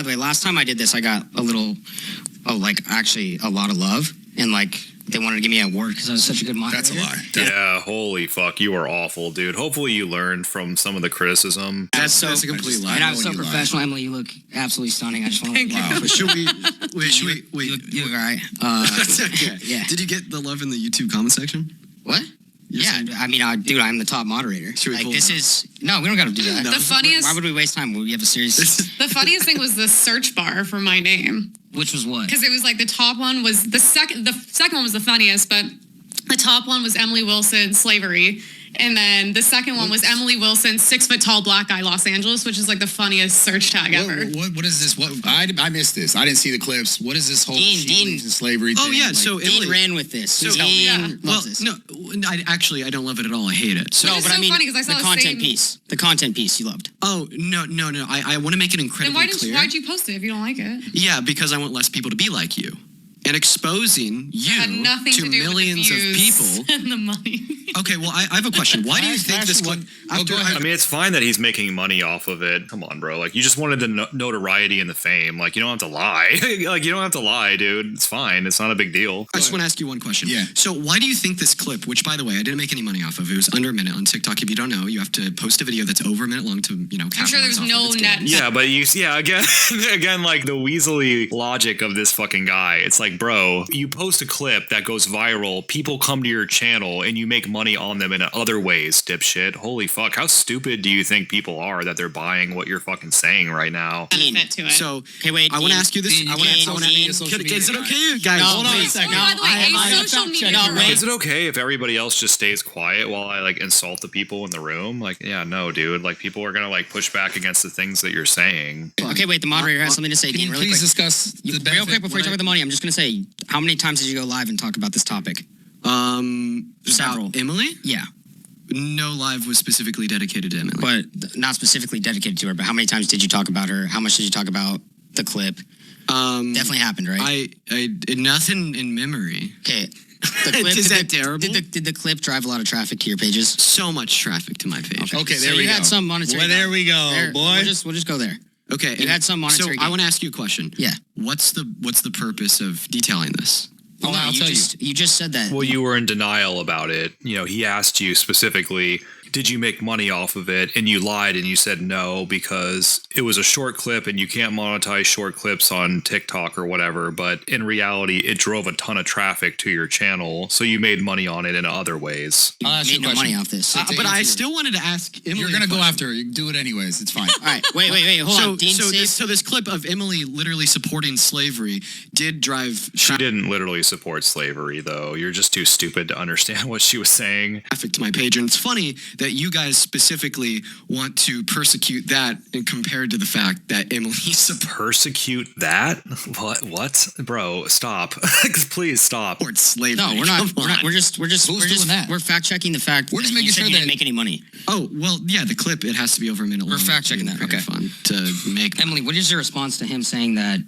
by the way, last time I did this, I got actually a lot of love, and they wanted to give me an award because I was such a good moderator. That's a lie. Yeah, holy fuck, you were awful, dude. Hopefully you learned from some of the criticism. That's a complete lie. And I was so professional, Emily. You look absolutely stunning. I just want to. Wow. Should we? Wait. You look all right. That's okay. Yeah. Did you get the love in the YouTube comment section? What? Yeah, I mean, dude, I'm the top moderator. Should we pull this it up? is no, we don't got to do that. No. The funniest. Why would we waste time? We have a series. The funniest thing was the search bar for my name, Which was what? because it was like the top one was the second. The second one was the funniest, but the top one was Emily Wilson slavery, and then the second one was Emily Wilson 6 foot tall black guy Los Angeles, which is like the funniest search tag ever. What is this? What I missed this. I didn't see the clips. What is this whole Dean. and slavery Oh thing? yeah, so Dean Emily ran with this. So- Dean loves this. no, I don't love it at all. I hate it. So Which is so funny 'cause I saw the the content same- piece. The content piece you loved. oh no, I want to make it Then incredibly clear. why'd you post it if you don't like it? Yeah, because I want less people to be like you. And exposing It had you nothing to to do millions with the of views people. and the money. Okay, well, I have a question. Why do you think this clip? Go ahead. I mean, it's fine that he's making money off of it. Come on, bro. Like, you just wanted the notoriety and the fame. Like, you don't have to lie. Like, you don't have to lie, dude. It's fine. It's not a big deal. I just want to ask you one question. Yeah. So why do you think this clip, which by the way, I didn't make any money off of, it was under a minute on TikTok. If you don't know, you have to post a video that's over a minute long to, I'm sure there's capitalize off no of its net. gains. Yeah, but again, like the weaselly logic of this fucking guy. It's like, bro, you post a clip that goes viral, people come to your channel, and you make money on them in other ways, dipshit. Holy fuck, how stupid do you think people are that they're buying what you're fucking saying right now? benefit to it. So Okay, wait. I want to Dean, ask you this. Dean, I want Dean, to. Dean, Is it okay, guys? No, Hold on a wait. second. Oh, by the way, I a social media. no, wait. Is it okay if everybody else just stays quiet while I insult the people in the room? Yeah, no, dude. People are gonna push back against the things that you're saying. Okay, wait. The moderator has something to say. Can Dean, you really please quick. discuss the Real benefit? quick before you talk about the money, I'm just gonna say, how many times did you go live and talk about this topic? Several. About Emily? Yeah, No live was specifically dedicated to Emily. but not specifically dedicated to her. But how many times did you talk about her? How much did you talk about the clip? Definitely happened, right? I nothing in memory. Okay. The clip, Is that terrible? Did the clip drive a lot of traffic to your pages? So much traffic to my page. Okay, So there we you go. had some monetary. Well, there we go, There, boy. We'll just go there. Okay, You had some monetary So I gain. want to ask you a question. Yeah. What's the purpose of detailing this? Oh, no, I'll tell you. you just said that. Well, you were in denial about it. He asked you specifically, did you make money off of it? And you lied and you said no because it was a short clip and you can't monetize short clips on TikTok or whatever. But in reality, it drove a ton of traffic to your channel. So you made money on it in other ways. I'll ask you made a no question. money off this. But I still wanted to ask Emily. You're gonna go after her. You can do it anyways. It's fine. All right, wait, hold on. Dean, This clip of Emily literally supporting slavery did drive She didn't literally support slavery, though. You're just too stupid to understand what she was saying. traffic to my page, and it's funny that you guys specifically want to persecute that and compared to the fact that Emily Persecute that? What? Bro, stop. Please stop. supports slavery. no, we're not. Come on. We're just doing that? We're fact checking the fact. We're just that making you said sure you didn't that- make any money. Oh well, yeah. The clip it has to be over a minute long. We're fact-checking that, Very okay. Fun to make. Emily, what is your response to him saying that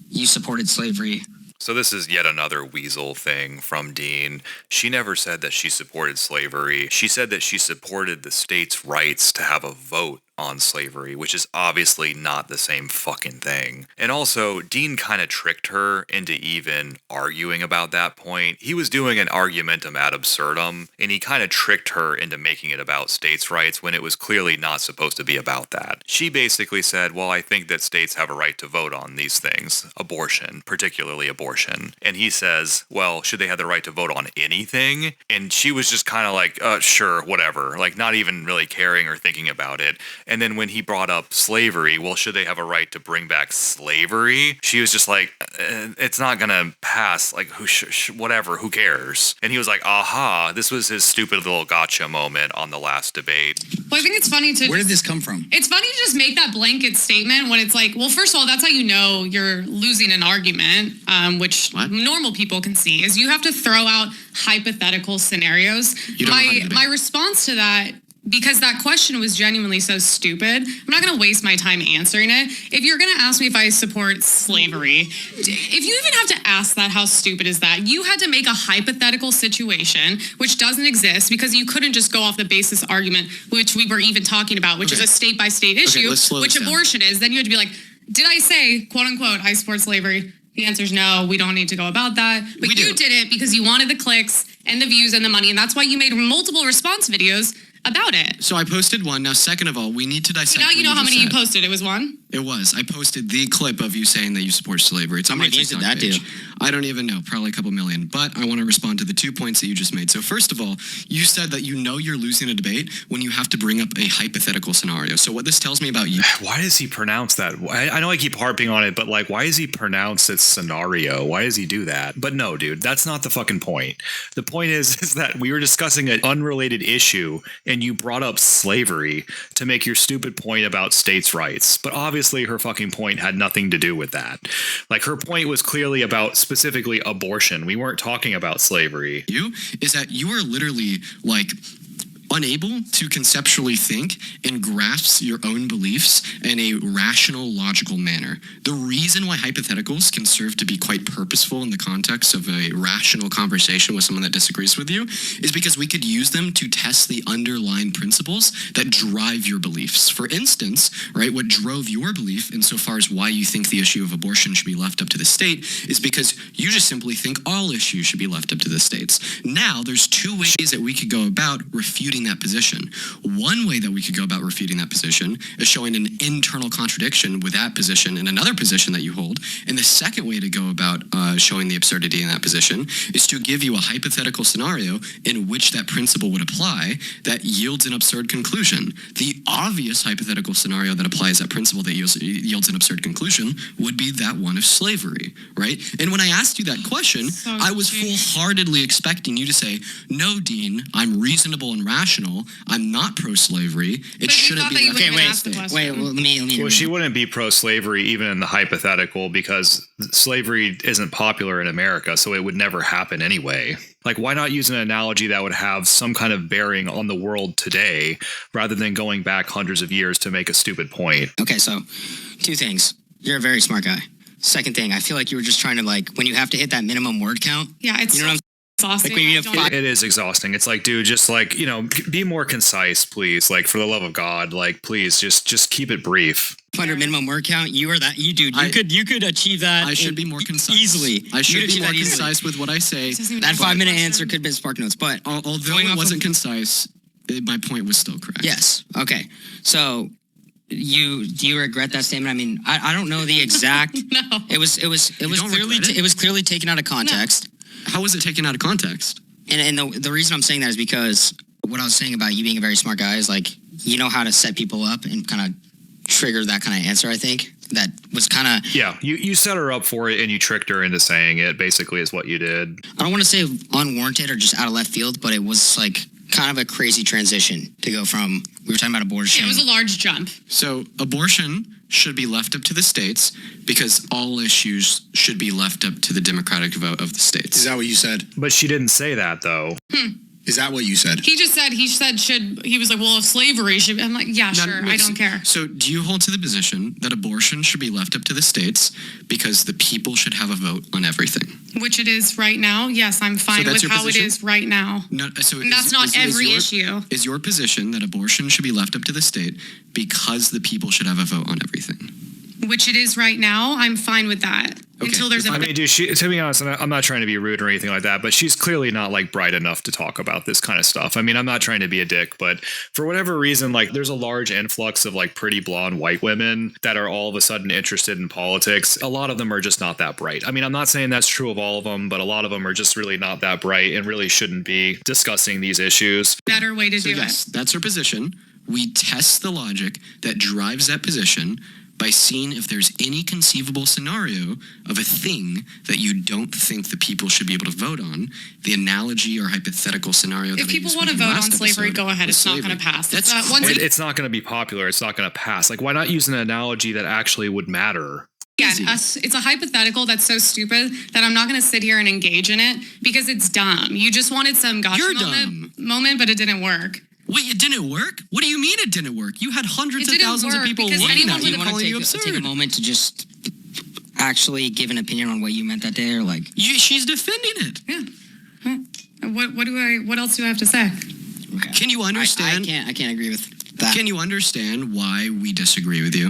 you supported slavery? So this is yet another weasel thing from Dean. She never said that she supported slavery. She said that she supported the state's rights to have a vote on slavery, which is obviously not the same fucking thing. And also, Dean kind of tricked her into even arguing about that point. He was doing an argumentum ad absurdum, and he kind of tricked her into making it about states' rights when it was clearly not supposed to be about that. She basically said, well, I think that states have a right to vote on these things, abortion, particularly abortion. And he says, well, should they have the right to vote on anything? And she was just kind of like, sure, whatever, not even really caring or thinking about it. And then when he brought up slavery, well, should they have a right to bring back slavery? She was just like, it's not gonna pass. Whatever, who cares? And he was like, aha, this was his stupid little gotcha moment on the last debate. Well, I think it's funny to. Where did this come from? It's funny to just make that blanket statement when it's like, well, first of all, that's how you know you're losing an argument, which normal people can see, is you have to throw out hypothetical scenarios. You don't know how to do that. My response to that, because that question was genuinely so stupid, I'm not going to waste my time answering it. If you're going to ask me if I support slavery, if you even have to ask that, how stupid is that? You had to make a hypothetical situation, which doesn't exist, because you couldn't just go off the basis argument, which we were even talking about, which is a state-by-state issue, let's slow which this down. abortion is. Then you had to be like, Did I say, quote unquote, I support slavery? The answer is no, we don't need to go about that. But you did it because you wanted the clicks and the views and the money. And that's why you made multiple response videos about it. So I posted one. Now, second of all, we need to dissect. Now you know how many you posted. It was one? It was. I posted the clip of you saying that you support slavery. It's on my TikTok page. I don't even know. Probably a couple million. But I want to respond to the 2 points that you just made. So first of all, you said that you know you're losing a debate when you have to bring up a hypothetical scenario. So what this tells me about you... Why does he pronounce that? I know I keep harping on it, but like, why does he pronounce it scenario? Why does he do that? But no, dude, that's not the fucking point. The point is that we were discussing an unrelated issue and you brought up slavery to make your stupid point about states' rights. But obviously her fucking point had nothing to do with that. Like, her point was clearly about specifically abortion. We weren't talking about slavery. Is that you are literally like unable to conceptually think and grasp your own beliefs in a rational, logical manner. The reason why hypotheticals can serve to be quite purposeful in the context of a rational conversation with someone that disagrees with you is because we could use them to test the underlying principles that drive your beliefs. For instance, right, what drove your belief insofar as why you think the issue of abortion should be left up to the state is because you just simply think all issues should be left up to the states. Now, there's two ways that we could go about refuting that position. One way that we could go about refuting that position is showing an internal contradiction with that position and another position that you hold. And the second way to go about showing the absurdity in that position is to give you a hypothetical scenario in which that principle would apply that yields an absurd conclusion. The obvious hypothetical scenario that applies that principle that yields an absurd conclusion would be that one of slavery, right? And when I asked you that question, I was full-heartedly expecting you to say, no, Dean, I'm reasonable and rational. I'm not pro-slavery. It shouldn't be left up to the state. Let me. Well, she wouldn't be pro-slavery even in the hypothetical because slavery isn't popular in America, so it would never happen anyway. Like, why not use an analogy that would have some kind of bearing on the world today rather than going back hundreds of years to make a stupid point? Okay, so two things. You're a very smart guy. Second thing, I feel like you were just trying to, like, when you have to hit that minimum word count. Yeah, it's, you know what I'm exhausting. Like, when you have It is exhausting. It's like, dude, just like, be more concise, please. Like, for the love of God, like, please just keep it brief. 500 minimum word count. You are that. You could achieve that. I should be more concise easily. I should be more concise with what I say. That 5-minute answer could have been spark notes, but although it wasn't concise, my point was still correct. Yes. Okay. So do you regret that statement? I mean, I don't know the exact. No. It was clearly taken out of context. No. How was it taken out of context? And the reason I'm saying that is because what I was saying about you being a very smart guy is, like, you know how to set people up and kind of trigger that kind of answer. I think that was kind of you set her up for it and you tricked her into saying it. Basically, is what you did. I don't want to say unwarranted or just out of left field, but it was like kind of a crazy transition to go from, we were talking about abortion. Yeah, it was a large jump. So abortion should be left up to the states because all issues should be left up to the democratic vote of the states. Is that what you said? But she didn't say that, though. Is that what you said? He was like, well, if slavery should, I'm like, yeah, sure, I don't care. So do you hold to the position that abortion should be left up to the states because the people should have a vote on everything? Which it is right now. Yes, I'm fine with how it is right now. No, and that's not every issue. Is your position that abortion should be left up to the state because the people should have a vote on everything? Which it is right now. I'm fine with that. Okay. Until there's I mean, dude, to be honest, and I'm not trying to be rude or anything like that, but she's clearly not, like, bright enough to talk about this kind of stuff. I mean, I'm not trying to be a dick, but for whatever reason, like, there's a large influx of, like, pretty blonde white women that are all of a sudden interested in politics. A lot of them are just not that bright. I mean, I'm not saying that's true of all of them, but a lot of them are just really not that bright and really shouldn't be discussing these issues. Better way to do it. That's her position. We test the logic that drives that position by seeing if there's any conceivable scenario of a thing that you don't think the people should be able to vote on. The analogy or hypothetical scenario. If people want to vote on slavery, go ahead. It's not going to pass. It's not going to be popular. It's not going to pass. Like, why not use an analogy that actually would matter? Yeah, it's a hypothetical that's so stupid that I'm not going to sit here and engage in it because it's dumb. You just wanted some gotcha moment, but it didn't work. Wait, it didn't work? What do you mean it didn't work? You had hundreds of thousands of people looking at you calling you absurd. Take a moment to just actually give an opinion on what you meant that day, or like she's defending it. Yeah. What else do I have to say? Okay. Can you understand? I can't agree with that. Can you understand why we disagree with you?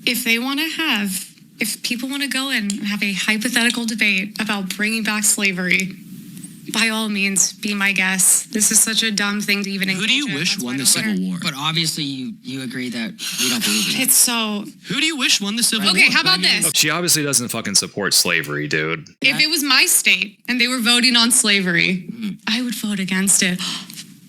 if people want to go in and have a hypothetical debate about bringing back slavery, by all means, be my guest. This is such a dumb thing to even engage in. Who do you wish won the Civil War? But obviously, you agree that you don't believe in it. It's so... Who do you wish won the Civil War? Okay, how about this? She obviously doesn't fucking support slavery, dude. If it was my state and they were voting on slavery, I would vote against it.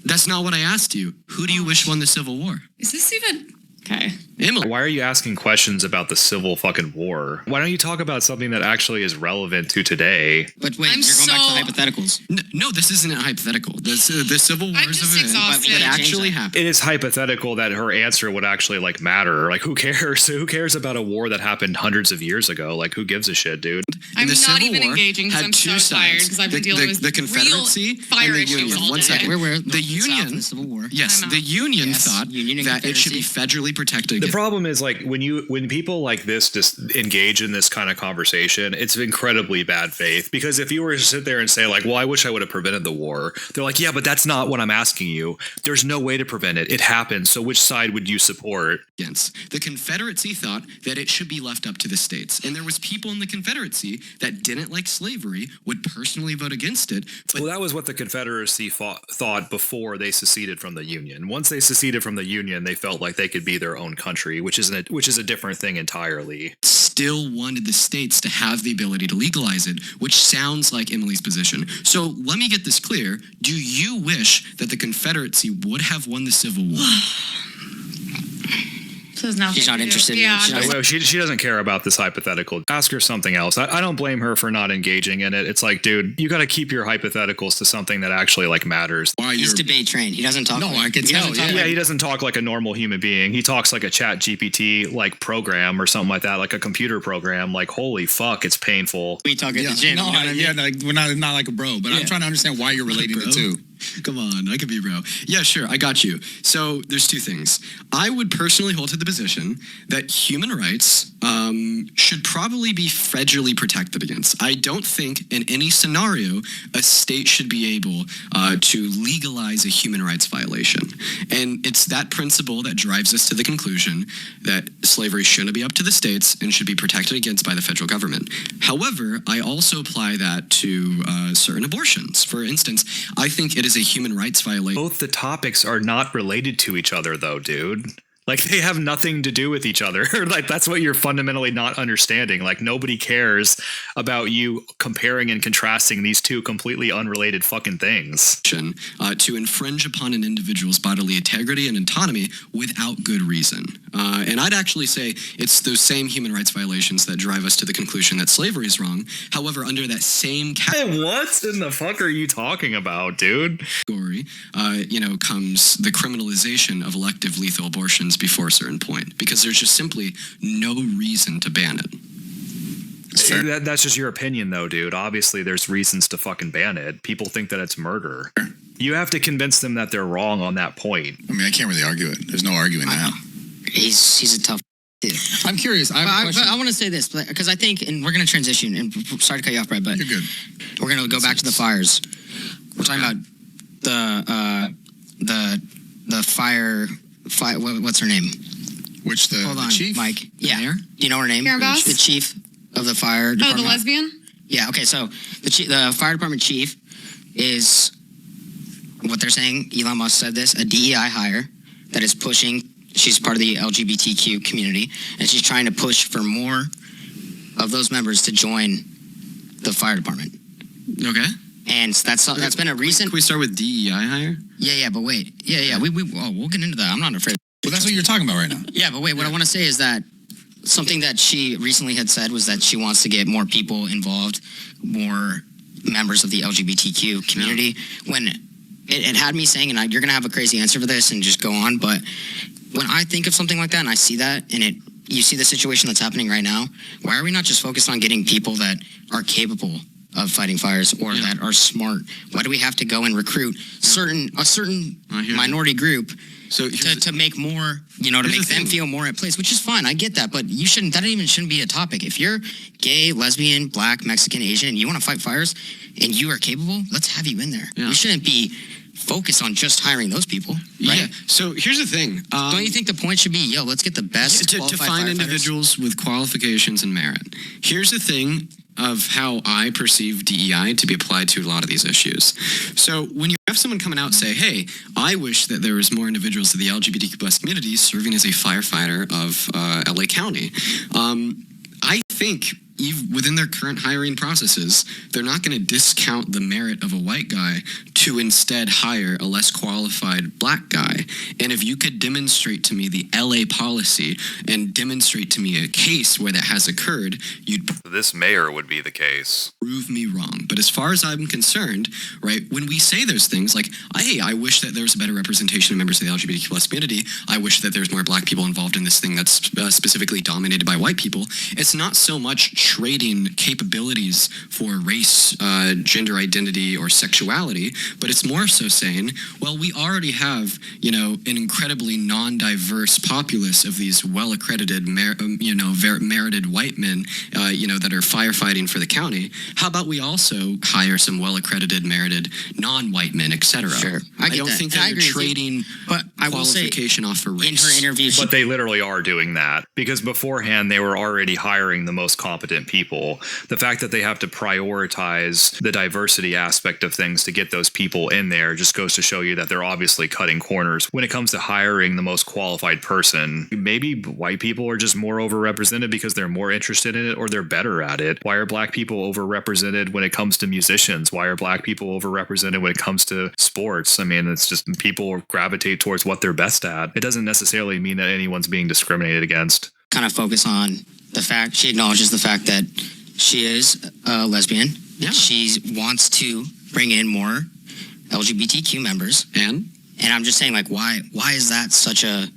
That's not what I asked you. Who do you wish won the Civil War? Is this even... Okay. Emily. Why are you asking questions about the Civil fucking war? Why don't you talk about something that actually is relevant to today? But wait, you're going back to hypotheticals. No, this isn't a hypothetical. The Civil War I'm is just event exhausted. that actually happened. It is hypothetical that her answer would actually like matter. Like, who cares? Who cares about a war that happened hundreds of years ago? Like, who gives a shit, dude? I'm the not Civil even War engaging because had I'm two so tired sides. because I've been dealing with the Confederacy real fire and the issues Union. all One day. second. Where The Union. in the Civil War. Yes, I'm out. the Union Yes, thought Union and that it should be Confederacy. federally protected. The problem is like when people like this just engage in this kind of conversation, it's incredibly bad faith. Because if you were to sit there and say like, well, I wish I would have prevented the war, they're like, yeah, but that's not what I'm asking you. There's no way to prevent it. It happened. So which side would you support? Against. The Confederacy thought that it should be left up to the states. And there was people in the Confederacy that didn't like slavery, would personally vote against it. But Well, that was what the Confederacy thought before they seceded from the Union. Once they seceded from the Union, they felt like they could be their own country, which is a different thing entirely. still wanted the states to have the ability to legalize it, which sounds like Emily's position. So let me get this clear. Do you wish that the Confederacy would have won the Civil War? She's not interested in it. Yeah. She's not- Well, she doesn't care about this hypothetical. Ask her something else. I don't blame her for not engaging in it. It's like, dude, you got to keep your hypotheticals to something that actually like matters. Why He's you're debate trained. He doesn't talk. No, like, I can he tell, doesn't talk yeah. Yeah, like- he doesn't talk like a normal human being. He talks like a chat GPT like program or something like that, like a computer program. Like, holy fuck, it's painful. we talk at yeah, the gym. no, you know what I mean? yeah, like, we're not like a bro, but I'm trying to understand why you're relating the Bro. two. Come on, I could be bro. Yeah, sure, I got you. So there's two things. I would personally hold to the position that human rights should probably be federally protected against. I don't think in any scenario a state should be able to legalize a human rights violation. And it's that principle that drives us to the conclusion that slavery shouldn't be up to the states and should be protected against by the federal government. However, I also apply that to certain abortions. For instance, I think it is a human rights violation. Both the topics are not related to each other, though, dude. Like, they have nothing to do with each other. Like, that's what you're fundamentally not understanding. Like, nobody cares about you comparing and contrasting these two completely unrelated fucking things. To infringe upon an individual's bodily integrity and autonomy without good reason. And I'd actually say it's those same human rights violations that drive us to the conclusion that slavery is wrong. However, under that same Hey, what in the fuck are you talking about, dude? category, comes the criminalization of elective lethal abortions before a certain point, because there's just simply no reason to ban it. That's just your opinion, though, dude. Obviously, there's reasons to fucking ban it. People think that it's murder. You have to convince them that they're wrong on that point. I mean, I can't really argue it. There's no arguing now. He's a tough dude. I'm curious. I have a question. But I want to say this because I think, and we're going to transition. And sorry to cut you off, Brad, but You're good. we're going to go back to the fires. We're talking about the fire. What's her name? Which the, Hold the on, chief? Mike. Yeah. Do you know her name? Karen Bass? The chief of the fire Oh, department. the lesbian? Yeah. Okay. So the fire department chief is what they're saying. Elon Musk said this: a DEI hire that is pushing. She's part of the LGBTQ community, and she's trying to push for more of those members to join the fire department. Okay. And that's been a recent. Can we start with DEI hire? Yeah. But wait. Yeah. We'll get into that. I'm not afraid. Well, that's what you're talking about right now. Yeah, but wait, what I want to say is that something that she recently had said was that she wants to get more people involved, more members of the LGBTQ community. When it had me saying, and you're going to have a crazy answer for this and just go on, but when I think of something like that and I see that and you see the situation that's happening right now, why are we not just focused on getting people that are capable of fighting fires or that are smart? Why do we have to go and recruit a certain minority group So to make more, to make the them thing. feel more at place, which is fine. I get that, but that shouldn't be a topic. If you're gay, lesbian, black, Mexican, Asian, and you want to fight fires and you are capable, let's have you in there. Yeah. We shouldn't be focus on just hiring those people, right? Yeah. So here's the thing. Don't you think the point should be, let's get the best to qualified find firefighters? individuals with qualifications and merit? Here's the thing of how I perceive DEI to be applied to a lot of these issues. So when you have someone coming out and say, hey, I wish that there was more individuals of the LGBTQ plus community serving as a firefighter of LA County, I think within their current hiring processes, they're not going to discount the merit of a white guy to instead hire a less qualified black guy. And if you could demonstrate to me the LA policy and demonstrate to me a case where that has occurred, you'd This mayor would be the case. prove me wrong. But as far as I'm concerned, right, when we say those things like, hey, I wish that there was a better representation of members of the LGBTQ plus community, I wish that there's more black people involved in this thing that's specifically dominated by white people, it's not so much trading capabilities for race, gender identity, or sexuality, but it's more so saying, well, we already have, an incredibly non-diverse populace of these well-accredited, merited white men, that are firefighting for the county. How about we also hire some well-accredited, merited, non-white men, etc.? Sure. I get don't that. think And I that agree you're with you. trading But I will say, qualification off for race. in her interview, But they literally are doing that because beforehand they were already hiring the most competent people. The fact that they have to prioritize the diversity aspect of things to get those people in there just goes to show you that they're obviously cutting corners when it comes to hiring the most qualified person. Maybe white people are just more overrepresented because they're more interested in it or they're better at it. Why are black people overrepresented when it comes to musicians? Why are black people overrepresented when it comes to sports? I mean, it's just people gravitate towards what they're best at. It doesn't necessarily mean that anyone's being discriminated against. kind of focus on the fact, she acknowledges the fact that she is a lesbian. Yeah. She wants to bring in more LGBTQ members. And? And I'm just saying, why is that such a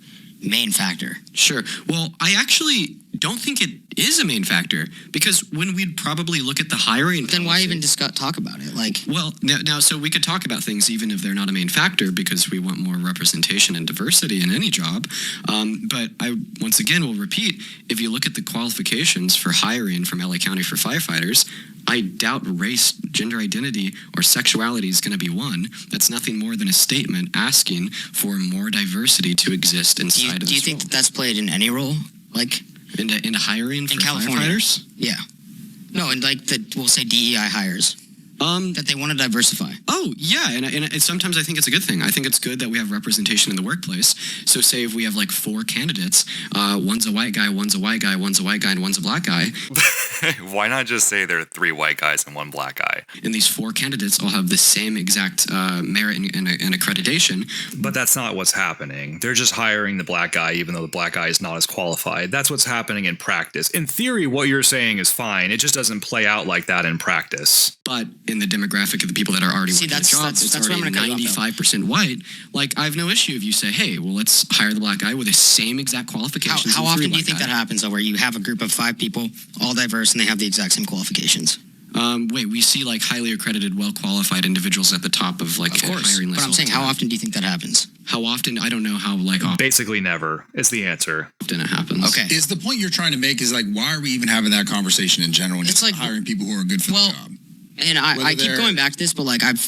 main factor? Sure. Well, I actually don't think it is a main factor because when we'd probably look at the hiring, Then why policy- even talk about it? Well, now, so we could talk about things even if they're not a main factor because we want more representation and diversity in any job. But I, once again, will repeat, if you look at the qualifications for hiring from LA County for firefighters, I doubt race, gender identity, or sexuality is going to be one. That's nothing more than a statement asking for more diversity to exist inside of do you this think role. that's played in any role? Into hiring for in California? firefighters? Yeah. No, and we'll say DEI hires. That they want to diversify. Oh, yeah. And sometimes I think it's a good thing. I think it's good that we have representation in the workplace. So say if we have 4 candidates, one's a white guy, one's a white guy, one's a white guy, and one's a black guy. Why not just say there are 3 white guys and 1 black guy? And these 4 candidates all have the same exact merit and accreditation. But that's not what's happening. They're just hiring the black guy, even though the black guy is not as qualified. That's what's happening in practice. In theory, what you're saying is fine. It just doesn't play out like that in practice. But in the demographic of the people that are already working the job, it's that's where I'm already gonna cut off, 95% white. I have no issue if you say, hey, well, let's hire the black guy with the same exact qualifications. How as the often 3 do you white think guy. that happens, though, where you have a group of 5 people, all diverse, and they have the exact same qualifications? We see highly accredited, well-qualified individuals at the top of Of course. hiring lists. But I'm saying, how often do you think that happens? How often? I don't know how often Basically never is the answer. it happens. Okay. Is the point you're trying to make is why are we even having that conversation in general and It's just hiring people who are good for the job? And I Whether keep they're- going back to this, but I'm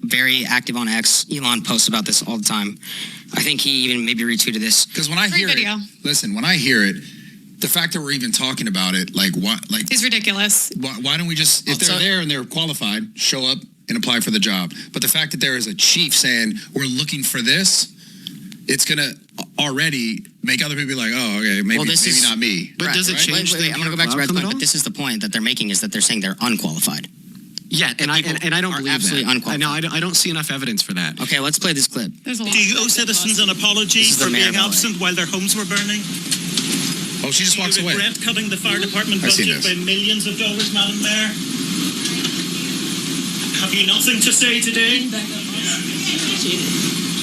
very active on X. Elon posts about this all the time. I think he even maybe retweeted this. Because when I Great hear video. when I hear it, the fact that we're even talking about it, It's ridiculous. why don't we just, if they're there and they're qualified, show up and apply for the job? But the fact that there is a chief saying, we're looking for this, it's going to already make other people be like, oh, okay, maybe not me. But does it Right. change Wait, the I'm going to go back to Brad's outcome point, at all? but this is the point that they're making is that they're saying they're unqualified. Yeah, and I don't are believe absolutely that. unqualified. I don't see enough evidence for that. Okay, let's play this clip. There's a lot. Do you owe citizens an apology This is the for mayor being of LA. absent while their homes were burning? Oh, she just Do walks you away. regret cutting the fire department I've seen budget this. by millions of dollars, Madam Mayor? Have you nothing to say today?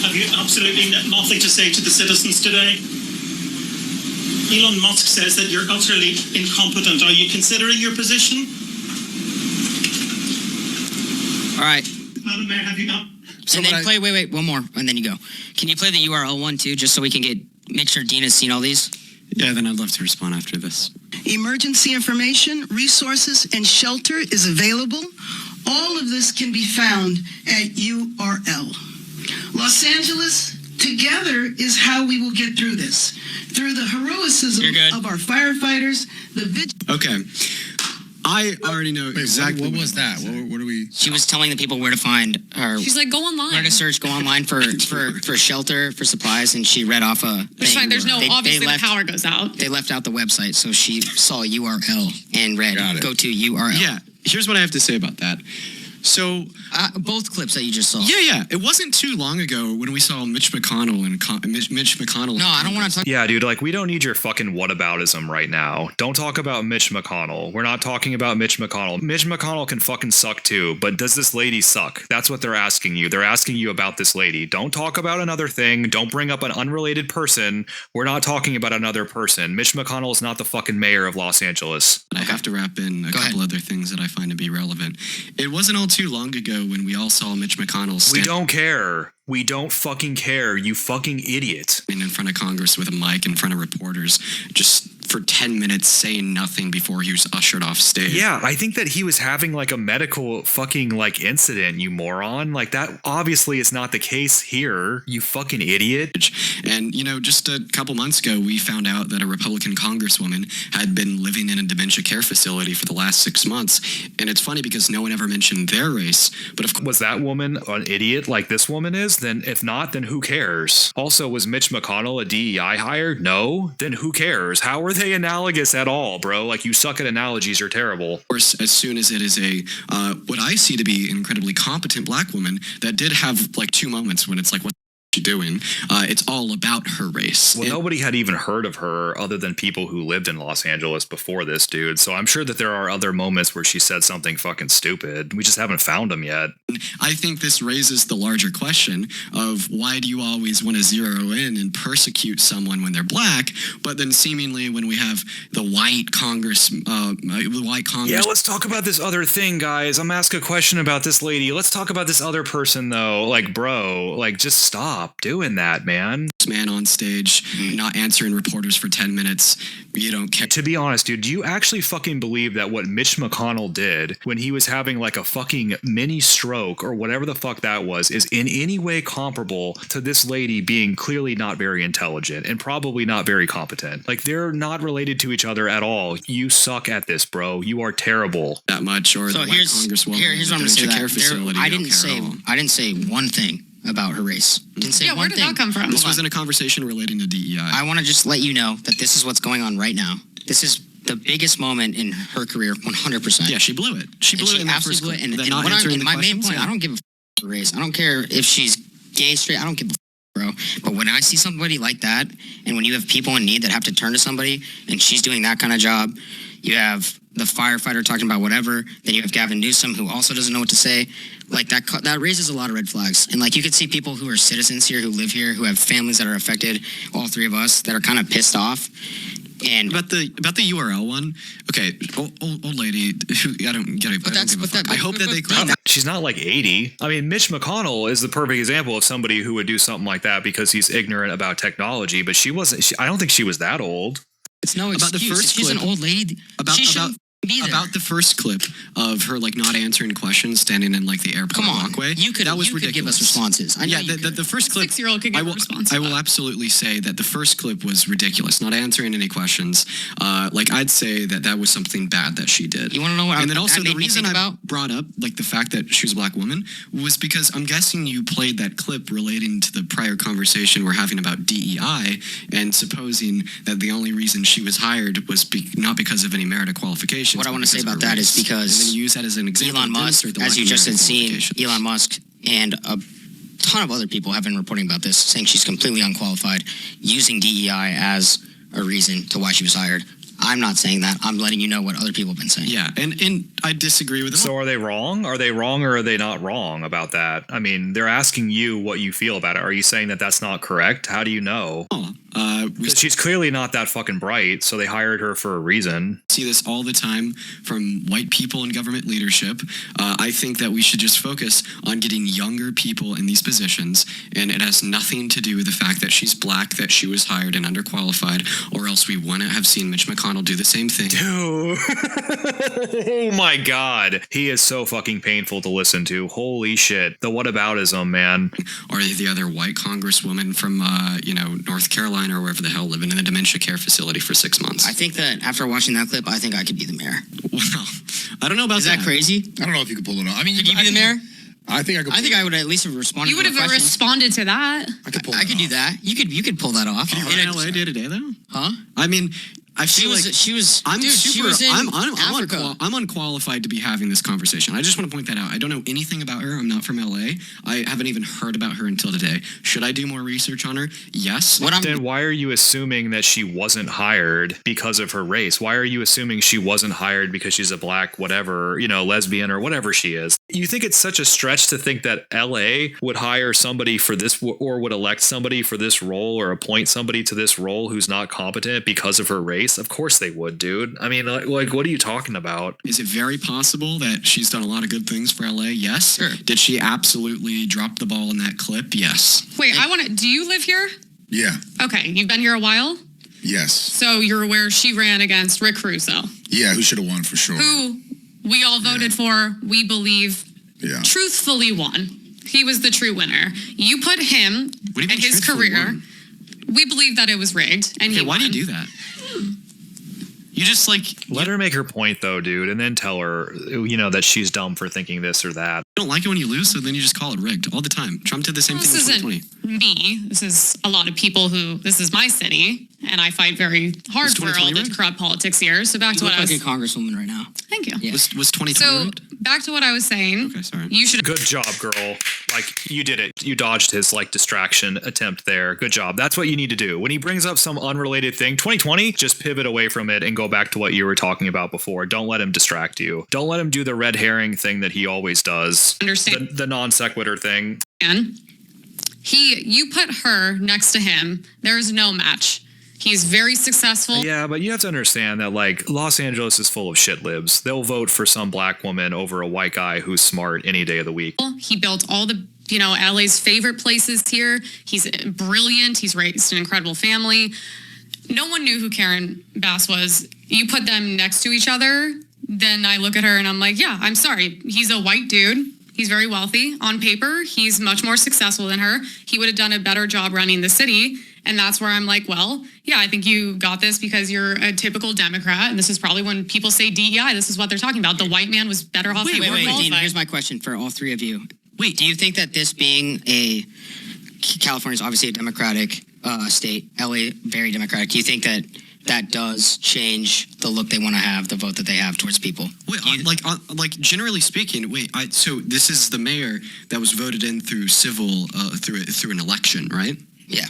Have you absolutely nothing to say to the citizens today? Elon Musk says that you're utterly incompetent. Are you considering your position? All right. Madam Mayor, have you not? So And then what wait, one more, and then you go. Can you play the URL one too, just so we can make sure Dina's seen all these? Yeah, then I'd love to respond after this. Emergency information, resources, and shelter is available. All of this can be found at URL. Los Angeles, together is how we will get through this. Through the heroism You're good. of our firefighters, the Okay. I already know Wait, exactly what was that? What are we? She was telling the people where to find her. She's like, go online. Where to search, go online for shelter, for supplies, and she read off a Which thing. fine, there's no, They obviously left- the power goes out. They left out the website, so she saw URL and read, Got it. go to URL. Yeah, here's what I have to say about that. So, Both clips that you just saw. yeah, it wasn't too long ago when we saw Mitch McConnell and Mitch McConnell. No, I don't want to talk. Yeah, dude, like we don't need your fucking whataboutism right now. Don't talk about Mitch McConnell. We're not talking about Mitch McConnell. Mitch McConnell can fucking suck too, but does this lady suck? That's what they're asking you. They're asking you about this lady. Don't talk about another thing. Don't bring up an unrelated person. We're not talking about another person. Mitch McConnell is not the fucking mayor of Los Angeles. I have to wrap in a Go couple ahead. other things that I find to be relevant. It wasn't all too long ago when we all saw Mitch McConnell We stand don't care. We don't fucking care, you fucking idiot. in front of Congress with a mic in front of reporters just for 10 minutes saying nothing before he was ushered off stage. Yeah, I think that he was having like a medical fucking like incident, you moron. Like that obviously is not the case here, you fucking idiot. And, you know, just a couple months ago, we found out that a Republican congresswoman had been living in a dementia care facility for the last 6 months. And it's funny because no one ever mentioned their race. But of course, Was that woman an idiot like this woman is? Then if not, then who cares? Also, was Mitch McConnell a DEI hire? No? Then who cares? How are they analogous at all, bro? Like you suck at analogies, you're terrible. as soon as it is a, what I see to be an incredibly competent black woman that did have like 2 moments when it's like, what she doing? It's all about her race. Well, And- nobody had even heard of her other than people who lived in Los Angeles before this, dude. So I'm sure that there are other moments where she said something fucking stupid. We just haven't found them yet. I think this raises the larger question of why do you always want to zero in and persecute someone when they're black, but then seemingly when we have the white Congress, Yeah, let's talk about this other thing, guys. I'm asking a question about this lady. Let's talk about this other person, though. Like, bro, like, just stop doing that, man. man on stage not answering reporters for 10 minutes, you don't care. To be honest, dude, do you actually fucking believe that what Mitch McConnell did when he was having like a fucking mini stroke or whatever the fuck that was is in any way comparable to this lady being clearly not very intelligent and probably not very competent? Like, they're not related to each other at all. You suck at this, bro. You are terrible. That much, or So the white congresswoman here's what I'm in going to the say. care facility, I you don't didn't care say at all. I didn't say one thing about her race. Didn't say Yeah, one where did thing. that come from? This Hold on. wasn't a conversation relating to DEI. I want to just let you know that this is what's going on right now. This is the biggest moment in her career, 100%. Yeah, she blew it. She blew it in that first absolutely clip. blew it. They're And not what answering the my main questions, point, yeah. I don't give a her race. I don't care if she's gay, straight. I don't give a bro. But when I see somebody like that, and when you have people in need that have to turn to somebody, and she's doing that kind of job, you have the firefighter talking about whatever. Then you have Gavin Newsom, who also doesn't know what to say. Like that raises a lot of red flags. And like you could see people who are citizens here, who live here, who have families that are affected. All three of us that are kind of pissed off. And About the URL one, okay, old lady who I don't get it. But that's- but that- I hope that they but clean that- She's not like 80. I mean, Mitch McConnell is the perfect example of somebody who would do something like that because he's ignorant about technology. But she wasn't. I don't think she was that old. it's no About the excuse. first She's clip- an old lady. about She shouldn't be there. about the first clip of her like not answering questions, standing in like the airport Come on, walkway. you could that was you could ridiculous. give us responses. I know Yeah, you could. the first clip. 6-year-old could give a response to I will that. absolutely say that the first clip was ridiculous, not answering any questions. Like I'd say that was something bad that she did. You wanna know what And then that also the made me reason think I about? brought up like the fact that she was a black woman was because I'm guessing you played that clip relating to the prior conversation we're having about DEI and supposing that the only reason she was hired was not because of any merit or qualifications. What I but want to say because of about her that is race. because and then you use that as an example. Elon to Musk, demonstrate the as lack you of just merit had and seen, qualifications. Elon Musk and a ton of other people have been reporting about this, saying she's completely unqualified, using DEI as a reason to why she was hired. I'm not saying that. I'm letting you know what other people have been saying. Yeah, and I disagree with them. So are they wrong? Are they wrong or are they not wrong about that? I mean, they're asking you what you feel about it. Are you saying that that's not correct? How do you know? Oh, We She's clearly not that fucking bright, so they hired her for a reason. see this all the time from white people in government leadership. I think that we should just focus on getting younger people in these positions, and it has nothing to do with the fact that she's black, that she was hired and underqualified, or else we wouldn't have seen Mitch McConnell do the same thing. Dude. Oh my god. He is so fucking painful to listen to. Holy shit. The whataboutism, man. Or the other white congresswoman from, North Carolina or wherever the hell, living in a dementia care facility for 6 months. I think that after watching that clip, I think I could be the mayor. Well, I don't know about Is that crazy? I don't know if you could pull it off. I mean, Could you be the mayor? I think I could. I think I would at least have responded. You would to the have question. responded to that. I could pull. I could do that. You could pull that off. Can you run LA day to day though? Huh? I mean, I feel like She was. I'm dude, super. She was in Africa. I'm unqualified to be having this conversation. I just want to point that out. I don't know anything about her. I'm not from LA. I haven't even heard about her until today. Should I do more research on her? Yes. Then why are you assuming that she wasn't hired because of her race? Why are you assuming she wasn't hired because she's a black, whatever, lesbian or whatever she is? You think it's such a stretch to think that LA would hire somebody for this or would elect somebody for this role or appoint somebody to this role who's not competent because of her race? Of course they would, dude. I mean, like what are you talking about? Is it very possible that she's done a lot of good things for LA? Yes. Sure. Did she absolutely drop the ball in that clip? Yes. Wait, do you live here? Yeah. Okay, you've been here a while? Yes. So you're aware she ran against Rick Caruso, Yeah. Who should have won for sure? who we all voted for, we believe, Yeah. truthfully won. He was the true winner. You put him What do you and mean his truthfully career. won? We believe that it was rigged, and Okay, he why do won. you do that? You just Let her make her point though, dude, and then tell her, that she's dumb for thinking this or that. don't like it when you lose, so then you just call it rigged all the time. Trump did the same This thing in isn't 2020. me. This is a lot of people this is my city, and I fight very hard Is for all 2020 the rigged? corrupt politics here. So back You to look what I like was. a congresswoman right now. Thank you. Yeah. Was 2020 So rigged? back to what I was saying. Okay, sorry. You should Good job, girl. Like, you did it. You dodged his, distraction attempt there. Good job. That's what you need to do. When he brings up some unrelated thing, 2020, just pivot away from it and go back to what you were talking about before. Don't let him distract you. Don't let him do the red herring thing that he always does. understand. The non sequitur thing. You put her next to him. There's no match. He's very successful. Yeah, but you have to understand that, Los Angeles is full of shit libs. They'll vote for some black woman over a white guy who's smart any day of the week. He built all the, LA's favorite places here. He's brilliant. He's raised an incredible family. No one knew who Karen Bass was. You put them next to each other, then I look at her and I'm like, yeah, I'm sorry. He's a white dude. He's very wealthy. On paper, he's much more successful than her. He would have done a better job running the city. And that's where I'm like, well, yeah, I think you got this because you're a typical Democrat. And this is probably when people say DEI, this is what they're talking about. The white man was better off. Wait, more Dean, qualified. here's my question for all three of you. Wait. Do you think that this being California is obviously a Democratic state, LA very Democratic. Do you think that does change the look they want to have, the vote that they have towards people? Wait, generally speaking, so this is the mayor that was voted in through through an election, right? Yeah.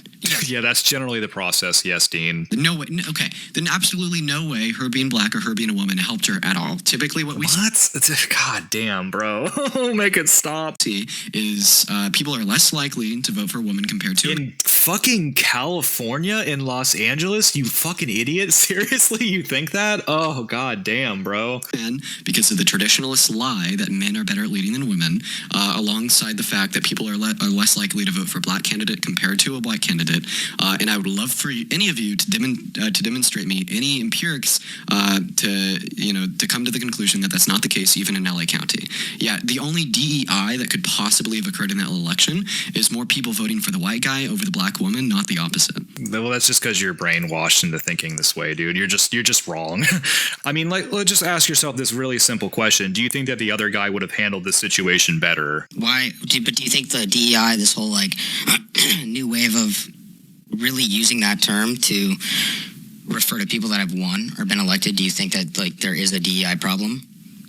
Yeah, that's generally the process. Yes, Dean. No way. Okay, then absolutely no way her being black or her being a woman helped her at all. Typically, what we What? God damn, bro. Make it stop. see is people are less likely to vote for a woman compared to In fucking California, in Los Angeles, you fucking idiot. Seriously, you think that? Oh, god damn, bro. men because of the traditionalist lie that men are better at leading than women, alongside the fact that people are less likely to vote for a black candidate compared to a white candidate. And I would love for any of you to demonstrate me any empirics to come to the conclusion that that's not the case even in LA County. Yeah, the only DEI that could possibly have occurred in that election is more people voting for the white guy over the black woman, not the opposite. Well, that's just because you're brainwashed into thinking this way, dude. You're just wrong. I mean, let's just ask yourself this really simple question. Do you think that the other guy would have handled this situation better? Why? But do you think the DEI, this whole new wave of really using that term to refer to people that have won or been elected, do you think that there is a DEI problem?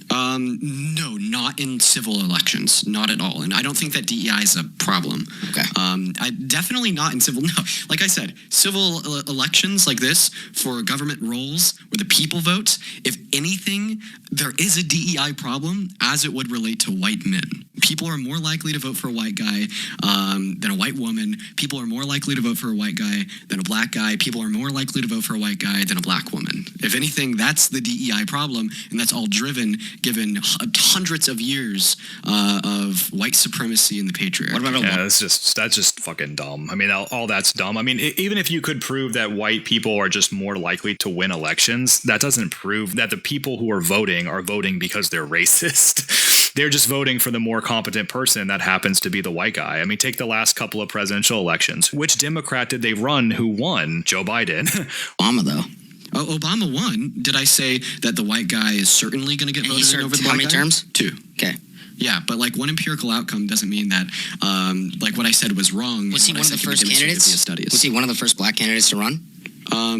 No, not in civil elections, not at all. And I don't think that DEI is a problem. Okay. Definitely not in civil. No, like I said, civil elections like this for government roles where the people vote. If anything, there is a DEI problem as it would relate to white men. People are more likely to vote for a white guy than a white woman. People are more likely to vote for a white guy than a black guy. People are more likely to vote for a white guy than a black woman. If anything, that's the DEI problem, and that's all given hundreds of years of white supremacy and the patriarchy. What about that's just fucking dumb. I mean, all that's dumb. I mean, even if you could prove that white people are just more likely to win elections, that doesn't prove that the people who are voting because they're racist. They're just voting for the more competent person that happens to be the white guy. I mean, take the last couple of presidential elections. Which Democrat did they run who won? Joe Biden. Obama, though? Oh, Obama won. Did I say that the white guy is certainly going to get And voted he in served over the how black many guy? terms? 2. Okay. Yeah, but like one empirical outcome doesn't mean that like what I said was wrong. Was he What one I of the said can be first demonstrated candidates? via studies. Was he one of the first black candidates to run?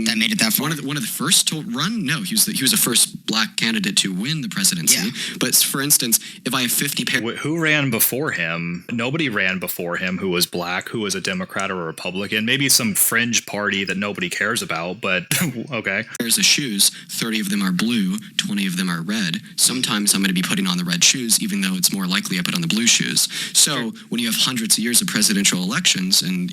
That made it that far? One of the first to run? No, he was the first black candidate to win the presidency. Yeah. But for instance, if I have 50 Who ran before him? Nobody ran before him who was black, who was a Democrat or a Republican. Maybe some fringe party that nobody cares about, but okay. pairs of shoes, 30 of them are blue, 20 of them are red. Sometimes I'm going to be putting on the red shoes, even though it's more likely I put on the blue shoes. So when you have hundreds of years of presidential elections and,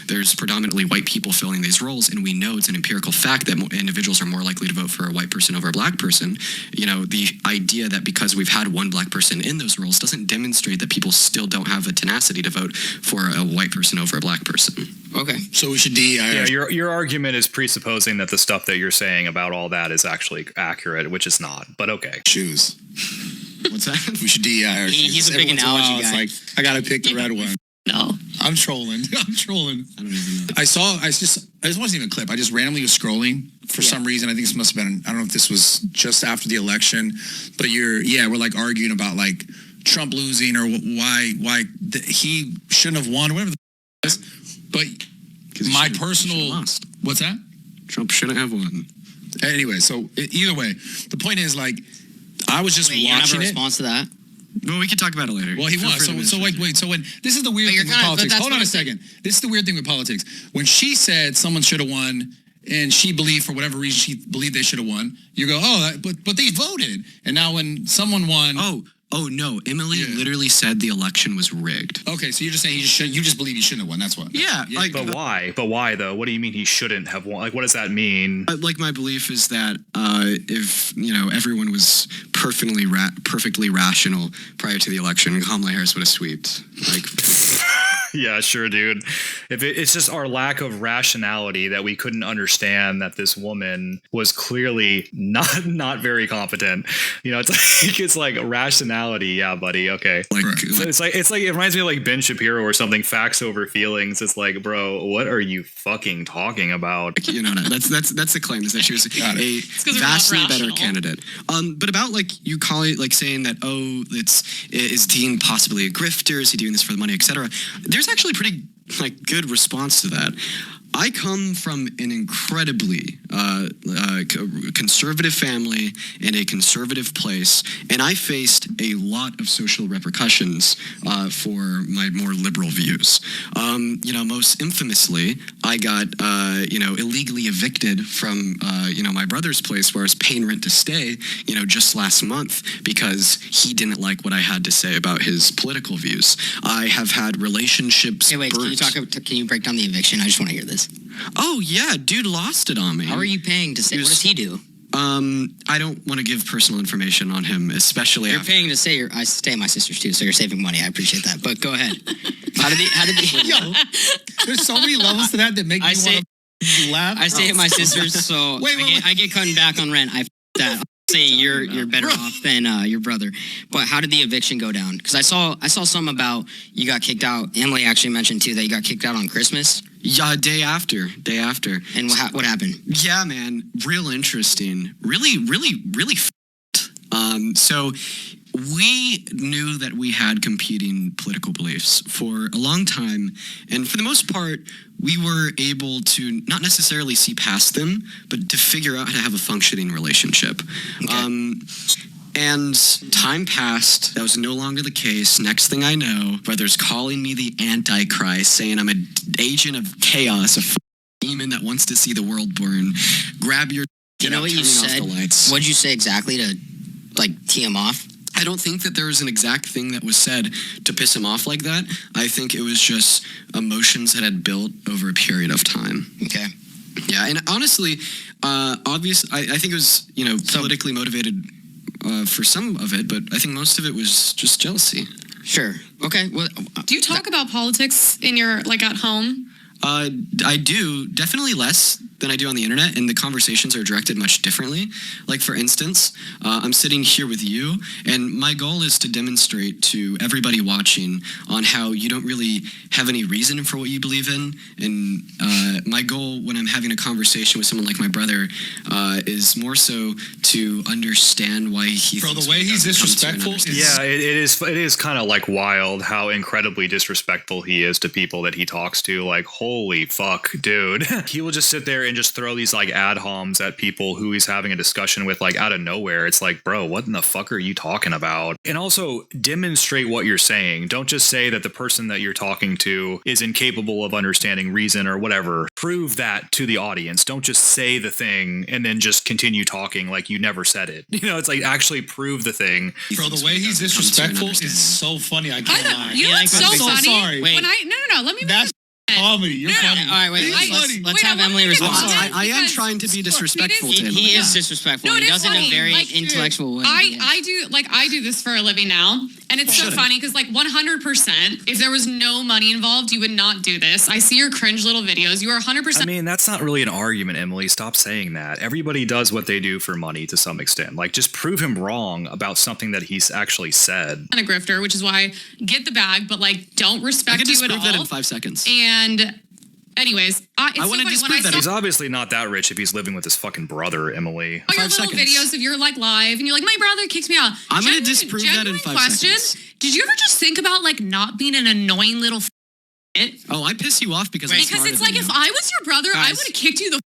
there's predominantly white people filling these roles, and we know it's an empirical fact that individuals are more likely to vote for a white person over a black person, the idea that because we've had one black person in those roles doesn't demonstrate that people still don't have a tenacity to vote for a white person over a black person. Okay. So we should DEI. Yeah, your argument is presupposing that the stuff that you're saying about all that is actually accurate, which is not, but okay. Shoes. What's that? We should DEI our shoes. He's a big Every once in while, analogy guy. It's like, I got to pick the red one. No. I'm trolling. I don't even know. This wasn't even a clip. I just randomly was scrolling for some reason. I think this must have been, I don't know if this was just after the election, but we're like arguing about like Trump losing or why he shouldn't have won or whatever the is. But my personal, lost. What's that? Trump shouldn't have won. Anyway, so either way, the point is like, I was just Wait, you have a watching it. response to that? Well, we can talk about it later. Well, he Feel free to was. So mention wait. So when this is the weird But thing you're with kinda- but politics. that's Hold what on a I'm saying. second. This is the weird thing with politics. When she said someone should have won, and she believed for whatever reason she believed they should have won, you go, but they voted. And now when someone won, Oh no! Emily literally said the election was rigged. okay, so you're just saying you just believe he shouldn't have won. That's what. Yeah, like But why? But why though? What do you mean he shouldn't have won? Like, what does that mean? like my belief is that if everyone was perfectly rational prior to the election, Kamala Harris would have sweeped. Like, Yeah, sure, dude. It's just our lack of rationality that we couldn't understand that this woman was clearly not very competent. It's like rationality. Yeah, buddy. Okay. It's like it reminds me of like Ben Shapiro or something. Facts over feelings. It's like, bro, what are you fucking talking about? that's the claim, is that she was a 'cause we're not vastly better rational. candidate. But about like you call it like saying that is Dean possibly a grifter? Is he doing this for the money, etc.? There's actually pretty like good response to that. I come from an incredibly conservative family in a conservative place, and I faced a lot of social repercussions for my more liberal views. Most infamously, I got illegally evicted from my brother's place where I was paying rent to stay. Just last month because he didn't like what I had to say about his political views. I have had relationships. Hey, wait, can you break down the eviction? I just want to hear this. Oh yeah, dude lost it on me. How are you paying to say? What does he do? I don't want to give personal information on him, especially You're after. paying to say I stay at my sister's too, so you're saving money. I appreciate that. But go ahead. How did he? Yo, there's so many levels to that make me want to laugh. I stay at my sister's, so I get cutting back on rent. I that. I'll say you're better off than your brother. But how did the eviction go down? Because I saw some about you got kicked out. Emily actually mentioned too that you got kicked out on Christmas. Yeah, day after. And what happened? Yeah, man, real interesting. Really. So we knew that we had competing political beliefs for a long time, and for the most part, we were able to not necessarily see past them, but to figure out how to have a functioning relationship. Okay. And time passed. That was no longer the case. Next thing I know, brother's calling me the Antichrist, saying I'm an agent of chaos, a demon that wants to see the world burn. Grab your... You know what you said? Lights. What'd you say exactly to like tee him off? I I don't think that there was an exact thing that was said to piss him off like that. I think it was just emotions that had built over a period of time. Okay. Yeah, and honestly, I think it was, politically motivated for some of it, but I think most of it was just jealousy. Sure. Okay. Well, Do you talk about politics in your, at home? I do, definitely less than I do on the internet, and the conversations are directed much differently. Like, for instance, I'm sitting here with you, and my goal is to demonstrate to everybody watching on how you don't really have any reason for what you believe in. And my goal when I'm having a conversation with someone like my brother is more so to understand why he Bro, thinks the way what he's doesn't come to an disrespectful understanding. Yeah, it is kind of like wild how incredibly disrespectful he is to people that he talks to. Like, holy fuck, dude. He will just sit there and just throw these like ad homs at people who he's having a discussion with, like out of nowhere. It's like, bro, what in the fuck are you talking about? And also demonstrate what you're saying. Don't just say that the person that you're talking to is incapable of understanding reason or whatever. Prove that to the audience. Don't just say the thing and then just continue talking like you never said it. It's like actually prove the thing. Bro, the way he's disrespectful is so funny. I can't lie. You know what's so I'm so funny? sorry. Wait. When no, let me. That's comedy. You're funny. all right, wait. He's Let's funny. have Emily respond. I am trying to be disrespectful to him. He is disrespectful. No, it he is does it in a funny. very Like, intellectual way. I do this for a living now, and it's so funny because 100%, if there was no money involved, you would not do this. I see your cringe little videos. You are 100%. I mean, that's not really an argument, Emily. Stop saying that. Everybody does what they do for money to some extent. Like, just prove him wrong about something that he's actually said. a grifter, which is why get the bag, but don't I respect can you at disprove all. that in 5 seconds. And anyways, it's I so wanna funny. disprove When I that. saw He's obviously not that rich if he's living with his fucking brother, Emily. all your 5 little seconds. videos of your live, and you're like, my brother kicked me out. I'm gonna Genuine- disprove that in genuine 5 question, seconds. Did you ever just think about not being an annoying little Oh, I piss you off because I'm because smarter it's than like you. if I was your brother, I Guys. would have kicked you the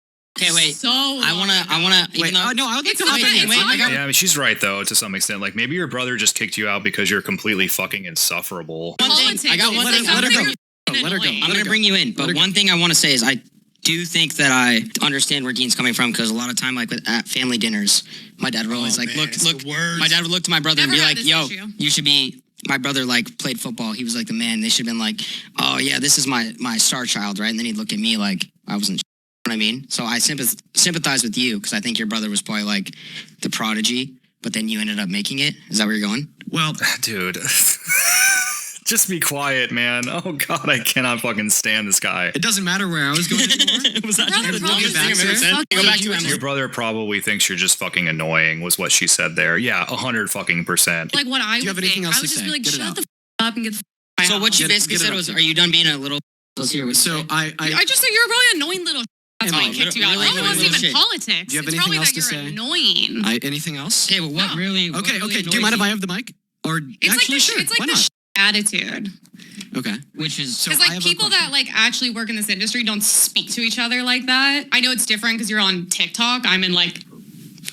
Okay, wait. So I wanna. Wait, even though- no, I would like It's to not hop gonna- in. it's wait, not I got- Yeah, I mean, she's right, though, to some extent. Like, maybe your brother just kicked you out because you're completely fucking insufferable. One thing- politics. I got one It's thing. Let her go. something Let her go. annoying. I'm going to bring you in, but one thing I want to say is I do think that I understand where Dean's coming from because a lot of time, at family dinners, my dad would always man, it's look. the words. My dad would look to my brother Never and be had like, this "Yo, issue. you should be." My brother played football. He was the man. They should have been like, "Oh yeah, this is my star child, right?" And then he'd look at me like I wasn't. You know what I mean? So I sympathize with you because I think your brother was probably the prodigy, but then you ended up making it. Is that where you're going? Well, Dude. Just be quiet, man. Oh, God, I cannot fucking stand this guy. it doesn't matter where I was going anymore. Was that Brother just the probably dumbest thing I've ever thinks said? you're Go back fucking- to Emily. Your brother probably thinks you're just fucking annoying, was what she said there. Yeah, 100%. Like what I Do you have would anything think. else I to would just say? be like, Get it shut out. the up and get the f So what you Get it- basically get it said up was, there. "Are you done being a little?" Let's hear what you So say. I I just said you're probably an annoying little. That's why Oh, I kicked you out. really It probably wasn't annoying even shit. politics. Do you have It's anything probably else that to you're say? annoying. anything else? Okay, but what No. really? what Okay, really okay. Do you mind if I have the mic? Or It's actually, like sure. it's like Why the not? attitude. Okay. Which is So Because I have a people that question. actually work in this industry don't speak to each other like that. I know it's different because you're on TikTok. I'm in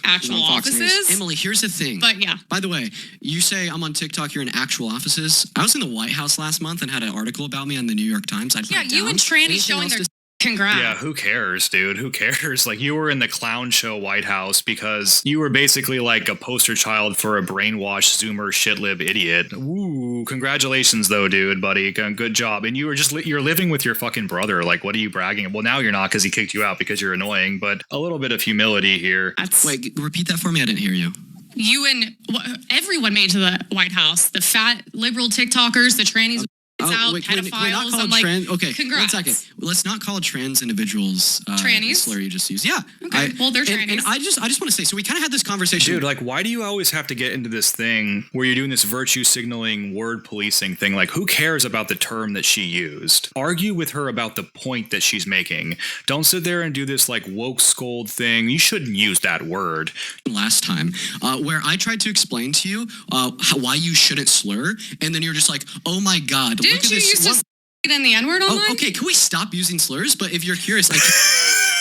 actual You're on Fox News. offices. Emily, here's the thing. But yeah. By the way, you say I'm on TikTok, you're in actual offices. I was in the White House last month and had an article about me on the New York Times. I'd Yeah, back you down. and Tranny Anything showing else their to- congrats. Yeah, who cares, dude? Who cares? You were in the clown show White House because you were basically a poster child for a brainwashed Zoomer shitlib idiot. Woo, congratulations though, dude, buddy. Good job. And you were you're living with your fucking brother. What are you bragging? Well, now you're not because he kicked you out because you're annoying, but a little bit of humility here. That's Wait, repeat that for me. I didn't hear you. you and everyone made to the White House. The fat liberal TikTokers, the trannies. Out, wait, can we not pedophiles. call I'm like, trans? Okay, congrats. 1 second. Let's not call trans individuals Trannies? the slur you just used. Yeah. Okay, well, they're and trannies. I just want to say, so we kind of had this conversation. Dude, why do you always have to get into this thing where you're doing this virtue signaling, word policing thing? Who cares about the term that she used? Argue with her about the point that she's making. Don't sit there and do this woke scold thing. You shouldn't use that word. last time, where I tried to explain to you why you shouldn't slur, and then you're just like, "Oh my God, look Didn't at you this!" used to get in the N-word online? Oh, okay. Can we stop using slurs? But if you're curious, I can,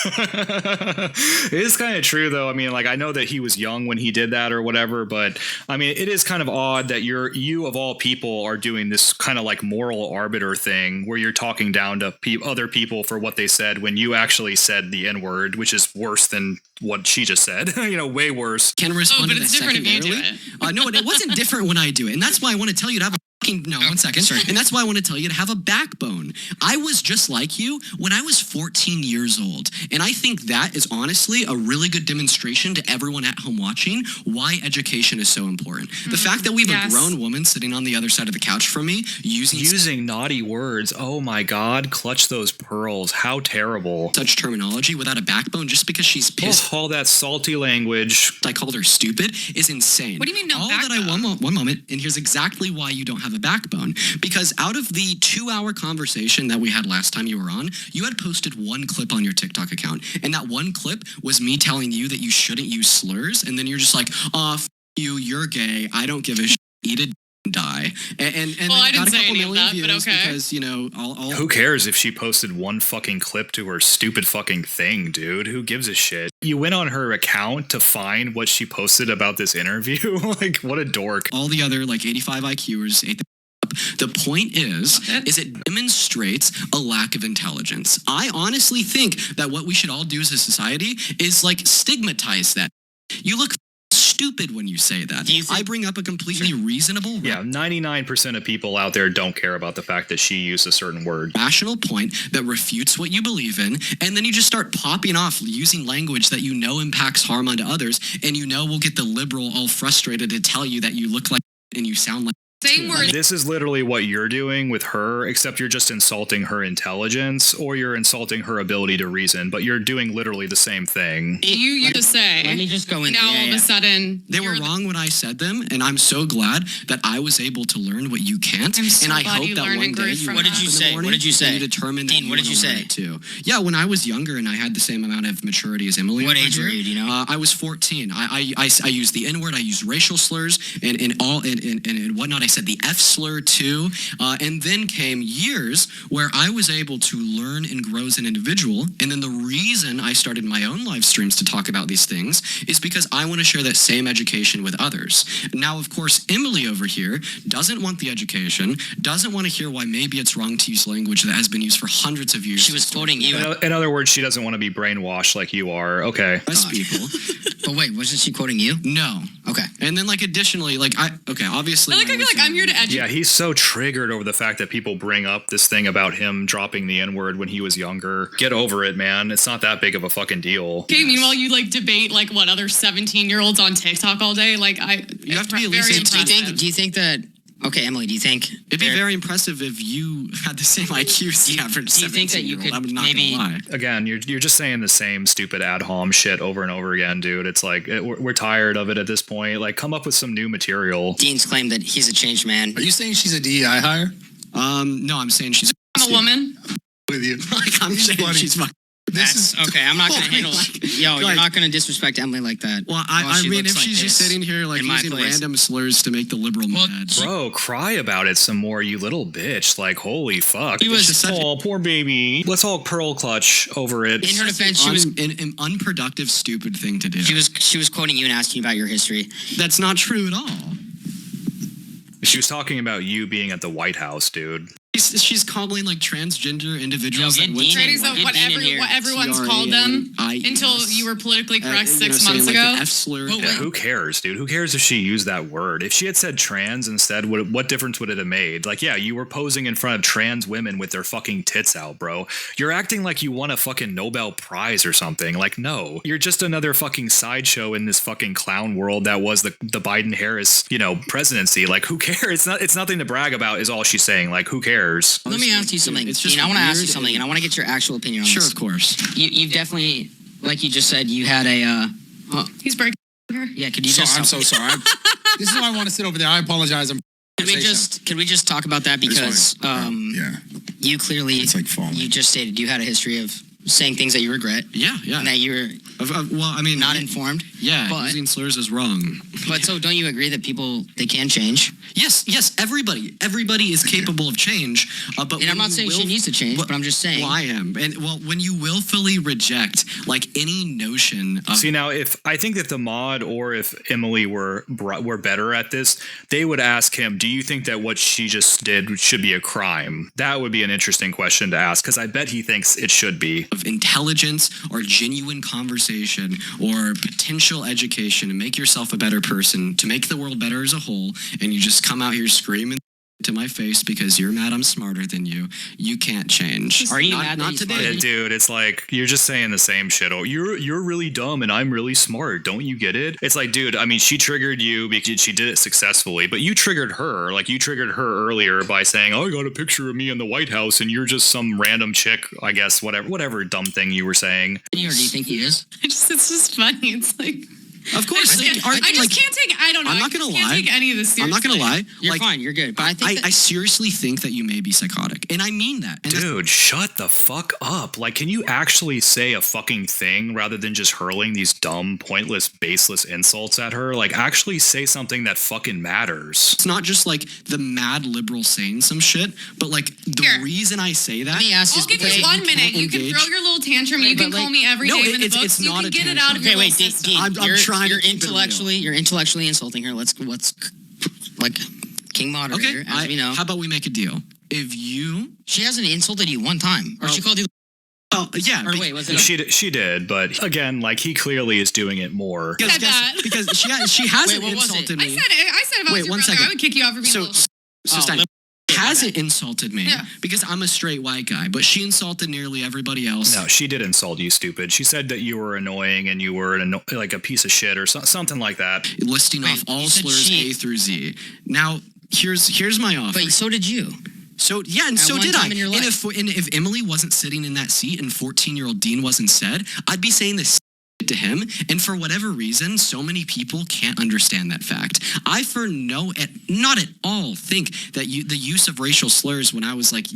It is kind of true, though. I mean, like, I know that he was young when he did that or whatever, but I mean, it is kind of odd that you of all people are doing this kind of like moral arbiter thing where you're talking down to other people for what they said when you actually said the N-word, which is worse than what she just said. Way worse. Can respond but to that it's different if you do secondarily. No, it wasn't different when I do it, and that's why I want to tell you to have a one second. Sorry. And that's why I want to tell you to have a backbone. I was just like you when I was 14 years old. And I think that is honestly a really good demonstration to everyone at home watching why education is so important. The fact that we have a grown woman sitting on the other side of the couch from me using naughty words. Oh my God, clutch those pearls. How terrible. Such terminology without a backbone just because she's pissed. All that salty language. I called her stupid is insane. What do you mean no backbone? One moment, and here's exactly why you don't have a backbone. Because out of the 2-hour conversation that we had last time you were on, you had posted one clip on your TikTok account. And that one clip was me telling you that you shouldn't use slurs. And then you're just like, you're gay. I don't give a shit. Eat it and die. And well, I didn't got a say couple any of million that, views but okay. because, I'll Who cares if she posted one fucking clip to her stupid fucking thing, dude? Who gives a shit? You went on her account to find what she posted about this interview? Like, what a dork. All the other, 85 IQers ate the point is it demonstrates a lack of intelligence. I honestly think that what we should all do as a society is stigmatize that. You look stupid when you say that. I bring up a completely reasonable... Yeah, 99% of people out there don't care about the fact that she used a certain word. Rational point that refutes what you believe in, and then you just start popping off using language that impacts harm onto others, and will get the liberal all frustrated to tell you that you look like and you sound like... Same word. This is literally what you're doing with her, except you're just insulting her intelligence or you're insulting her ability to reason, but you're doing literally the same thing. You used to say. Let me just go in. Now all of a sudden. They were wrong when I said them, and I'm so glad that I was able to learn what you can't. I'm so and I glad hope you that learned one and day grew you from What did you say? What did you say? You determined that Dean, you what did you say? too. Yeah, when I was younger and I had the same amount of maturity as Emily. What age were you? Do you know? I was 14. I used the N-word. I used racial slurs and whatnot. I said the F slur too. And then came years where I was able to learn and grow as an individual. And then the reason I started my own live streams to talk about these things is because I want to share that same education with others. Now, of course, Emily over here doesn't want the education, doesn't want to hear why maybe it's wrong to use language that has been used for hundreds of years. She was quoting you. In other words, she doesn't want to be brainwashed like you are. Okay. Most people. But wait, wasn't she quoting you? No. Okay. And then additionally, obviously. I feel like I'm here to educate. Yeah, he's so triggered over the fact that people bring up this thing about him dropping the N-word when he was younger. Get over it, man. It's not that big of a fucking deal. Okay, meanwhile you debate what other 17-year-olds on TikTok all day. You have to be at least very 18. impressive. Do you think that? Okay, Emily, do you think It'd be very impressive if you had the same IQ as the average 17-year-old. do you think that you could I'm not maybe- gonna lie. Again, you're just saying the same stupid ad hom shit over and over again, dude. It's we're tired of it at this point. Come up with some new material. Dean's claimed that he's a changed man? Are you saying she's a DEI hire? No, I'm saying she's I'm a woman. With you. I'm saying funny. she's fucking. This is okay. I'm not going to handle. You're Like- not going to disrespect Emily like that. Well, while I she mean, looks if like she's just this sitting here in my using place. random slurs to make the liberal mad. Bro, cry about it some more, you little bitch. Holy fuck. He was It's just such a- oh, poor baby. Let's all pearl clutch over it. In her defense, she was an unproductive, stupid thing to do. she was quoting you and asking about your history. That's not true at all. She was talking about you being at the White House, dude. She's calling transgender individuals Yo, that get went Dean to in. Tradies of Get Dean in here. what everyone's TRE called them IES. until you were politically correct 6 saying, months ago. The F slur. Yeah, who cares, dude? Who cares if she used that word? If she had said trans instead, what difference would it have made? Yeah, you were posing in front of trans women with their fucking tits out, bro. You're acting like you won a fucking Nobel Prize or something. No. You're just another fucking sideshow in this fucking clown world that was the Biden-Harris, presidency. Who cares? It's nothing to brag about is all she's saying. Who cares? Let me ask you something. It's just Dean, I want to ask you weird something, and I want to get your actual opinion on Sure, this. of course. You've definitely, like you just said, you had a. He's breaking her. Yeah, could you so, just? I'm so sorry. This is why I want to sit over there. I apologize. Could we just talk about that because yeah, you clearly it's falling. you just stated you had a history of saying things that you regret. Yeah. And that you're Well, I mean, not informed. Yeah, but using slurs is wrong. but so don't you agree that people they can change? Yes, everybody is capable of change. But And I'm not saying she needs to change, but I'm just saying. Well, I am. And when you willfully reject like any notion of See, now, if I think that the mod or if Emily were better at this, they would ask him, do you think that what she just did should be a crime? That would be an interesting question to ask, because I bet he thinks it should be. Of intelligence or genuine conversation or potential education to make yourself a better person, to make the world better as a whole, and you just come out here screaming to my face because you're mad I'm smarter than you, you can't change. Are you mad that not he's today. smarter? Yeah, dude, it's like you're just saying the same shit. Oh, you're really dumb and I'm really smart. Don't you get it? It's like, dude, I mean, she triggered you because she did it successfully, but you triggered her. Like you triggered her earlier by saying, "Oh, I got a picture of me in the White House," and you're just some random chick. I guess whatever dumb thing you were saying. Or do you think he is? It's just funny. It's like. Of course. I just can't take. I don't know. I'm not gonna can't lie. take any of this seriously. I'm not gonna lie. You're like, fine. You're good. But I think I seriously think that you may be psychotic, and I mean that. And Dude, shut the fuck up. Like, can you actually say a fucking thing rather than just hurling these dumb, pointless, baseless insults at her? Like, actually say something that fucking matters. it's not just like the mad liberal saying some shit, but like the Here. reason I say that. let me ask you. I'll give wait, you 1 minute. You can engage. throw your little tantrum. You Wait, can but, call like- me every No, name in the it's books. You not can a get it tantrum. out of your Okay, wait, little system. I'm trying to You're keep it real. you're intellectually insulting her. Let's like King moderator, Okay, as we know. how about we make a deal? If you, She hasn't insulted you one time, or she called you. oh yeah, Or wait, was it? She did, but again, like he clearly is doing it more. because, said that. because she hasn't Wait, what was it? insulted I me. said it. I said if I Wait, was your one brother, second. I would kick you out for being a So, little. so Stein hasn't insulted me Yeah. because I'm a straight white guy, but she insulted nearly everybody else. No, she did insult you, stupid. She said that you were annoying and you were like a piece of shit or something like that. Listing Wait, off all you said slurs she- A through Z. Now, here's my offer. But so did you. So yeah, and At so one did I. time in your And life. if Emily wasn't sitting in that seat and 14-year-old Dean wasn't said, I'd be saying this to him. And for whatever reason, so many people can't understand that fact. I not at all think that the use of racial slurs when I was like,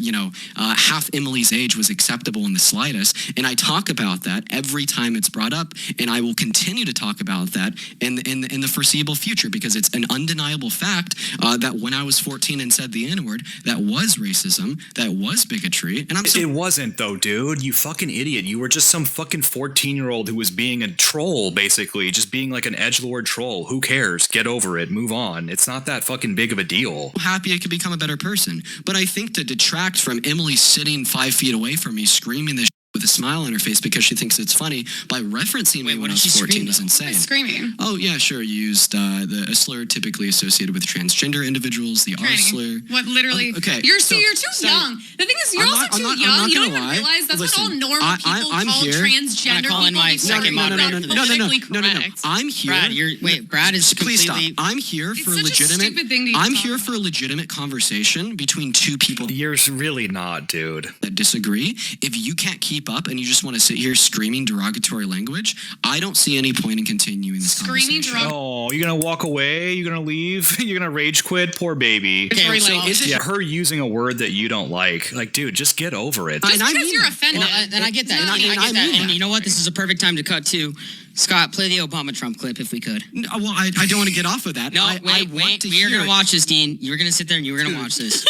half Emily's age was acceptable in the slightest. And I talk about that every time it's brought up, and I will continue to talk about that in the foreseeable future because it's an undeniable fact that when I was 14 and said the N-word, that was racism, that was bigotry, and I'm so It wasn't though, dude. You fucking idiot. You were just some fucking 14-year-old who was being a troll, basically, just being like an edgelord troll. Who cares? Get over it. Move on. It's not that fucking big of a deal. happy I could become a better person. But I think to detract from Emily sitting 5 feet away from me screaming this with a smile on her face because she thinks it's funny by referencing me Wait, what when I did was she 14 scream, is though? insane. Screaming. Oh, yeah, sure. You used a slur typically associated with transgender individuals, the R slur. What literally? Okay, You're so- you're too so- young. The thing is, you're I'm also not- too I'm young. not You don't gonna even lie. realize that's Listen, what all normal people I'm call here. transgender I'm calling people my because second they're moderator. not politically correct. I'm here. Brad is Please stop. completely. I'm here for such a legitimate. stupid thing to I'm talk here about. for a legitimate conversation between two people You're really not, dude. that disagree. If you can't keep up and you just want to sit here screaming derogatory language, I don't see any point in continuing this Screaming conversation. derogatory. Oh, you're gonna walk away? You're gonna leave? You're gonna rage quit? Poor baby. Okay, so Like, is it? Yeah, her using a word that you don't like, dude, just get over it. Just And I because mean you're that. offended. And I get that. And I I get mean that. And that. you know what? This is a perfect time to cut to Scott. Play the Obama Trump clip if we could. No, well, I don't want to get off of that. No, I wait. want to We are hear gonna it. watch this, Dean. You're gonna sit there and you're gonna watch this.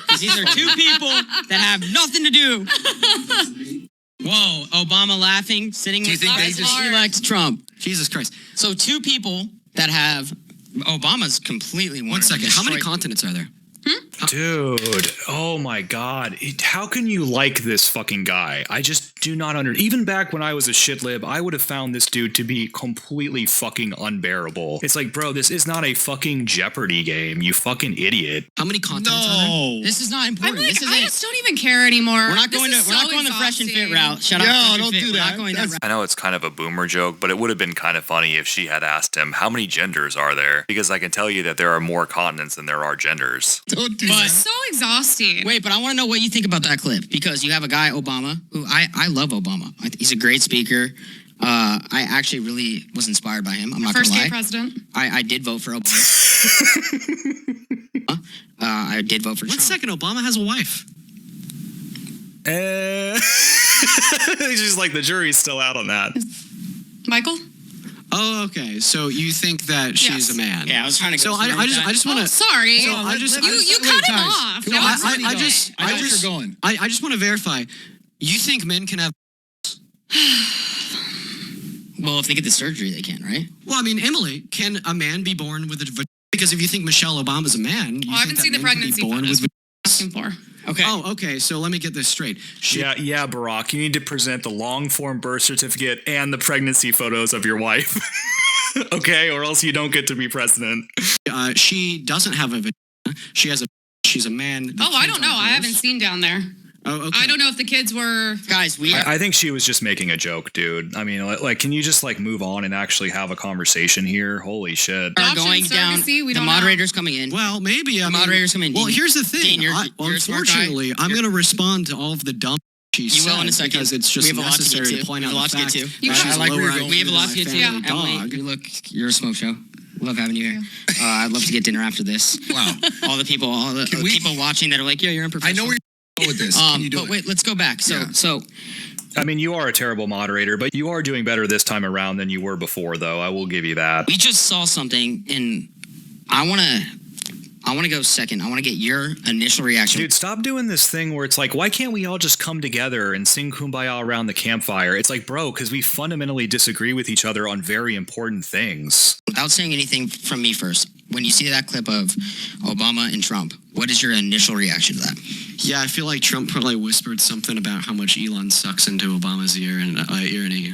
'Cause these are two people that have nothing to do. Whoa, Obama laughing, sitting Do you with think they president-elect Trump. Jesus Christ. So two people that have Obama's completely One second. How many destroyed- continents are there? Dude, oh my God. How can you like this fucking guy? I just do not even back when I was a shit lib, I would have found this dude to be completely fucking unbearable. It's like, bro, this is not a fucking Jeopardy game, you fucking idiot. How many continents are there? This is not I'm important. like, this is I it. just don't even care anymore. We're not This going is to. We're not so going the fresh and fit exhausting. route. Shut Yeah, up. Fresh and don't fit. do We're that. not going that That's- route. I know it's kind of a boomer joke, but it would have been kind of funny if she had asked him, how many genders are there? Because I can tell you that there are more continents than there are genders. Don't do But- that. So exhausting. Wait, but I want to know what you think about that clip because you have a guy, Obama, who I love Obama. He's a great speaker. I actually really was inspired by him. I'm not First gonna gay lie. president. I did vote for Obama. I did vote for One Trump. second. Obama has a wife. It's just like the jury's still out on that. Michael. Oh, okay. So you think that she's Yes. a man? Yeah, I was trying to So go through I that. just want to. Oh, sorry. So I just- you cut him off. Come That on, was- let me I go. just- I know I where just- you're going. I just want to verify. You think men can have? Well, if they get the surgery, they can, right? Well, I mean, Emily, can a man be born with a? Because if you think Michelle Obama's a man, you Oh, I haven't think seen that the men can be pregnancy born photos. with. Asking for. Okay. Oh, okay. So let me get this straight. Yeah, Barack. You need to present the long form birth certificate and the pregnancy photos of your wife. Okay, or else you don't get to be president. She doesn't have a vagina. She has a. She's a man. The Oh, I kids don't know. are I haven't hers. seen down there. Oh, okay. I don't know if the kids were. Guys, we I think she was just making a joke, dude. I mean, like, can you just like move on and actually have a conversation here? Holy shit. are Adoption, going down. surrogacy, we The don't know. moderator's coming in. Well, maybe. I mean, moderators come in. Well, Dean- here's the thing. Dean, you're a smart guy. Unfortunately, I'm going to respond to all of the dumb she You said will in a second. because it's We just have a lot to get necessary to. to point We out have a lot the to get fact to. that she's I like where you're lower going. We have a IQ lot than to get my to. family Emily, dog. you look, you're a smoke show. Love having you here. I'd love to get dinner after this. Wow. All the people people watching that are like, yeah, you're I unprofessional. know where you're going with this. Can you do but it? wait, let's go back. So, Yeah. I mean, you are a terrible moderator, but you are doing better this time around than you were before, though. I will give you that. we just saw something, and I want to go second. I want to get your initial reaction. Dude, stop doing this thing where it's like, why can't we all just come together and sing Kumbaya around the campfire? It's like, bro, because we fundamentally disagree with each other on very important things. Without saying anything from me first, when you see that clip of Obama and Trump, what is your initial reaction to that? Yeah, I feel like Trump probably whispered something about how much Elon sucks into Obama's ear, and he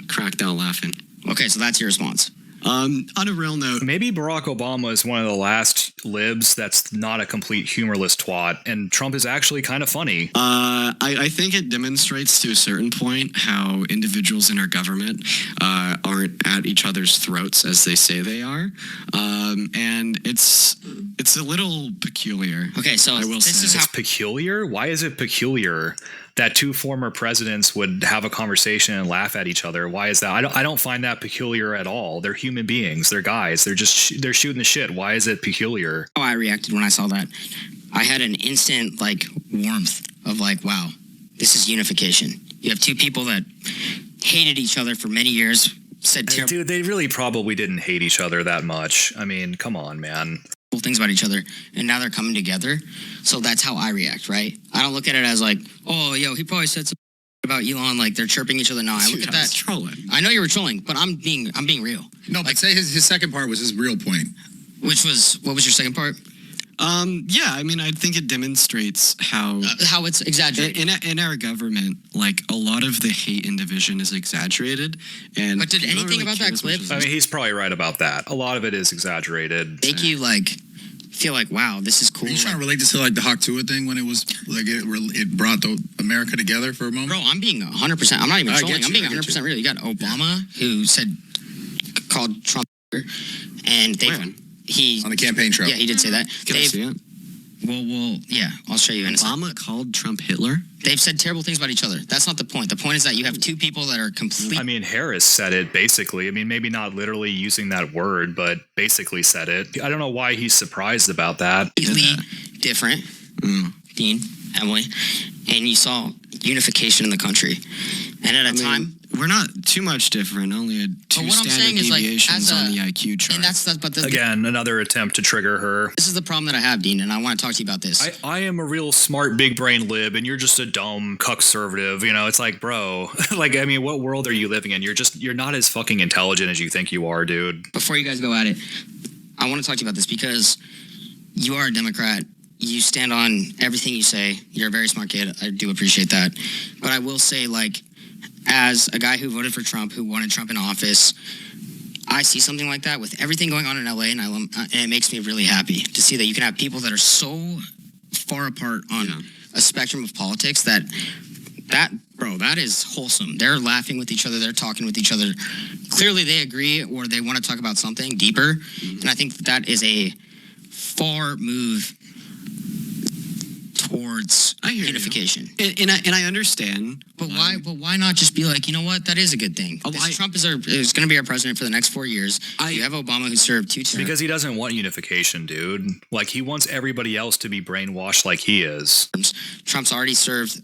cracked out laughing. Okay, so that's your response. On a real note, Maybe Barack Obama is one of the last libs that's not a complete humorless twat, and Trump is actually kind of funny. I think it demonstrates to a certain point how individuals in our government aren't at each other's throats as they say they are, and it's a little peculiar. Okay, so I will this say. is how It's peculiar? Why is it peculiar that two former presidents would have a conversation and laugh at each other? Why is that? I don't find that peculiar at all. They're human beings. They're guys. They're shooting the shit. Why is it peculiar? I reacted when I saw that. I had an instant like warmth of like, wow, this is unification. You have two people that hated each other for many years, said terrible Dude, they really probably didn't hate each other that much. I mean, come on, man. things about each other, and now they're coming together. So that's how I react, right? I don't look at it as like, oh, yo, he probably said something about Elon, like they're chirping each other. No, I look at that. trolling. I know you were trolling, but I'm being real. No, but say his second part was his real point. Which was, what was your second part? Yeah, I mean, I think it demonstrates how How it's exaggerated. in our government, like a lot of the hate and division is exaggerated. And But did people don't anything really about care that as much clip- as I this. mean, he's probably right about that. A lot of it is exaggerated. Make you like feel like, wow, this is cool. Are you trying to relate this to like the Hawk Tua thing when it was like it brought America together for a moment? Bro, I'm being 100%. I'm not even I trolling. get I'm you, being I get 100% real. You got Obama who called Trump, and When? On the campaign trail. Yeah, he did say that. Can I see it? Well, yeah, I'll show you in a second. Obama called Trump Hitler. They've said terrible things about each other. That's not the point. The point is that you have two people that are complete. I mean, Harris said it basically. I mean, maybe not literally using that word, but basically said it. I don't know why he's surprised about that. completely different, Dean, Emily, and you saw unification in the country. And at a time, We're not too much different. Only two what I'm standard saying is, like, deviations as on a- the IQ chart. and that's but Again, another attempt to trigger her. this is the problem that I have, Dean, and I want to talk to you about this. I am a real smart big brain lib and you're just a dumb conservative. You know, it's like, bro, like, I mean, what world are you living in? You're not as fucking intelligent as you think you are, dude. Before you guys go at it, I want to talk to you about this because you are a Democrat. You stand on everything you say. You're a very smart kid. I do appreciate that. But I will say, like, as a guy who voted for Trump, who wanted Trump in office, I see something like that with everything going on in LA, and it makes me really happy to see that you can have people that are so far apart on a spectrum of politics that is wholesome. They're laughing with each other. They're talking with each other. Clearly, they agree or they want to talk about something deeper, and I think that is a far move towards I hear you. unification. and I understand. But why? But why not just be like, you know what? That is a good thing. Trump is going to be our president for the next 4 years. You have Obama who served 2 terms. Because he doesn't want unification, dude. Like, he wants everybody else to be brainwashed like he is. Trump's already served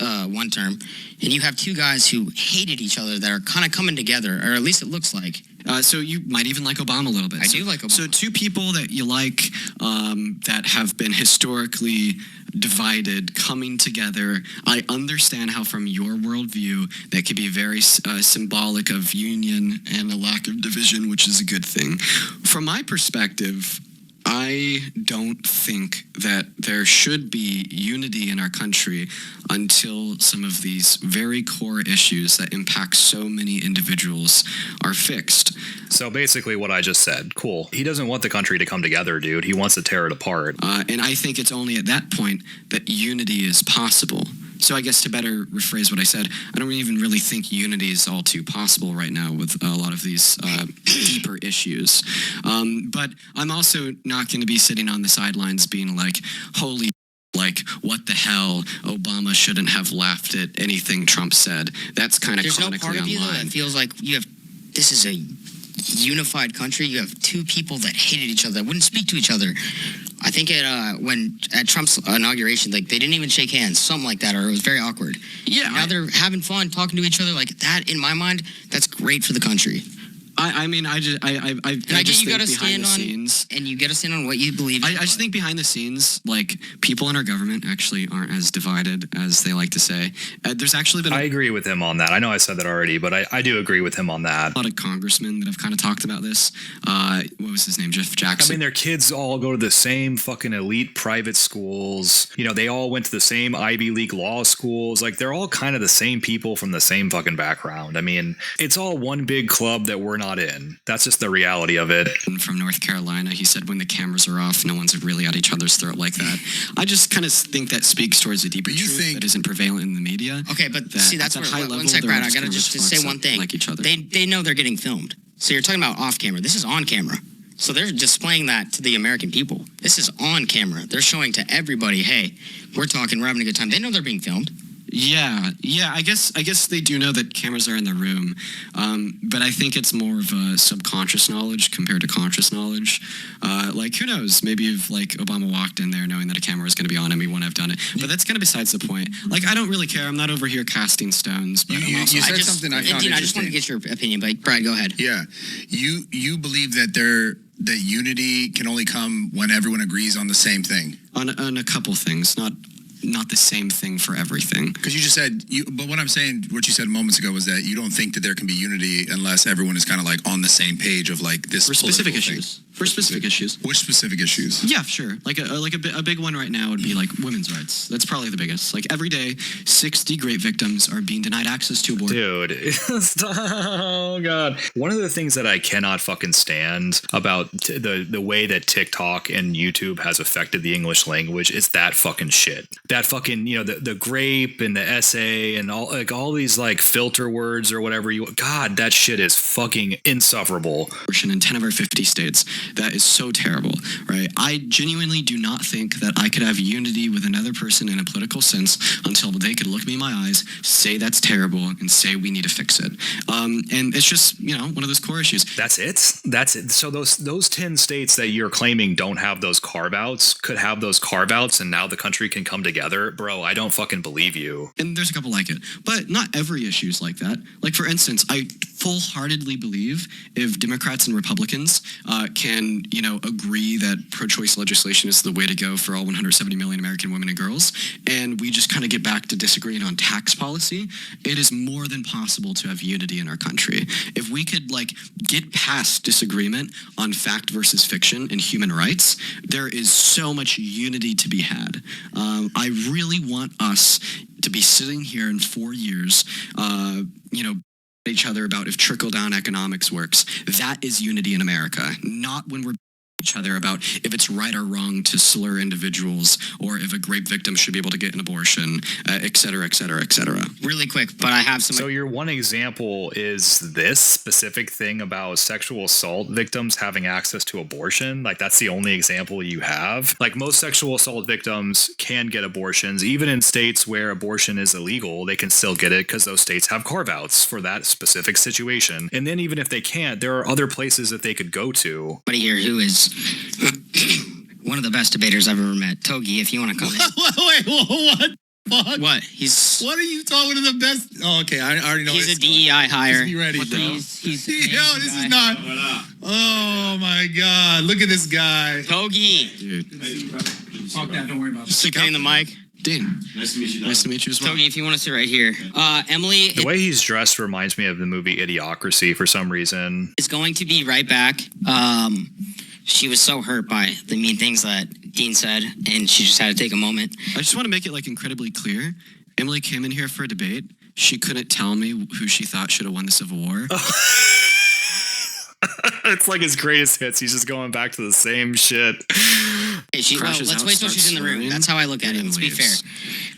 one term, and you have two guys who hated each other that are kind of coming together, or at least it looks like. So you might even like Obama a little bit. I do like Obama. So two people that you like that have been historically divided coming together. I understand how from your worldview that could be very symbolic of union and a lack of division, which is a good thing. From my perspective, I don't think that there should be unity in our country until some of these very core issues that impact so many individuals are fixed. So basically what I just said, cool. He doesn't want the country to come together, dude. He wants to tear it apart. And I think it's only at that point that unity is possible. So I guess to better rephrase what I said, I don't even really think unity is all too possible right now with a lot of these deeper issues. But I'm also not going to be sitting on the sidelines being like, holy, like, what the hell? Obama shouldn't have laughed at anything Trump said. That's kind of There's no chronically part of you though online. that feels like this is a unified country. You have two people that hated each other, that wouldn't speak to each other. I think at Trump's inauguration, like they didn't even shake hands, something like that, or it was very awkward. Yeah, now they're having fun, talking to each other like that. In my mind, that's great for the country. I just You got to think behind stand the on, scenes. and you got to stand on what you believe in. I just think behind the scenes, like, people in our government actually aren't as divided as they like to say. There's actually been I agree with him on that. I know I said that already, but I do agree with him on that. a lot of congressmen that have kind of talked about this. What was his name? Jeff I Jackson. mean, their kids all go to the same fucking elite private schools. You know, they all went to the same Ivy League law schools. Like, they're all kind of the same people from the same fucking background. I mean, it's all one big club that we're not in. That's just the reality of it. From North Carolina, he said when the cameras are off, no one's really at each other's throat like that. I just kind of think that speaks towards a deeper truth that isn't prevalent in the media. Okay, but that see, that's at where, high one level, sec, they're Brad, I just gotta kind of just to say one thing. like each other. They know they're getting filmed. So you're talking about off camera. This is on camera. So they're displaying that to the American people. This is on camera. They're showing to everybody, hey, we're talking, we're having a good time. They know they're being filmed. Yeah. I guess they do know that cameras are in the room, but I think it's more of a subconscious knowledge compared to conscious knowledge. Like, who knows? Maybe if like Obama walked in there knowing that a camera was going to be on him, he wouldn't have done it. But that's kind of besides the point. Like, I don't really care. I'm not over here casting stones. But You said something I found Dean, I just want to interesting. get your opinion, but Brad, go ahead. Yeah, you believe that that unity can only come when everyone agrees on the same thing. On a couple things, not the same thing for everything. Because you just said, but what I'm saying, what you said moments ago was that you don't think that there can be unity unless everyone is kind of like on the same page of like this For specific political thing. issues. For specific issues. Which specific issues? Yeah, sure. Like a big one right now would be like women's rights. That's probably the biggest. Like every day, 60 great victims are being denied access to abortion. Dude, oh god. One of the things that I cannot fucking stand about the way that TikTok and YouTube has affected the English language is that fucking shit. That fucking, you know, the grape and the essay and all these like filter words or whatever God, that shit is fucking insufferable. In 10 of our 50 states. That is so terrible, right? I genuinely do not think that I could have unity with another person in a political sense until they could look me in my eyes, say that's terrible, and say we need to fix it. And it's just, you know, one of those core issues. That's it? So those 10 states that you're claiming don't have those carve-outs could have those carve-outs and now the country can come together? Bro, I don't fucking believe you. And there's a couple like it. But not every issue is like that. Like, for instance, I full-heartedly believe if Democrats and Republicans can, you know, agree that pro-choice legislation is the way to go for all 170 million American women and girls, and we just kind of get back to disagreeing on tax policy, it is more than possible to have unity in our country. If we could, like, get past disagreement on fact versus fiction and human rights, there is so much unity to be had. I really want us to be sitting here in 4 years, you know, each other about if trickle-down economics works. That is unity in America, not when we're each other about if it's right or wrong to slur individuals or if a rape victim should be able to get an abortion, et cetera, et cetera, et cetera. Really quick, but I have some... So your one example is this specific thing about sexual assault victims having access to abortion? Like, that's the only example you have? Like, most sexual assault victims can get abortions. Even in states where abortion is illegal, they can still get it because those states have carve-outs for that specific situation. And then even if they can't, there are other places that they could go to. Somebody here who is one of the best debaters I've ever met. Togi, if you want to come in. Wait, what? fuck? What? He's What are you talking to the best? Oh, okay. I already know. he's a it's- DEI hire. Just be ready, bro. He's Yo, this is not. Oh my God! Look at this guy. Togi. Dude. Fuck that. Don't worry about it. Keep hitting the mic. Dean. Nice to meet you as well. Togi, if you want to sit right here. Emily The way he's dressed reminds me of the movie Idiocracy for some reason. is going to be right back. She was so hurt by the mean things that Dean said, and she just had to take a moment. I just want to make it like incredibly clear. Emily came in here for a debate. She couldn't tell me who she thought should have won the Civil War. It's like his greatest hits. He's just going back to the same shit. Hey, Crashes let's out, wait till she's in the room. starts That's how I look at it. Let's be fair. leaves.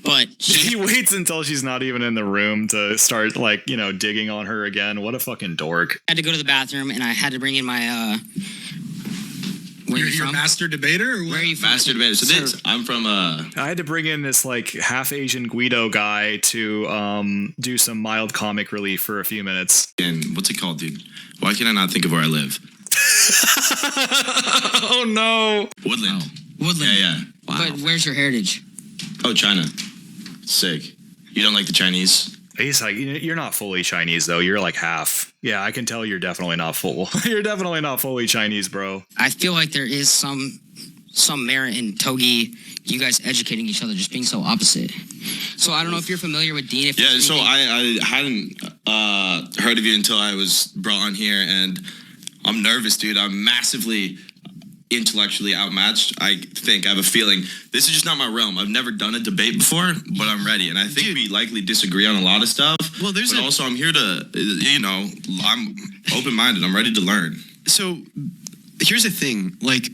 But she, He waits until she's not even in the room to start, like, you know, digging on her again. What a fucking dork. had to go to the bathroom, and I had to bring in my. Where are you You're a from? master debater? Or what? Where are you from? Master debater. So this, I'm from I had to bring in this, like, half Asian Guido guy to do some mild comic relief for a few minutes. what's it called, dude? Why can I not think of where I live? Oh, no. Woodland. Woodland. Yeah. But where's your heritage? Oh, China. Sick. You don't like the Chinese? He's like, you're not fully Chinese, though. You're like half. Yeah, I can tell you're definitely not full. You're definitely not fully Chinese, bro. I feel like there is some merit in Togi, you guys educating each other, just being so opposite. So I don't know if you're familiar with Dean. If Yeah, there's so anything- I hadn't heard of you until I was brought on here, and I'm nervous, dude. I'm massively intellectually outmatched. I think I have a feeling this is just not my realm. I've never done a debate before, but I'm ready, and I think we likely disagree on a lot of stuff. Well, there's but also I'm here to, you know, I'm open-minded. I'm ready to learn. So here's the thing. Like,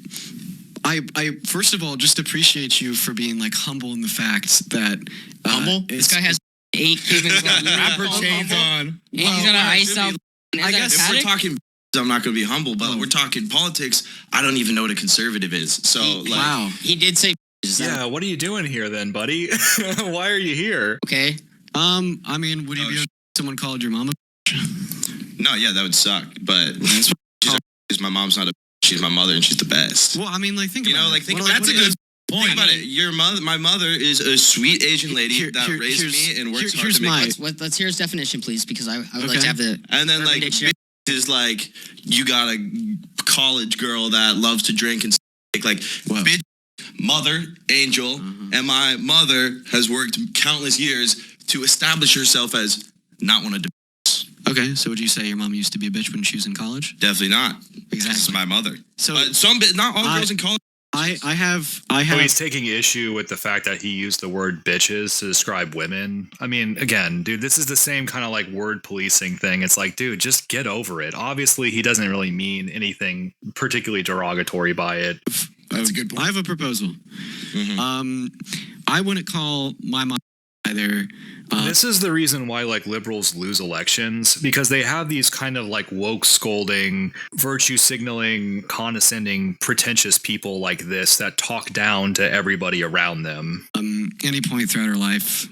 I first of all just appreciate you for being like humble in the fact that humble. This guy has 8 Cubans. Rapper chains on. And he's got an ice out. I guess If we're talking, I'm not going to be humble, but we're talking politics. I don't even know what a conservative is. So, like, wow. He did say. Is that Yeah, what are you doing here then, buddy? Why are you here? okay? I mean, would you be someone called your mama? no, yeah, that would suck. But she's my mom's not a. She's my mother, and she's the best. Well, I mean, like think You about know, it. like think What- about what- it. Think about it. Your mother, my mother, is a sweet Asian lady that raised me and works hard here's to make. Let's hear his definition, please, because I would like Okay. to have the. And then like Dictionary. bitch is like you got a college girl that loves to drink and like Wow. bitch, mother, angel, and my mother has worked countless years to establish herself as not one of the. Okay, so would you say your mom used to be a bitch when she was in college? Definitely not. This is Exactly. my mother. So But not all girls in college. I have. Oh, he's taking issue with the fact that he used the word bitches to describe women. I mean, again, dude, this is the same kind of like word policing thing. It's like, dude, just get over it. Obviously, he doesn't really mean anything particularly derogatory by it. That's a good point. I have a proposal. I wouldn't call my mom either. This is the reason why like liberals lose elections, because they have these kind of like woke scolding, virtue signaling, condescending, pretentious people like this that talk down to everybody around them. Any point throughout her life,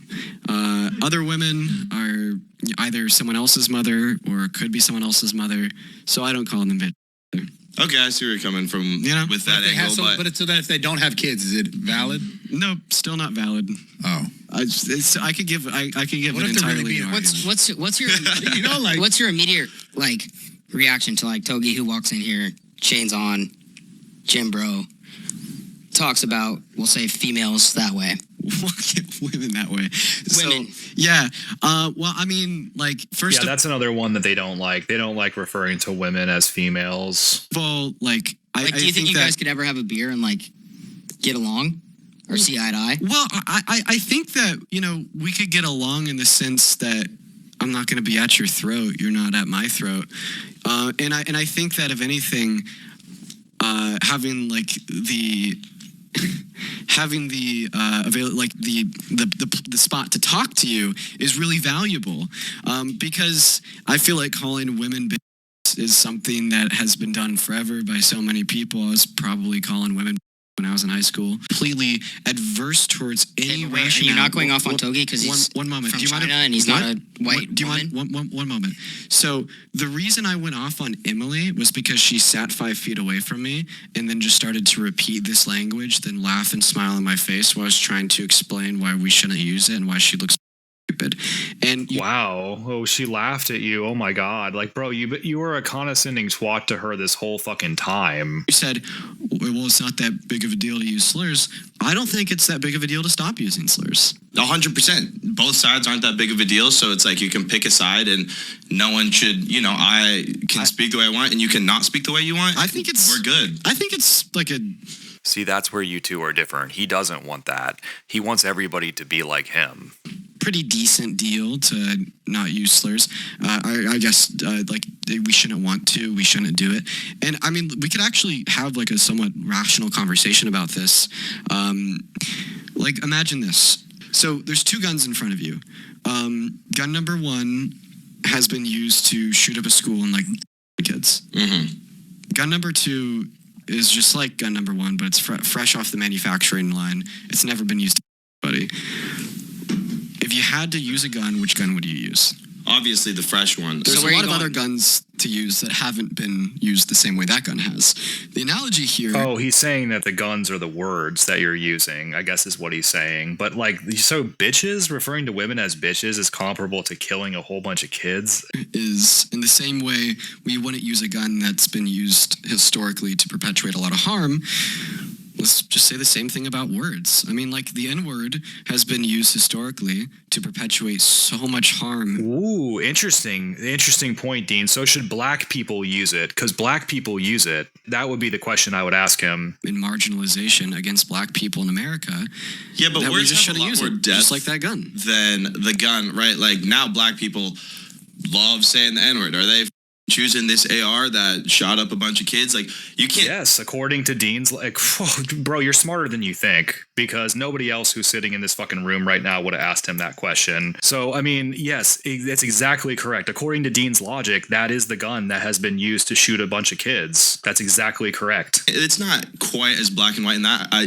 other women are either someone else's mother or could be someone else's mother. So I don't call them bitch. Okay, I see where you're coming from Yeah. with that They have angle, some, but it's so that if they don't have kids, is it valid? No, still not valid. Oh, I could give What an if they're really entirely being new argument. What's your you know, like what's your immediate like reaction to like Togi who walks in here, chains on, gym bro, talks about, we'll say, females that way. Women that way. Women. So, yeah. Well, I mean, like, first Yeah, that's another one that they don't like. They don't like referring to women as females. of all, like, I Like, do you think you that, guys could ever have a beer and like get along or see eye to eye? Well, I think that, you know, we could get along in the sense that I'm not going to be at your throat. You're not at my throat. And I think that if anything, having like the the spot to talk to you is really valuable, because I feel like calling women bitches is something that has been done forever by so many people. I was probably calling women when I was in high school, completely adverse towards any rationality. You're not going off on Togi because he's one moment. from Do you mind China if- and he's what? not a white Do you woman? mind? One moment. So the reason I went off on Emily was because she sat 5 feet away from me and then just started to repeat this language, then laugh and smile in my face while I was trying to explain why we shouldn't use it and why she looks stupid. And Wow. Oh, she laughed at you. Oh my God. Like, bro, you were a condescending twat to her this whole fucking time. you said, well, it's not that big of a deal to use slurs. I don't think it's that big of a deal to stop using slurs. 100%. Both sides aren't that big of a deal, so it's like you can pick a side, and no one should. I can speak the way I want, and you can not speak the way you want. I think we're good. I think it's like a See, that's where you two are different. He doesn't want that. He wants everybody to be like him. pretty decent deal to not use slurs. I guess like we shouldn't want to, we shouldn't do it. And I mean, we could actually have like a somewhat rational conversation about this. Like imagine this. So there's two guns in front of you. Gun number one has been used to shoot up a school and like kids. Mm-hmm. Gun number two is just like gun number one, but it's fresh off the manufacturing line. It's never been used to anybody. If you had to use a gun, which gun would you use? Obviously, the fresh one. There's So a where are lot you of other going? guns to use that haven't been used the same way that gun has. The analogy here... Oh, he's saying that the guns are the words that you're using, I guess is what he's saying. But like, so bitches, referring to women as bitches is comparable to killing a whole bunch of kids. is in the same way we wouldn't use a gun that's been used historically to perpetuate a lot of harm. Let's just say the same thing about words. I mean, like the N-word has been used historically to perpetuate so much harm. Ooh, interesting point, Dean. So should black people use it? Because black people use it. That would be the question I would ask him. In marginalization against black people in America, Yeah, but that we words just have a shouldn't lot use more it, depth just like that gun. than the gun, right? Like now, black people love saying the N-word. Are they choosing this AR that shot up a bunch of kids? Like you can't. Yes, according to Dean's, like, bro, you're smarter than you think, because nobody else who's sitting in this fucking room right now would have asked him that question. So, I mean, yes, that's exactly correct. According to Dean's logic, that is the gun that has been used to shoot a bunch of kids. That's exactly correct. It's not quite as black and white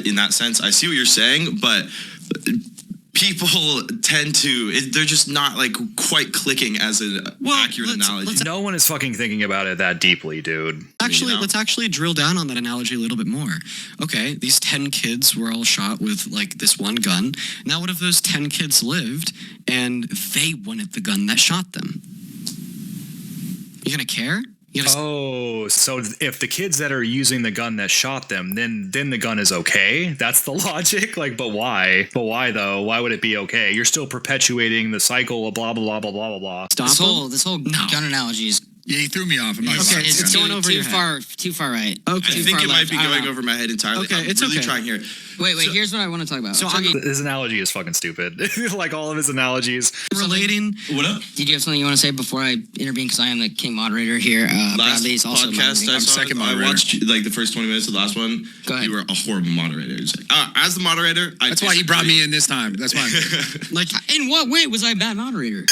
in that sense. I see what you're saying, but people tend to, they're just not like quite clicking as an accurate analogy. No one is fucking thinking about it that deeply, dude. Actually, You know? let's actually drill down on that analogy a little bit more. Okay, these 10 kids were all shot with like this one gun. Now, what if those 10 kids lived and they wanted the gun that shot them? You gonna care? You gonna Oh, so if the kids that are using the gun that shot them, then the gun is okay? That's the logic? Like, but why? But why though? Why would it be okay? You're still perpetuating the cycle of blah, blah, blah, blah, blah, blah, blah. stop This them? whole gun analogy is Yeah, he threw me off. I'm not it's, gonna lie. it's going too, over too your head. too far right. Okay. I Too think far it might left. be I don't going know. over my head entirely. Okay, I'm it's really okay. trying here. Wait. Here's what I want to talk about. So Togi, His analogy is fucking stupid. Like all of his analogies. relating. What up? did you have something you want to say before I intervene? Because I am the king moderator here. Last Bradley is also podcast moderating. I saw, second I moderator. watched like the first 20 minutes of the last one. Go ahead. You were a horrible moderator. As the moderator, That's why he brought me in this time. That's why. Like, In what way was I a bad moderator?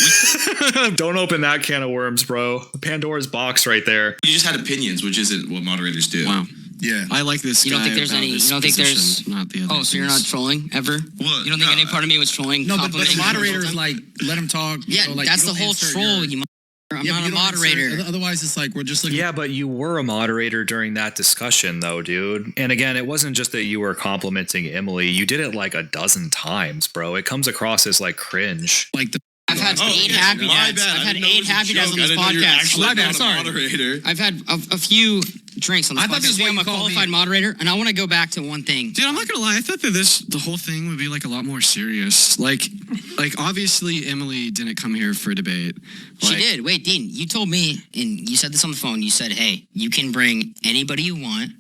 Don't open that can of worms, bro. Pandora's box right there. You just had opinions, which isn't what moderators do. wow. Yeah. I like this You don't guy think there's about any- this you don't think there's- position, not the other Oh, so you're not things. trolling ever? What? You don't think No, any part of me was trolling? No, but the complimenting moderator people? is like, let him talk. Yeah, like, that's you the don't whole answer troll. your- I'm Yeah, but not you a don't answer- moderator. Otherwise, it's like we're just looking. Yeah, but you were a moderator during that discussion, though, dude. And again, it wasn't just that you were complimenting Emily. You did it like a dozen times, bro. It comes across as like cringe. like the. I've had Oh, 8 yeah, happy my dads. bad. I've I had didn't know it 8 was a happy dads joke. on I this didn't know you were podcast. actually My bad, not a sorry. moderator. I've had a few drinks on this I thought podcast. this is See, what I'm you a called qualified me. moderator, and I want to go back to one thing. Dude, I'm not gonna lie. I thought that the whole thing would be like a lot more serious. Like obviously Emily didn't come here for debate. She Like, did. Wait, Dean, you told me, and you said this on the phone. You said, hey, you can bring anybody you want.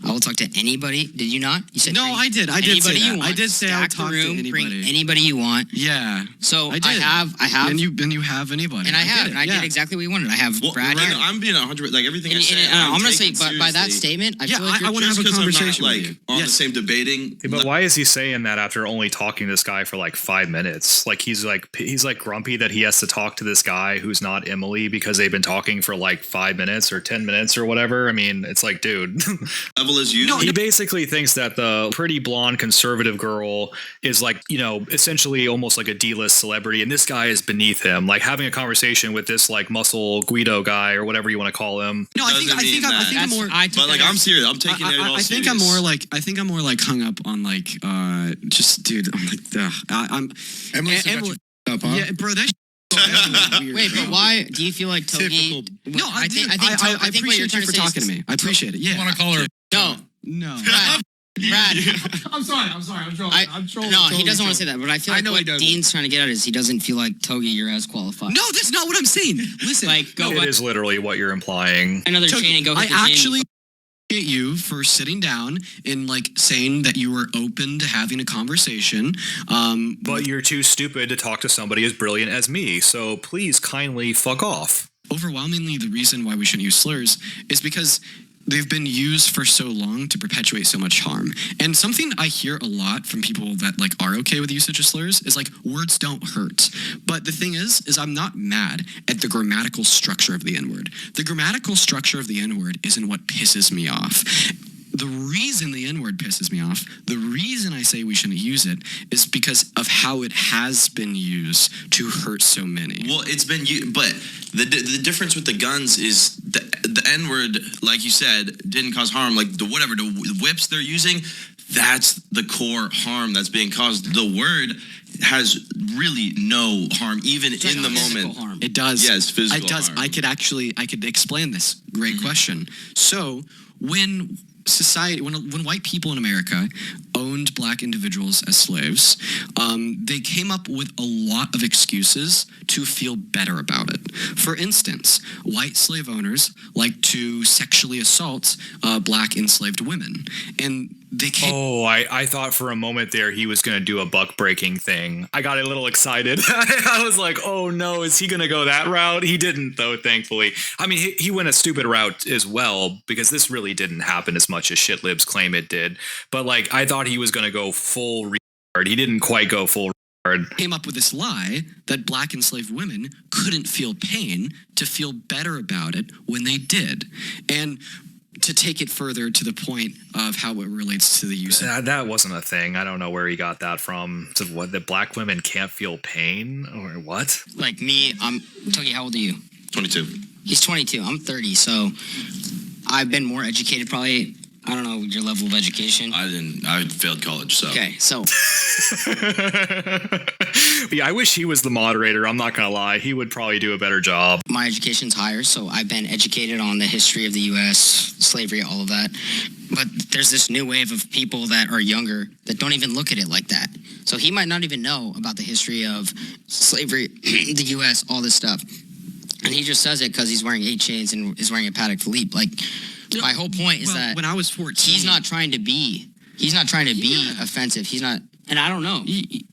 I will talk to anybody. Did you not? You said No, bring I did. I did say anybody you that. want. I did say I would Stack the talk to room, Bring anybody. anybody you want. Yeah. So I I did. have, And you have anybody. and I have, get and it, I yeah. did exactly what you wanted. I have Well, Brad right, here. I'm being 100. Like everything I And, said. I'm gonna say, taking but by that seriously. statement, I Yeah, feel like I you're wanna have Just a 'cause I'm conversation not with like you. on Yes. the same debating. Yeah, but why is he saying that after only talking to this guy for like 5 minutes? Like he's like grumpy that he has to talk to this guy who's not Emily because they've been talking for like 5 minutes or 10 minutes or whatever. I mean, it's like, dude. I've level as you. He basically thinks that the pretty blonde conservative girl is like, essentially almost like a D-list celebrity, and this guy is beneath him. Like having a conversation with this like muscle Guido guy or whatever you want to call him. No, I think I'm more. But like I'm serious. I'm taking it all I think serious. I'm more like hung up on like just dude. I'm like I'm. Emily's got you up, huh? Yeah, bro. That weird. Wait, but why do you feel like Togi? No, I think what you're appreciate trying you for to say talking is to me. I appreciate it. Yeah. You want to call her? No, Brad. I'm sorry. I'm trolling. No, he doesn't want to say that, but I feel like what Dean's trying to get at is he doesn't feel like Togi, you're as qualified. No, that's not what I'm saying. Listen, It is literally what you're implying. Another chain and go. I actually appreciate you for sitting down and like saying that you were open to having a conversation. But you're too stupid to talk to somebody as brilliant as me. So please kindly fuck off. Overwhelmingly, the reason why we shouldn't use slurs is because they've been used for so long to perpetuate so much harm. And something I hear a lot from people that like are okay with the usage of slurs is like words don't hurt. But the thing is I'm not mad at the grammatical structure of the N-word. The grammatical structure of the N-word isn't what pisses me off. The reason the N-word pisses me off, the reason I say we shouldn't use it, is because of how it has been used to hurt so many. Well, it's been but the difference with the guns is the N-word, like you said, didn't cause harm. Like the whips they're using, that's the core harm that's being caused. The word has really no harm, even It's in like the physical moment. harm. It does. Yes, physical It does. harm. I could explain this. Great question. So when white people in America owned black individuals as slaves, they came up with a lot of excuses to feel better about it. For instance, white slave owners like to sexually assault black enslaved women, and they came. Oh, I thought for a moment there he was going to do a buck breaking thing. I got a little excited. I was like, oh no, is he going to go that route? He didn't, though, thankfully. I mean, he went a stupid route as well, because this really didn't happen as much as shit libs claim it did. But like, I thought he was going to go full retard. He didn't quite go full retard. Came up with this lie that black enslaved women couldn't feel pain to feel better about it when they did. And to take it further to the point of how it relates to the use of... That wasn't a thing. I don't know where he got that from. So what, that black women can't feel pain? Or what? Like me, Togi, how old are you? 22. He's 22. I'm 30, so I've been more educated probably. I don't know your level of education. I failed college, so. Okay, so Yeah, I wish he was the moderator. I'm not going to lie. He would probably do a better job. my education's higher, so I've been educated on the history of the U.S., slavery, all of that. But there's this new wave of people that are younger that don't even look at it like that. So he might not even know about the history of slavery, the U.S., all this stuff. And he just says it because he's wearing 8 chains and is wearing a Patek Philippe. Like, my whole point is that when I was 14, he's not trying to be offensive. He's not, and I don't know.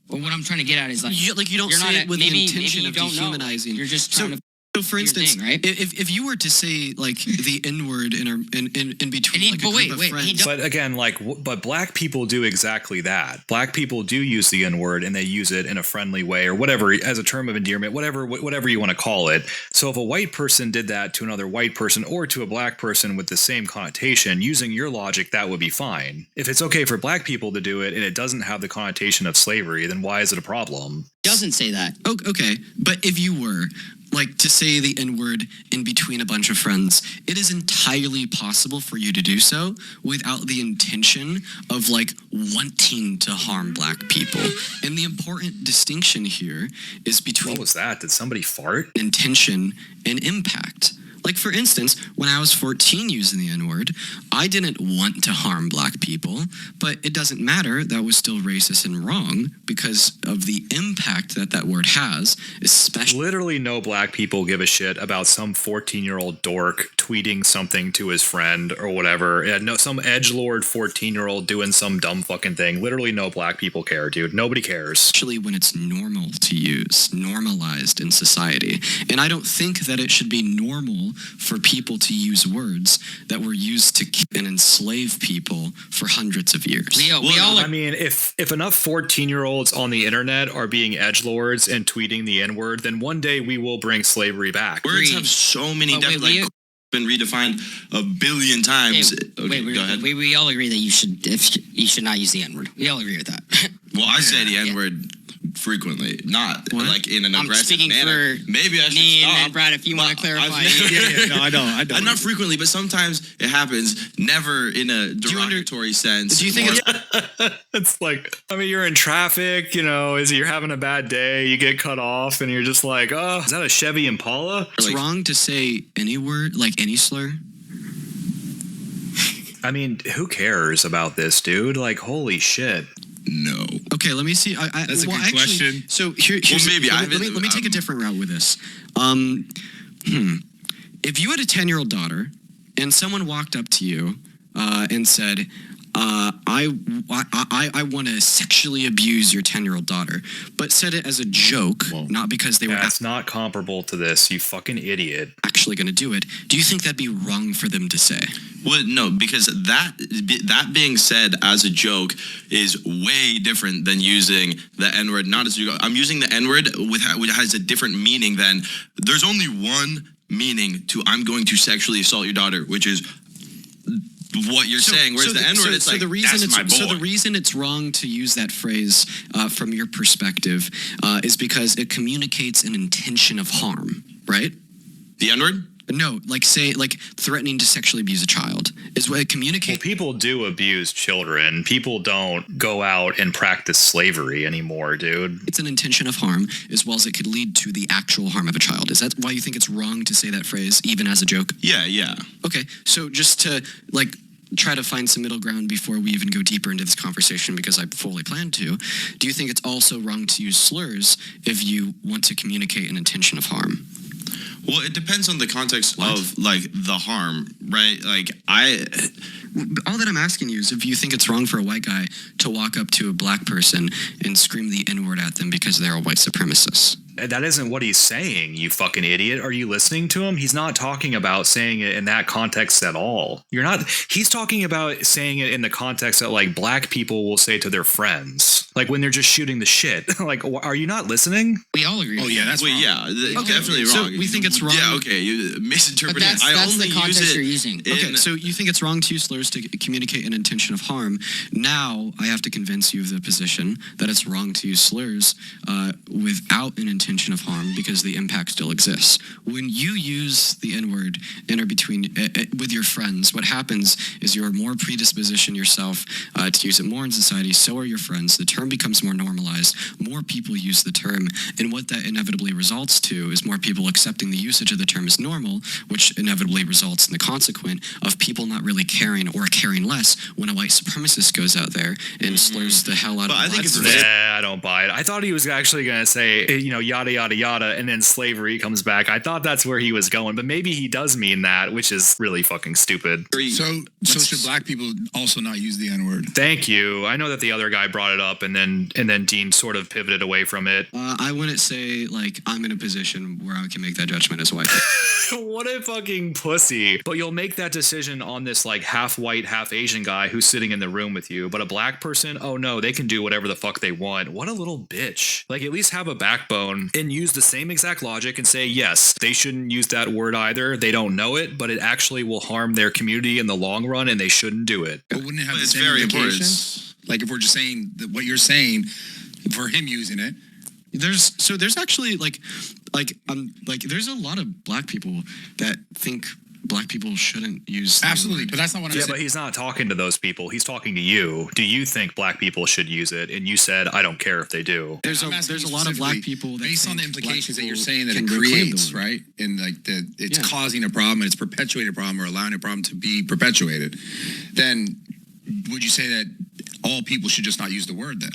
But what I'm trying to get at is like, you don't you're say not it with maybe the intention you of don't know. dehumanizing. You're just trying to. So, for instance, thing, right? if you were to say like the N-word in between, like, a but group of wait, friends, he does- But again, but black people do exactly that. Black people do use the N-word, and they use it in a friendly way or whatever, as a term of endearment, whatever you want to call it. So if a white person did that to another white person or to a black person with the same connotation, using your logic, that would be fine. If it's okay for black people to do it and it doesn't have the connotation of slavery, then why is it a problem? doesn't say that. okay, but if you were like to say the N-word in between a bunch of friends, it is entirely possible for you to do so without the intention of like wanting to harm black people. And the important distinction here is between What was that? Did somebody fart? intention and impact. Like, for instance, when I was 14 using the N-word, I didn't want to harm black people, but it doesn't matter. That was still racist and wrong because of the impact that word has, especially... Literally no black people give a shit about some 14-year-old dork tweeting something to his friend or whatever. Yeah, no, some edgelord 14-year-old doing some dumb fucking thing. Literally no black people care, dude. Nobody cares. Especially when it's normal to use, normalized in society. And I don't think that it should be normal for people to use words that were used to keep and enslave people for hundreds of years. I mean, if enough 14-year-olds on the internet are being edgelords and tweeting the N-word, then one day we will bring slavery back. Words have so many But wait, different... been redefined a billion times. Wait, Go ahead. we all agree that you should not use the N-word. We all agree with that. Well, I say the N-word frequently, not like in an I'm aggressive speaking manner. for Maybe I should me stop. and Brad, if you want to clarify. No, I don't. Not frequently, but sometimes it happens. Never in a derogatory sense. Do you think It's like, I mean, you're in traffic, you're having a bad day, you get cut off, and you're just like, oh, is that a Chevy Impala? It's wrong to say any word, like any slur. I mean, who cares about this, dude? Like, holy shit. No. Okay, let me see. That's a good question. So here's maybe let me take a different route with this. If you had a 10-year-old daughter and someone walked up to you and said, I want to sexually abuse your 10-year-old daughter, but said it as a joke, not because they were That's not comparable to this, you fucking idiot. actually going to do it, do you think that'd be wrong for them to say? Well, no, because that being said as a joke is way different than using the N-word not as a joke. I'm using the N-word which has a different meaning than there's only one meaning to I'm going to sexually assault your daughter, which is what you're saying. Whereas the N-word, it's like, that's my boy. So the reason it's wrong to use that phrase from your perspective is because it communicates an intention of harm, right? The N-word? No, like threatening to sexually abuse a child is what it communicates. Well, people do abuse children. People don't go out and practice slavery anymore, dude. It's an intention of harm as well as it could lead to the actual harm of a child. Is that why you think it's wrong to say that phrase even as a joke? Yeah. Okay, so just to try to find some middle ground before we even go deeper into this conversation, because I fully plan to, do you think it's also wrong to use slurs if you want to communicate an intention of harm? Well, it depends on the context of the harm, right? All that I'm asking you is if you think it's wrong for a white guy to walk up to a black person and scream the N-word at them because they're a white supremacist. That isn't what he's saying, you fucking idiot. Are you listening to him? He's not talking about saying it in that context at all. He's talking about saying it in the context that black people will say to their friends, when they're just shooting the shit. Are you not listening? We all agree. Oh yeah, that's wrong. Yeah, definitely wrong. So we think it's wrong. Yeah, okay, you misinterpreted. But that's the context you're using. Okay, so you think it's wrong to use slurs to communicate an intention of harm. Now I have to convince you of the position that it's wrong to use slurs without an intention of harm because the impact still exists. When you use the N-word in or between with your friends, what happens is you're more predisposition yourself to use it more in society. So are your friends. The term becomes more normalized. More people use the term, and what that inevitably results to is more people accepting the usage of the term as normal, which inevitably results in the consequent of people not really caring or caring less when a white supremacist goes out there and slurs the hell out of I think it's I don't buy it. I thought he was actually going to say, yada, yada, yada, and then slavery comes back. I thought that's where he was going, but maybe he does mean that, which is really fucking stupid. So should black people also not use the N-word? Thank you. I know that the other guy brought it up, and then Dean sort of pivoted away from it. I wouldn't say I'm in a position where I can make that judgment as a white. What a fucking pussy. But you'll make that decision on this half white, half Asian guy who's sitting in the room with you. But a black person, oh no, they can do whatever the fuck they want. What a little bitch. At least have a backbone and use the same exact logic and say, yes, they shouldn't use that word either. They don't know it, but it actually will harm their community in the long run and they shouldn't do it. But wouldn't it have the It's same very implications? If we're just saying that what you're saying for him using it. There's actually there's a lot of black people that think black people shouldn't use the Absolutely, word. but that's not what I'm saying. But he's not talking to those people. He's talking to you. Do you think black people should use it? And you said, I don't care if they do. There's I'm asking a you lot of black specifically, people that based on the think black implications that you're people saying that can it reclaim the creates, word. right? And it's Yeah. causing a problem and it's perpetuating a problem or allowing a problem to be perpetuated. Then would you say that all people should just not use the word then?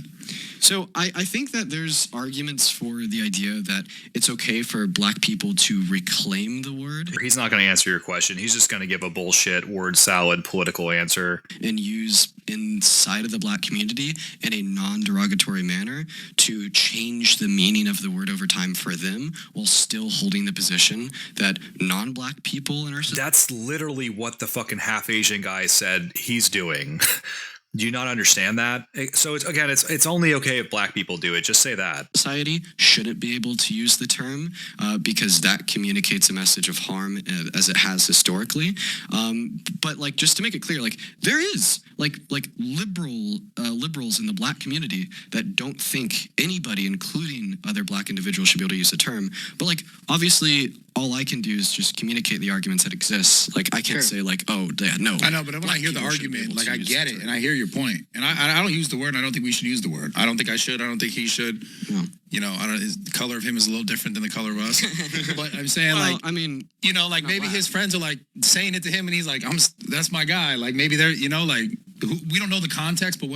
So I think that there's arguments for the idea that it's okay for black people to reclaim the word He's not going to answer your question. He's just going to give a bullshit word salad political answer. and use inside of the black community in a non-derogatory manner to change the meaning of the word over time for them while still holding the position that non-black people in our society. That's literally what the fucking half Asian guy said he's doing. Do you not understand that? So it's only okay if black people do it. Just say that. Society shouldn't be able to use the term because that communicates a message of harm as it has historically. But like, just to make it clear, like there is like liberals in the black community that don't think anybody, including other black individuals, should be able to use the term. But like, obviously, all I can do is just communicate the arguments that exist. Like, I can't say like, oh, yeah, no. I know, but when I hear the argument, like I get it, and I hear your point, and I don't use the word. And I don't think we should use the word. I don't think I should. I don't think he should. No. You know, the color of him is a little different than the color of us. But I'm saying, Well, like, I mean, you know, like maybe black. his friends are like saying it to him, and he's like, that's my guy. Like maybe they're, you know, like we don't know the context, but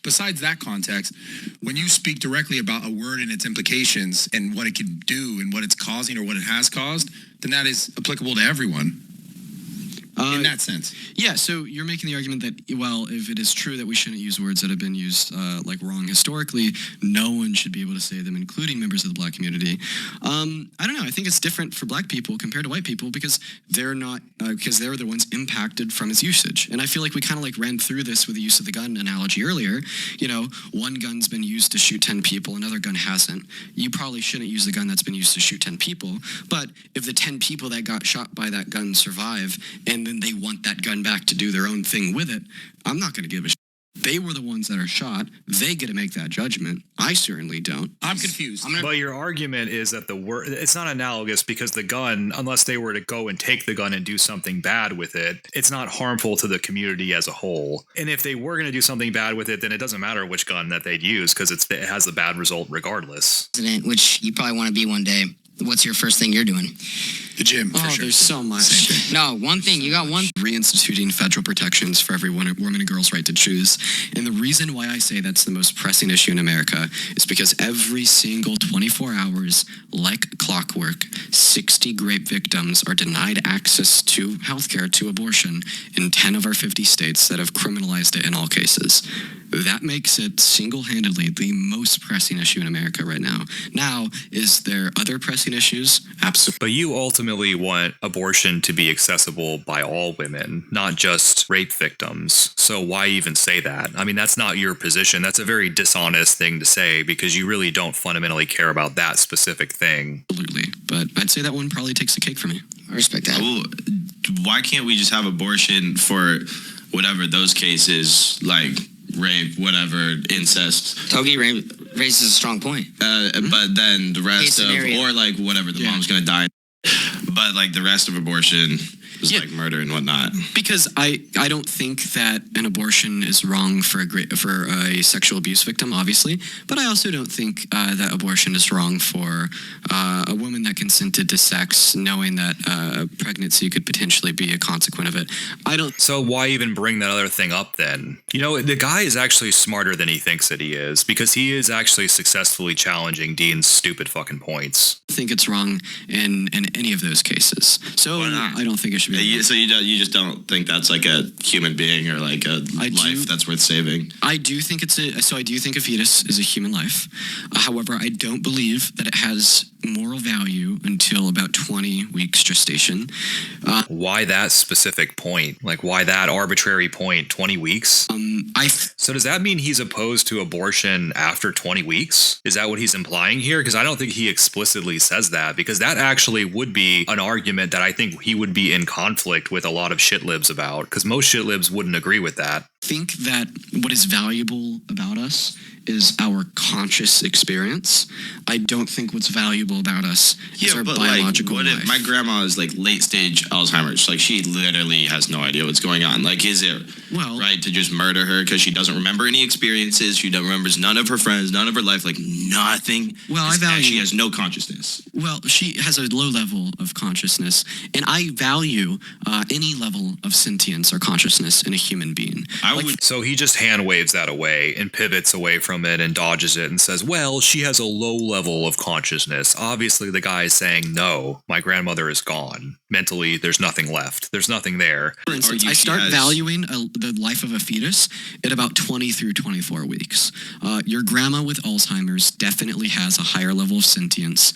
besides that context, when you speak directly about a word and its implications and what it can do and what it's causing or what it has caused, then that is applicable to everyone. In that sense. Yeah, so you're making the argument that, well, if it is true that we shouldn't use words that have been used like wrong historically, no one should be able to say them, including members of the black community. I don't know. I think it's different for black people compared to white people because they're not, because they're the ones impacted from its usage. And I feel like we kind of like ran through this with the use of the gun analogy earlier. You know, one gun's been used to shoot 10 people, another gun hasn't. You probably shouldn't use the gun that's been used to shoot 10 people. But if the 10 people that got shot by that gun survive, and then they want that gun back to do their own thing with it, I'm not going to give a shit. They were the ones that are shot. They get to make that judgment. I certainly don't. I'm confused. But your argument is that the word, it's not analogous because the gun, unless they were to go and take the gun and do something bad with it, it's not harmful to the community as a whole. And if they were going to do something bad with it, then it doesn't matter which gun that they'd use because it has a bad result regardless. Which you probably want to be one day. What's your first thing you're doing? The gym, for sure. There's so much. No, one thing. You got one. Reinstituting federal protections for every woman and girl's right to choose. And the reason why I say that's the most pressing issue in America is because every single 24 hours, like clockwork, 60 rape victims are denied access to healthcare, to abortion, in 10 of our 50 states that have criminalized it in all cases. That makes it single-handedly the most pressing issue in America right now. Now, is there other pressing issues? Absolutely. But you ultimately want abortion to be accessible by all women, not just rape victims. So why even say that? I mean, that's not your position. That's a very dishonest thing to say because you really don't fundamentally care about that specific thing. Absolutely. But I'd say that one probably takes the cake for me. I respect that. Well, why can't we just have abortion for whatever those cases, like rape, whatever, incest? Togi raises a strong point. But then the rest of, scenario. or like whatever, the mom's gonna die. But like the rest of abortion is like murder and whatnot. Because I don't think that an abortion is wrong for a sexual abuse victim, obviously. But I also don't think that abortion is wrong for a woman that consented to sex, knowing that pregnancy could potentially be a consequence of it. I don't. So why even bring that other thing up then? You know, the guy is actually smarter than he thinks that he is because he is actually successfully challenging Dean's stupid fucking points. Think it's wrong in any of those cases. So I don't think it should be. So you just don't think that's like a human being or like a life that's worth saving? I do think I do think a fetus is a human life. However, I don't believe that it has moral value until about 20 weeks gestation. Why that specific point? Like, why that arbitrary point, 20 weeks? So does that mean he's opposed to abortion after 20 weeks? Is that what he's implying here? Because I don't think he explicitly says that, because that actually would be an argument that I think he would be in conflict with a lot of shitlibs about, because most shitlibs wouldn't agree with that. I think that what is valuable about us is our conscious experience. I don't think what's valuable about us is our biological what life. If my grandma is like late stage Alzheimer's? Like she literally has no idea what's going on. Like, is it right to just murder her because she doesn't remember any experiences? She remembers none of her friends, none of her life, like nothing. Well, she has no consciousness. Well, she has a low level of consciousness, and I value any level of sentience or consciousness in a human being. So he just hand waves that away and pivots away from it and dodges it and says, well, she has a low level of consciousness. Obviously, the guy is saying, no, my grandmother is gone. Mentally, there's nothing left. There's nothing there. For instance, I start valuing the life of a fetus at about 20 through 24 weeks. Your grandma with Alzheimer's definitely has a higher level of sentience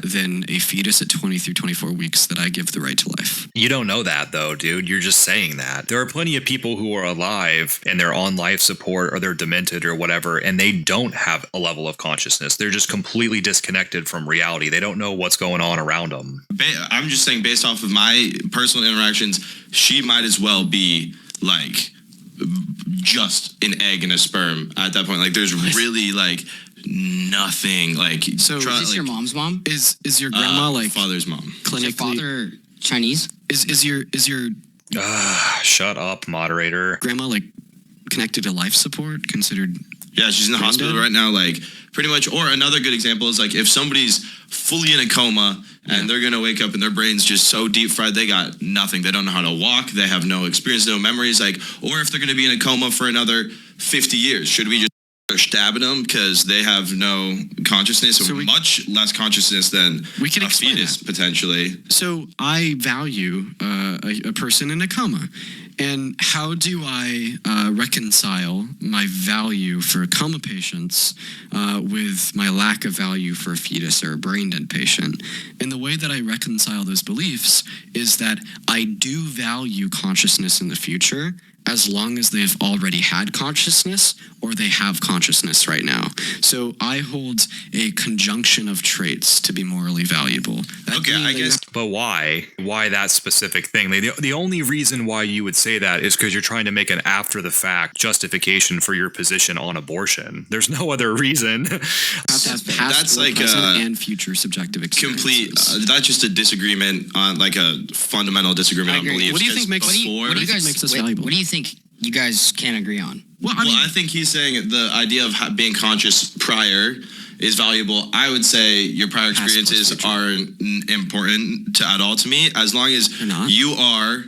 than a fetus at 20 through 24 weeks that I give the right to life. You don't know that though, dude. You're just saying that. There are plenty of people who are alive and they're on life support or they're demented or whatever, and they don't have a level of consciousness. They're just completely disconnected from reality. They don't know what's going on around them. I'm just saying, based off of my personal interactions, she might as well be like just an egg and a sperm at that point. Like, there's really like nothing. Like, So Is this your mom's mom? is your grandma like father's mom? Is your clinically? father Chinese? Is your Shut up, moderator. grandma like connected to life support? Considered? Yeah, she's in the hospital right now. Like, pretty much. Or another good example is like if somebody's fully in a coma and they're gonna wake up and their brain's just so deep fried they got nothing. They don't know how to walk. They have no experience, no memories. Like, or if they're gonna be in a coma for another 50 years, should we just start stabbing them because they have no consciousness, or much less consciousness than We can a explain fetus that. potentially? So I value a person in a coma. And how do I reconcile my value for coma patients with my lack of value for a fetus or a brain dead patient? And the way that I reconcile those beliefs is that I do value consciousness in the future as long as they've already had consciousness or they have consciousness right now. So I hold a conjunction of traits to be morally valuable. That Okay, means I that guess. But why? Why that specific thing? The only reason why you would say that is because you're trying to make an after-the-fact justification for your position on abortion. There's no other reason. you have to have That's past, That's or like, present, and future subjective experiences. Complete. That's just a disagreement on, like, a fundamental disagreement I on agree. beliefs. What do you think 'cause makes- before, What do you guys makes us valuable? What do you think you guys can't agree on? Well, I mean, I think he's saying the idea of being conscious prior is valuable. I would say your prior Past plus experiences future. aren't important at all to me, as long as They're not? you are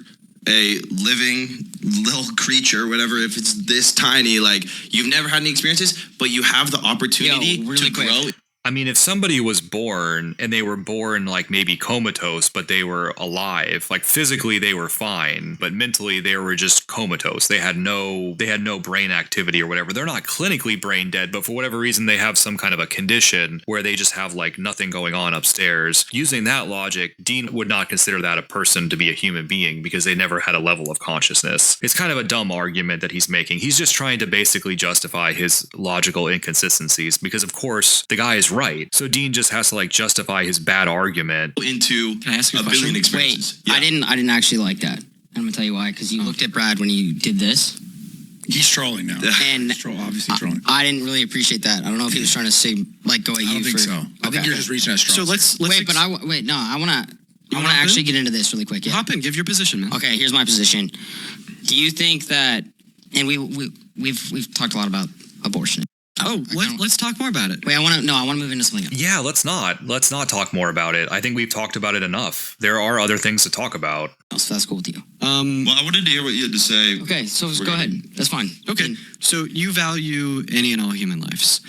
a living little creature, whatever. If it's this tiny, like, you've never had any experiences, but you have the opportunity really to quick. grow. I mean, if somebody was born and they were born like maybe comatose, but they were alive, like physically they were fine, but mentally they were just comatose. They had no brain activity or whatever. They're not clinically brain dead, but for whatever reason they have some kind of a condition where they just have like nothing going on upstairs. Using that logic, Dean would not consider that a person to be a human being because they never had a level of consciousness. It's kind of a dumb argument that he's making. He's just trying to basically justify his logical inconsistencies because of course the guy is right. So Dean just has to like justify his bad argument. Into Can I ask you a a question? billion Wait, experiences. I didn't actually like that. I'm gonna tell you why. Because you looked at Brad when you did this, He's trolling now. and He's obviously trolling. I didn't really appreciate that. I don't know if he was trying to say like go at you. I don't think for, so. I think Okay. you're just reaching at straws. so let's Wait, but I wanna wanna hop actually in? get into this really quick. Yeah. hop in, give your position, man. Okay, here's my position. Do you think that? And we've talked a lot about abortion. Oh, let's talk more about it. Wait, I want to move into something else. Yeah, let's not talk more about it. I think we've talked about it enough. There are other things to talk about. So that's cool with you. Well, I wanted to hear what you had to say. Okay, so We're go gonna- ahead. That's fine. Okay, so you value any and all human lives.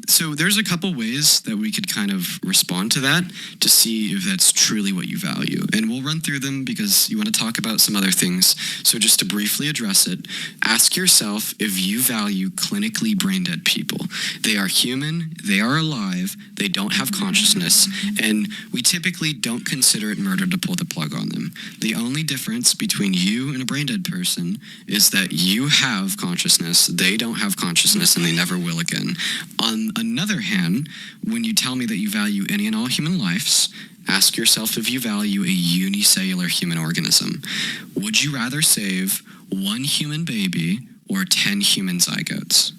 So there's a couple ways that we could kind of respond to that to see if that's truly what you value. And we'll run through them because you want to talk about some other things. So just to briefly address it, ask yourself if you value clinically brain dead people. They are human, they are alive, they don't have consciousness, and we typically don't consider it murder to pull the plug on them. The only difference between you and a brain dead person is that you have consciousness, they don't have consciousness, and they never will again. On another hand, when you tell me that you value any and all human lives, ask yourself if you value a unicellular human organism. Would you rather save one human baby or 10 human zygotes?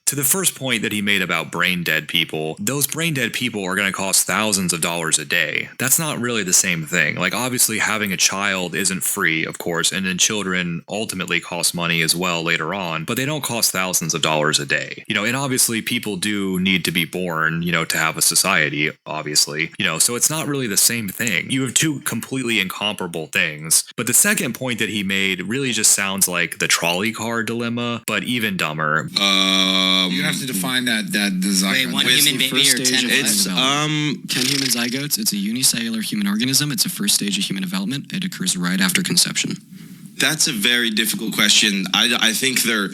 To the first point that he made about brain dead people, those brain dead people are going to cost thousands of dollars a day. That's not really the same thing. Like, obviously, having a child isn't free, of course, and then children ultimately cost money as well later on, but they don't cost thousands of dollars a day. And obviously, people do need to be born, to have a society, obviously, so it's not really the same thing. You have two completely incomparable things. But the second point that he made really just sounds like the trolley car dilemma, but even dumber. You have to define that the Wait, zygote. one With- human baby first or stage 10 of It's 10 human zygotes. It's a unicellular human organism. It's a first stage of human development. It occurs right after conception. That's a very difficult question. I think they're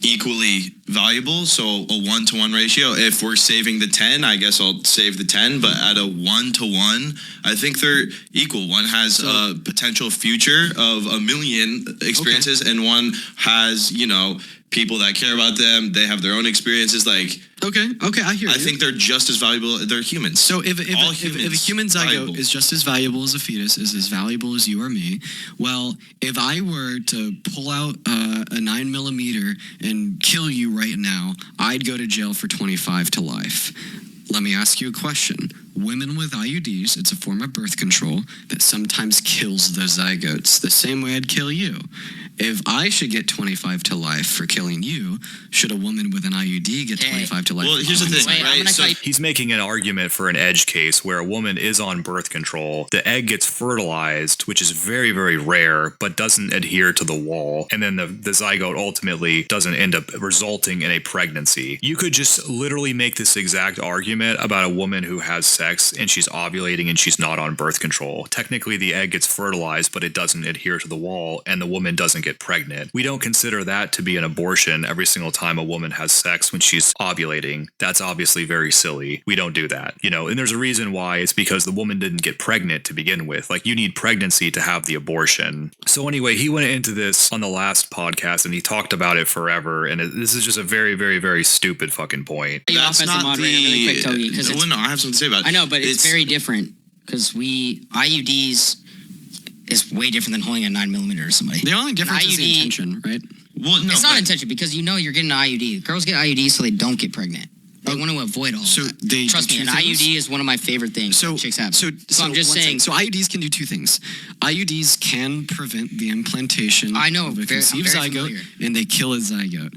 equally valuable. So a 1-to-1 ratio. If we're saving the 10, I guess I'll save the 10. But at a 1-to-1, I think they're equal. One has a potential future of a million experiences, and one has, people that care about them. They have their own experiences. Like, Okay, I hear you. I think they're just as valuable. They're humans. So if a human zygote valuable. is just as valuable as a fetus, is as valuable as you or me, well, if I were to pull out a 9mm and kill you right now, I'd go to jail for 25 to life. Let me ask you a question. Women with IUDs, it's a form of birth control that sometimes kills the zygotes, the same way I'd kill you. If I should get 25 to life for killing you, should a woman with an IUD get 25 to life? Well, here's the thing, Wait, I'm right? gonna He's making an argument for an edge case where a woman is on birth control, the egg gets fertilized, which is very, very rare, but doesn't adhere to the wall, and then the zygote ultimately doesn't end up resulting in a pregnancy. You could just literally make this exact argument about a woman who has sex and she's ovulating and she's not on birth control. Technically, the egg gets fertilized, but it doesn't adhere to the wall, and the woman doesn't get pregnant. We don't consider that to be an abortion every single time a woman has sex when she's ovulating. That's obviously very silly. We don't do that, and there's a reason why. It's because the woman didn't get pregnant to begin with. Like, you need pregnancy to have the abortion. So anyway, he went into this on the last podcast and he talked about it forever, and this is just a very, very, very stupid fucking point. You off as a moderator really quick, Togi, because No, I have something to say about it. I know, but it's very different because IUDs is way different than holding a 9mm or somebody. The only difference is the IUD intention, right? Well, no, it's not intention because you're getting an IUD. Girls get IUDs so they don't get pregnant. They want to avoid all of that. Trust me, an IUD is one of my favorite things that chicks have. So I'm just saying. So IUDs can do two things. IUDs can prevent the implantation of a conceived zygote, and they kill a zygote.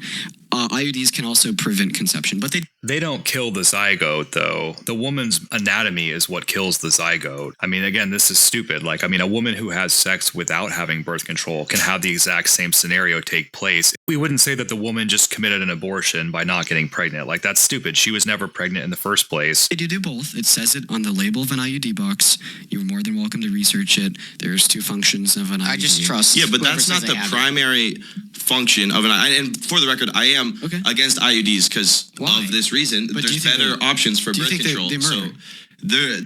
IUDs can also prevent conception, but they don't kill the zygote, though. The woman's anatomy is what kills the zygote. I mean, again, this is stupid. Like, I mean, a woman who has sex without having birth control can have the exact same scenario take place. We wouldn't say that the woman just committed an abortion by not getting pregnant. Like, that's stupid. She was never pregnant in the first place. They do both. It says it on the label of an IUD box. You're more than welcome to research it. There's two functions of an IUD. I just trust. Yeah, but that's not the primary function of an IUD. And for the record, I am against IUDs because of this reason. But there's better options for birth control.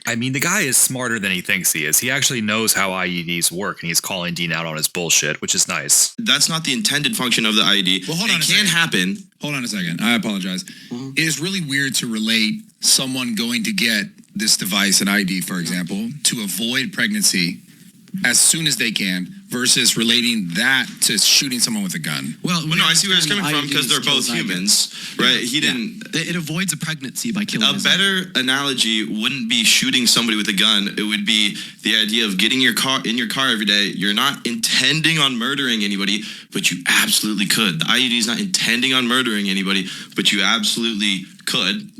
I mean, the guy is smarter than he thinks he is. He actually knows how IUDs work, and he's calling Dean out on his bullshit, which is nice. That's not the intended function of the IUD. Well, hold on. It can happen. Hold on a second. I apologize. It is really weird to relate someone going to get this device, an IUD, for example, to avoid pregnancy as soon as they can versus relating that to shooting someone with a gun. Well, no, I see where it's coming from because they're both humans, right? He didn't. It avoids a pregnancy by killing. A better analogy wouldn't be shooting somebody with a gun. It would be the idea of getting in your car every day. You're not intending on murdering anybody, but you absolutely could. The IUD is not intending on murdering anybody, but you absolutely could.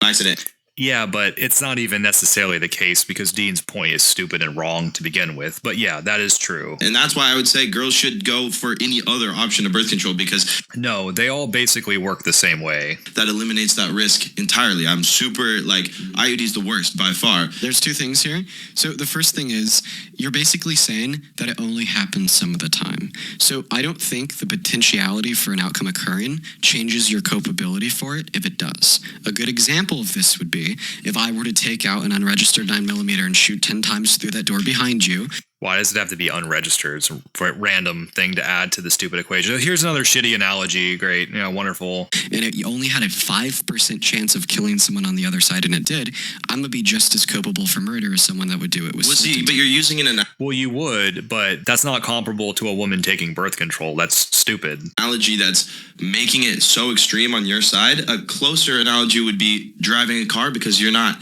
Accident. Yeah, but it's not even necessarily the case because Dean's point is stupid and wrong to begin with. But yeah, that is true. And that's why I would say girls should go for any other option of birth control because... No, they all basically work the same way. That eliminates that risk entirely. I'm super, IUD's the worst by far. There's two things here. So the first thing is, you're basically saying that it only happens some of the time. So I don't think the potentiality for an outcome occurring changes your culpability for it if it does. A good example of this would be if I were to take out an unregistered 9mm and shoot 10 times through that door behind you. Why does it have to be unregistered? It's a random thing to add to the stupid equation. Here's another shitty analogy. Great. Wonderful. And you only had a 5% chance of killing someone on the other side, and it did. I'm going to be just as culpable for murder as someone that would do it with but you're using an Well, you would, but that's not comparable to a woman taking birth control. That's stupid. Analogy that's making it so extreme on your side. A closer analogy would be driving a car because you're not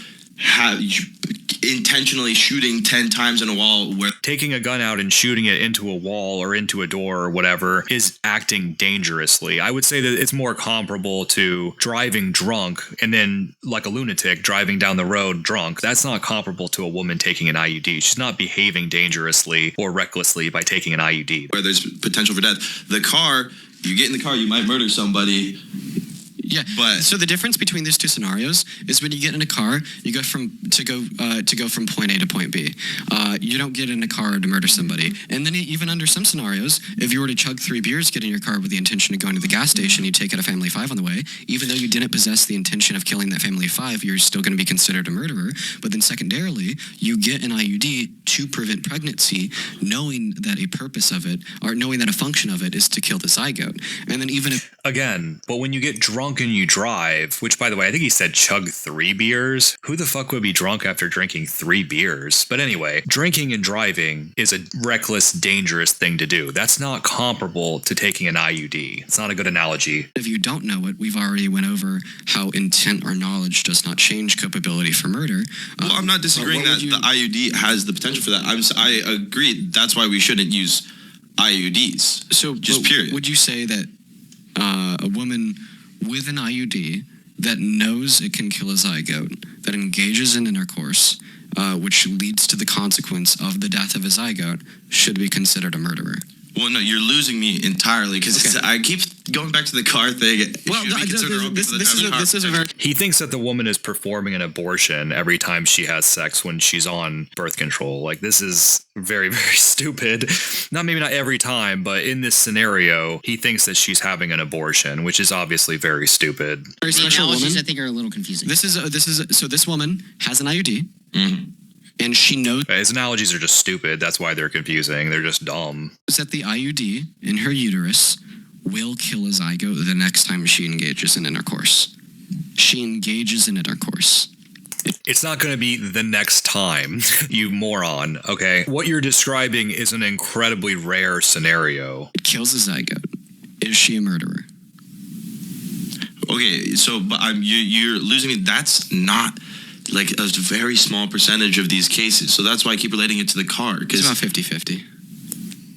intentionally shooting 10 times in a wall. Where taking a gun out and shooting it into a wall or into a door or whatever is acting dangerously. I would say that it's more comparable to driving drunk and then, like a lunatic, driving down the road drunk. That's not comparable to a woman taking an IUD. She's not behaving dangerously or recklessly by taking an IUD. Where there's potential for death. The car, you get in the car, you might murder somebody. Yeah. But so the difference between these two scenarios is when you get in a car, you go from point A to point B. You don't get in a car to murder somebody. And then even under some scenarios, if you were to chug 3 beers, get in your car with the intention of going to the gas station, you take out a family of 5 on the way. Even though you didn't possess the intention of killing that family of 5, you're still going to be considered a murderer. But then secondarily, you get an IUD to prevent pregnancy, knowing that a purpose of it, or knowing that a function of it is to kill the zygote. And then even if Again, but when you get drunk and you drive, which by the way, I think he said chug 3 beers. Who the fuck would be drunk after drinking 3 beers? But anyway, drinking and driving is a reckless, dangerous thing to do. That's not comparable to taking an IUD. It's not a good analogy. if you don't know it, we've already went over how intent or knowledge does not change culpability for murder. well, I'm not disagreeing that the IUD has the potential for that. I agree. That's why we shouldn't use IUDs. So just period. Would you say that a woman with an IUD that knows it can kill a zygote, that engages in intercourse, which leads to the consequence of the death of a zygote, should be considered a murderer? Well, no, you're losing me entirely because I keep going back to the car thing. Well, this is a very... He thinks that the woman is performing an abortion every time she has sex when she's on birth control. Like, this is very, very stupid. Maybe not every time, but in this scenario, he thinks that she's having an abortion, which is obviously very stupid. Very The special woman. analogies, I think, are a little confusing. So this woman has an IUD, and she knows His analogies are just stupid. That's why they're confusing. They're just dumb. that the IUD in her uterus will kill a zygote the next time she engages in intercourse. She engages in intercourse. It's not going to be the next time, you moron, okay? What you're describing is an incredibly rare scenario. It kills a zygote. Is she a murderer? Okay, so but you're losing me. That's not like a very small percentage of these cases. So that's why I keep relating it to the car. It's about 50-50.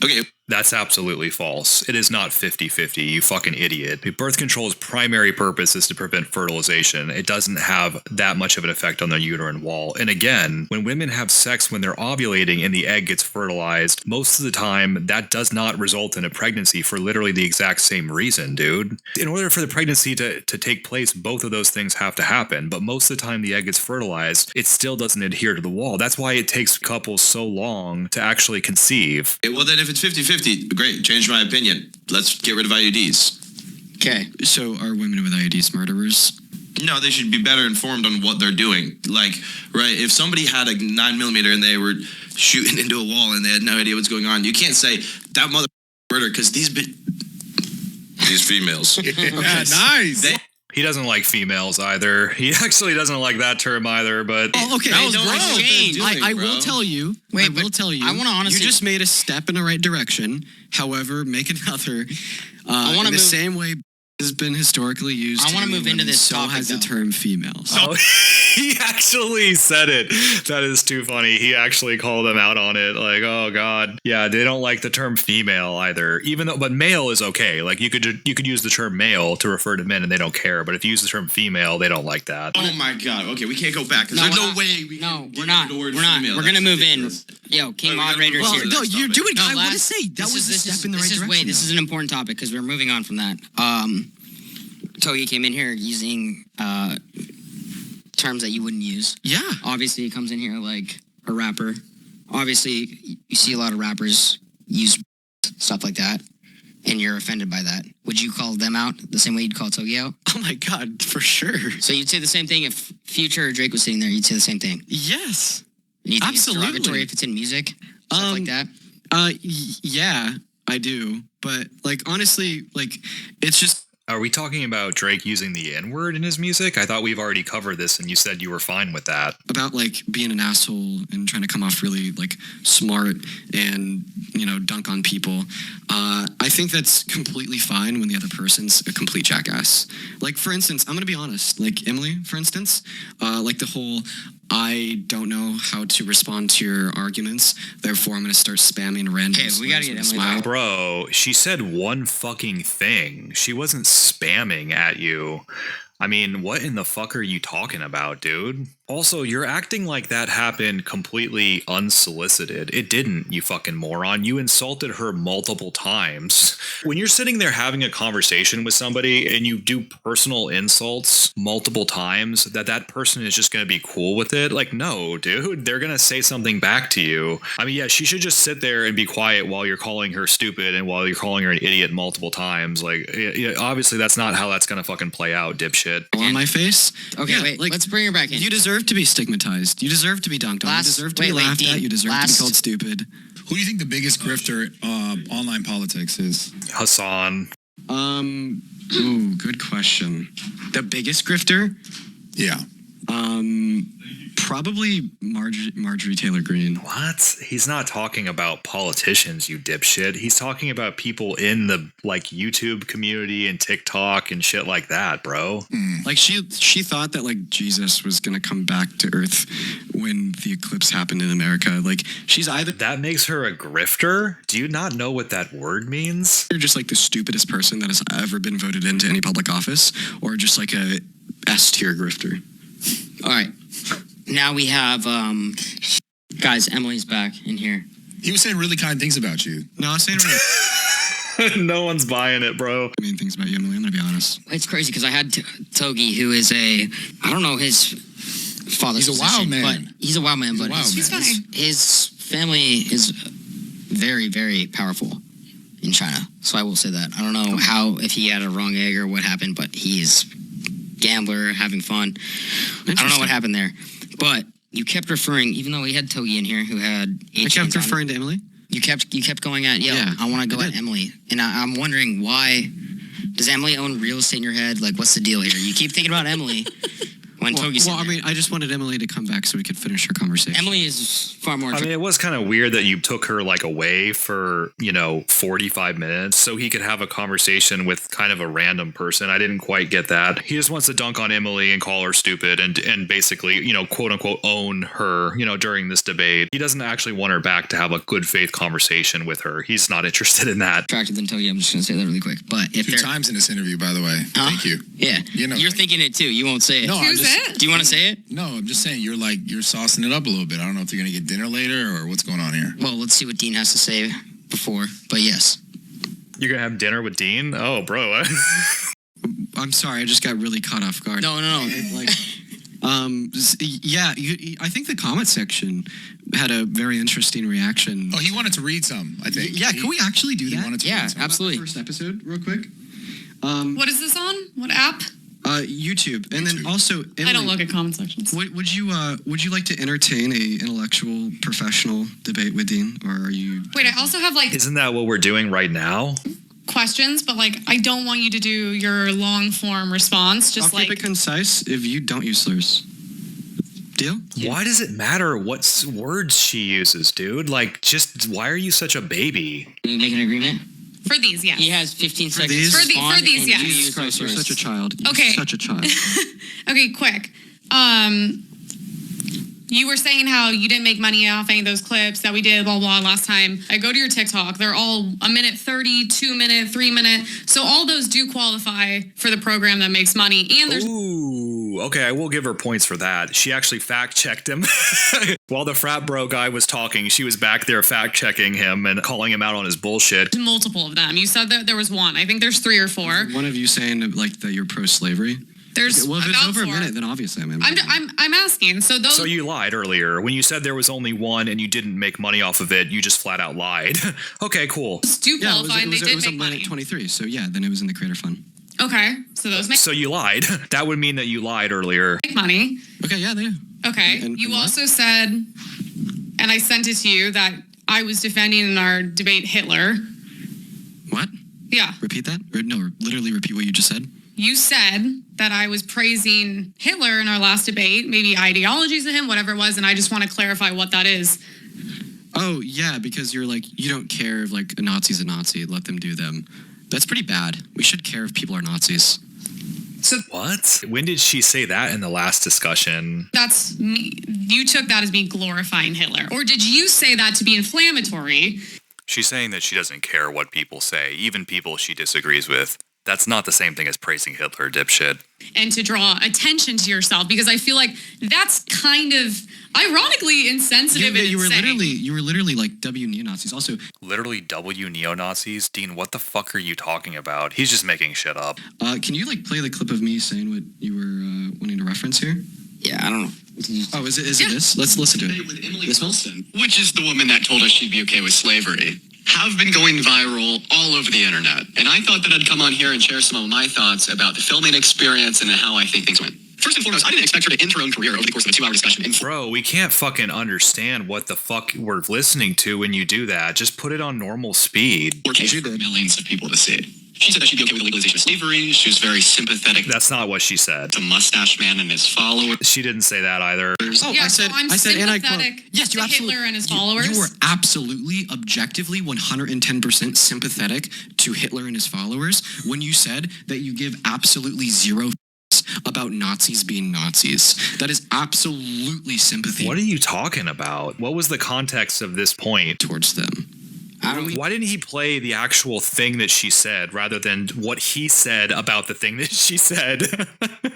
Okay. That's absolutely false. It is not 50-50, you fucking idiot. Birth control's primary purpose is to prevent fertilization. It doesn't have that much of an effect on the uterine wall. And again, when women have sex when they're ovulating and the egg gets fertilized, most of the time that does not result in a pregnancy for literally the exact same reason, dude. In order for the pregnancy to take place, both of those things have to happen. But most of the time the egg gets fertilized, it still doesn't adhere to the wall. That's why it takes couples so long to actually conceive. Well, then if it's 50-50, great, change my opinion. Let's get rid of IUDs. Okay. So are women with IUDs murderers? No, they should be better informed on what they're doing. Like, right, if somebody had a 9mm and they were shooting into a wall and they had no idea what's going on, you can't say, that mother murder, because these females. Nice. He doesn't like females either. He actually doesn't like that term either, but... Oh, okay. That was gross. I will tell you. Wait, I will but tell you. I wanna honestly- You just made a step in the right direction. However, make another. I wanna in the move- same way has been historically used. I wanna move into this So topic, has the though. term females. Oh, he actually said it. That is too funny. He actually called them out on it. Like, oh god, yeah, they don't like the term female either. Even though, but male is okay. Like you could use the term male to refer to men, and they don't care. But if you use the term female, they don't like that. Oh my God. Okay, we can't go back. There's no way we can we're not. get rid of the word We're not. female. We're gonna That's move ridiculous. in. Yo, King we gotta Moderators move on here. to the No, next you're topic. doing. I want to last- say that was a step in the right direction. This is an important topic because we're moving on from that. Togi came in here using terms that you wouldn't use. Yeah. Obviously, he comes in here like a rapper. Obviously, you see a lot of rappers use stuff like that, and you're offended by that. Would you call them out the same way you'd call Togi out? Oh my God, for sure. So you'd say the same thing if Future or Drake was sitting there. You'd say the same thing. Yes. And you think Absolutely. it's derogatory if it's in music, stuff like that. Yeah, I do. But like honestly, like it's just. Are we talking about Drake using the N-word in his music? I thought we've already covered this, and you said you were fine with that. About like being an asshole and trying to come off really like smart and dunk on people. I think that's completely fine when the other person's a complete jackass. Like for instance, I'm gonna be honest. Like Emily, for instance, like the whole I don't know how to respond to your arguments, therefore I'm gonna start spamming random. Okay, we gotta slurs get with a Emily smile. Bro, she said one fucking thing. She wasn't spamming at you. I mean, what in the fuck are you talking about, dude? Also, you're acting like that happened completely unsolicited. It didn't, you fucking moron. You insulted her multiple times. When you're sitting there having a conversation with somebody and you do personal insults multiple times, that person is just going to be cool with it? Like, no, dude, they're going to say something back to you. I mean, yeah, she should just sit there and be quiet while you're calling her stupid and while you're calling her an idiot multiple times. Like, yeah, obviously that's not how that's going to fucking play out, dipshit. On my face. Okay, Yeah, wait. like, Let's bring her back in. You deserve to be stigmatized. You deserve to be dunked on. You deserve to be laughed at. You deserve to be called stupid. Who do you think the biggest grifter online politics is? Hassan. Ooh, good question. The biggest grifter? Yeah. Probably Marjorie Taylor Greene. What? He's not talking about politicians, you dipshit. He's talking about people in the like YouTube community and TikTok and shit like that, bro. Like she thought that like Jesus was gonna come back to Earth when the eclipse happened in America. Like she's either That makes her a grifter? Do you not know what that word means? just like the stupidest person that has ever been voted into any public office, or just like a S tier grifter. All right. Now we have, guys, Emily's back in here. He was saying really kind things about you. No, I was saying No one's buying it, bro. I mean things about you, Emily. I'm gonna be honest. It's crazy because I had Togi, who is I don't know his father's He's a wild position, man. but he's a wild man. But He's funny. his family is very, very powerful in China. So I will say that. I don't know if he had a wrong egg or what happened, but he is gambler, having fun. I don't know what happened there. But you kept referring, even though we had Togi in here who had I kept referring to Emily. You kept going at, Yeah, I want to go I at did. Emily. And I'm wondering why, does Emily own real estate in your head? Like, what's the deal here? You keep thinking about Emily when Togi's Well, I in there. mean, I just wanted Emily to come back so we could finish our conversation. Emily is far more I mean, it was kind of weird that you took her like away for, 45 minutes so he could have a conversation with kind of a random person. I didn't quite get that. He just wants to dunk on Emily and call her stupid and basically, quote unquote, own her, during this debate. He doesn't actually want her back to have a good faith conversation with her. He's not interested in that. attractive than Togi. I'm just going to say that really quick. But if 2 they're... times in this interview, by the way. Huh? Thank you. Yeah. You're thinking it too. You won't say it. No, I'm Who's just, it? Do you want to say it? No, I'm just saying you're saucing it up a little bit. I don't know if you're gonna get dinner later or what's going on here. Well, let's see what Dean has to say before. But yes. You're going to have dinner with Dean? Oh, bro. I'm sorry, I just got really caught off guard. No. Like, I think the comment section had a very interesting reaction. Oh, he wanted to read some, I think. Yeah, can we actually do He that? wanted to Yeah, read some. absolutely. First episode, real quick. What is this on? What app? YouTube, and then YouTube. also Emily, I don't look at comment sections. Would you like to entertain a intellectual, professional debate with Dean, or are you? Wait, I also have like Isn't that what we're doing right now? questions, but like I don't want you to do your long form response. Just I'll like keep it concise if you don't use slurs. Deal? Why does it matter what words she uses, dude? Like, just why are you such a baby? Can we make an agreement? for these, yes. He has 15 seconds these? to For respond. these, and yes. you Jesus use Christ, you're those such a words. child. You're Okay. such a child. Okay, quick. You were saying how you didn't make money off any of those clips that we did, blah, blah, last time. I go to your TikTok. They're all a minute 30, 2 minute, 3 minute. So all those do qualify for the program that makes money. And there's Ooh, okay, I will give her points for that. She actually fact-checked him. While the frat bro guy was talking, she was back there fact-checking him and calling him out on his bullshit. multiple of them. You said that there was one. I think there's 3 or 4. One of you saying like that you're pro-slavery? There's Okay, well, if it's about over 4. a minute, then obviously I'm in. I'm asking. So those So you lied earlier. When you said there was only one and you didn't make money off of it, you just flat out lied. Okay, cool. do qualify and they it did was a make minute money. 23. So yeah, then it was in the creator fund. Okay, so those make So you lied. That would mean that you lied earlier. money. Okay, yeah, they do. Okay. And You what? also said, and I sent it to you, that I was defending in our debate Hitler. What? Yeah. Repeat that? Or no, literally repeat what you just said. You said that I was praising Hitler in our last debate, maybe ideologies of him, whatever it was, and I just want to clarify what that is. Oh yeah, because you're like you don't care if like a Nazi's a Nazi. Let them do them. That's pretty bad. We should care if people are Nazis. So What? When did she say that in the last discussion? that's me. You took that as me glorifying Hitler. Or did you say that to be inflammatory? She's saying that she doesn't care what people say, even people she disagrees with. That's not the same thing as praising Hitler, dipshit. And to draw attention to yourself, because I feel like that's kind of ironically insensitive. You were literally like W neo-Nazis. Also, Literally W neo-Nazis? Dean, what the fuck are you talking about? He's just making shit up. can you like play the clip of me saying what you were wanting to reference here? Yeah, I don't know. Oh, is it this? Let's listen to it. With Emily Wilson, which is the woman that told us she'd be okay with slavery, have been going viral all over the internet. And I thought that I'd come on here and share some of my thoughts about the filming experience and how I think things went. First and foremost, I didn't expect her to end her own career over the course of a 2-hour discussion. Bro, we can't fucking understand what the fuck we're listening to when you do that. Just put it on normal speed. For millions of people to see it. She said that she'd be okay with the legalization of slavery. She was very sympathetic. That's not what she said. To Mustache Man and his followers. She didn't say that either. Oh, Yeah, I said, I'm and I quote, sympathetic yes, you to absolutely, Hitler and his followers. You were absolutely, objectively, 110% sympathetic to Hitler and his followers when you said that you give absolutely zero about Nazis being Nazis. That is absolutely sympathy. What are you talking about? What was the context of this point towards them? Why didn't he play the actual thing that she said rather than what he said about the thing that she said?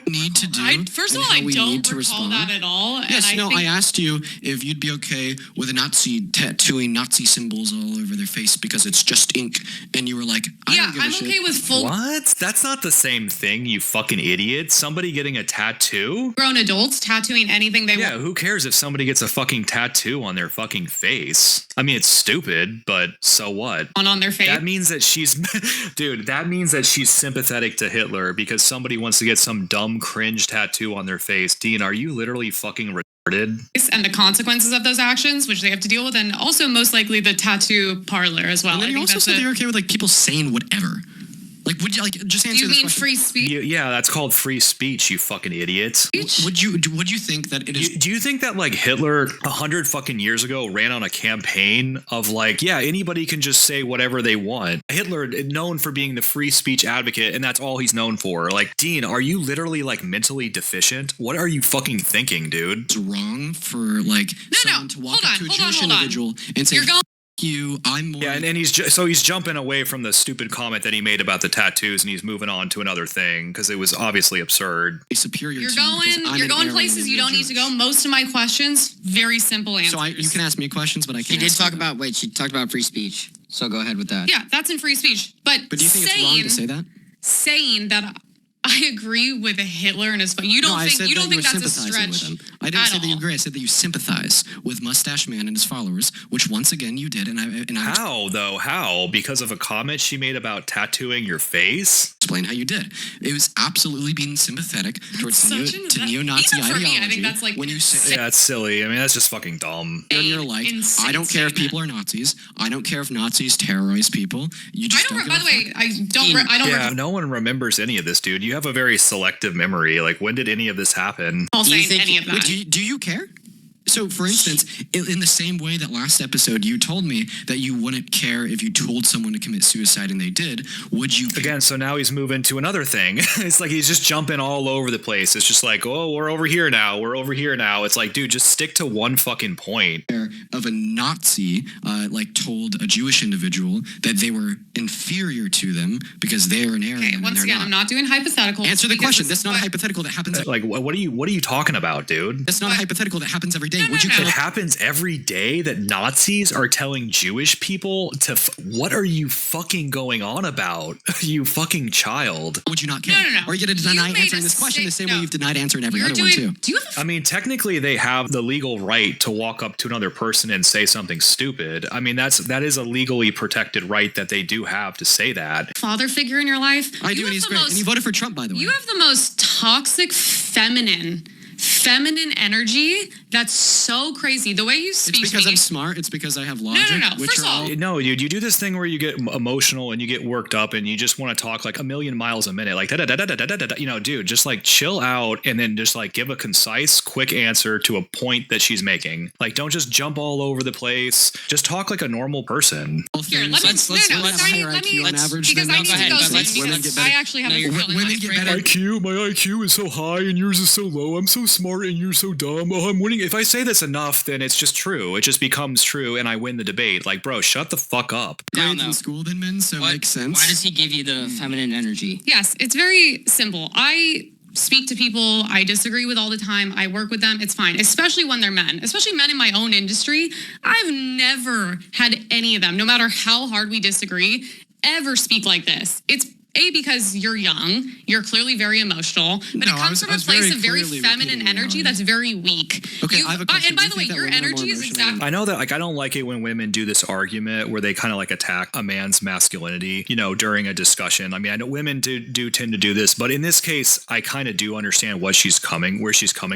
Need to do. First of all, I don't recall respond. that at all. Yes, and I asked you if you'd be okay with a Nazi tattooing Nazi symbols all over their face because it's just ink, and you were like, I'm okay with full What? That's not the same thing, you fucking idiot. Somebody getting a tattoo? grown adults tattooing anything they want. Yeah, who cares if somebody gets a fucking tattoo on their fucking face? I mean, it's stupid, but so what? On their face. That means that she's, dude, that means that she's sympathetic to Hitler because somebody wants to get some dumb cringe tattoo on their face. Dean, are you literally fucking retarded? And the consequences of those actions, which they have to deal with, and also most likely the tattoo parlor as well. And then I you think also that's said you're okay with like people saying whatever. Like, would you like just answer Do you this mean question? free speech? Yeah, that's called free speech, you fucking idiot. Would you think that it is? Do you think that like Hitler 100 fucking years ago ran on a campaign of like, yeah, anybody can just say whatever they want? Hitler known for being the free speech advocate, and that's all he's known for. Like, Dean, are you literally like mentally deficient? What are you fucking thinking, dude? It's wrong for like someone to walk up to a Jewish individual and say, You're going- you, I'm more. Yeah, and he's he's jumping away from the stupid comment that he made about the tattoos, and he's moving on to another thing because it was obviously absurd. Superior. You're going places you don't need to go. Most of my questions, very simple answers. So you can ask me questions, but I can't. She talked about free speech. So go ahead with that. Yeah, that's in free speech. But do you think it's wrong to say that? Saying that I agree with Hitler and his. You don't think that's a stretch? I didn't say that you agree. I said that you sympathize with Mustache Man and his followers, which once again you did. And I How though? How? Because of a comment she made about tattooing your face? Explain how you did. It was absolutely being sympathetic towards neo-Nazi even for ideology. me, I think that's like when you say yeah, it's silly. I mean, that's just fucking dumb. and you're like, I don't care if people are Nazis. I don't care if Nazis terrorize people. You just don't. By the way, I don't. Yeah, no one remembers any of this, dude. You have a very selective memory. Like, when did any of this happen? I'll say any of that. Do you care? So, for instance, in the same way that last episode you told me that you wouldn't care if you told someone to commit suicide and they did, would you care? Again, so now he's moving to another thing. It's like he's just jumping all over the place. It's just like, oh, we're over here now. We're over here now. It's like, dude, just stick to one fucking point. Of a Nazi, like, told a Jewish individual that they were inferior to them because they're an Aryan. Okay, once again, I'm not doing hypotheticals. Answer the question. That's not a hypothetical that happens. Like, what are you talking about, dude? That's not a hypothetical that happens every day. It happens every day that Nazis are telling Jewish people to. What are you fucking going on about? You fucking child. Would you not care? No. Are you going to deny answering this question the same way you've denied answering every other one too? I mean, technically, they have the legal right to walk up to another person and say something stupid. I mean, that is a legally protected right that they do have to say that. Father figure in your life. I do, and he's great. And you voted for Trump, by the way. You have the most toxic feminine energy that's so crazy. The way you speak. It's because I'm smart. It's because I have logic. No. First of all, no, dude, you do this thing where you get emotional and you get worked up and you just want to talk like a million miles a minute, like da da da da da da da. You know, dude, just like chill out and then just like give a concise, quick answer to a point that she's making. Like, don't just jump all over the place. Just talk like a normal person. Here, let me because I need to go soon because I actually have a feeling My IQ is so high and yours is so low. I'm so smart. smart and you're so dumb. Oh, I'm winning. If I say this enough, then it's just true. It just becomes true and I win the debate. Like, bro, shut the fuck up. Grades in school than men, so it makes sense. Why does he give you the feminine energy? Yes, it's very simple. I speak to people I disagree with all the time. I work with them. It's fine, especially when they're men, especially men in my own industry. I've never had any of them, no matter how hard we disagree, ever speak like this. It's because you're young, you're clearly very emotional, but it comes from a place of very feminine energy that's very weak. Okay, I have a question. And by the way, your energy is exactly. I know that, like, I don't like it when women do this argument where they kind of like attack a man's masculinity, you know, during a discussion. I mean, I know women do tend to do this, but in this case, I kind of do understand where she's coming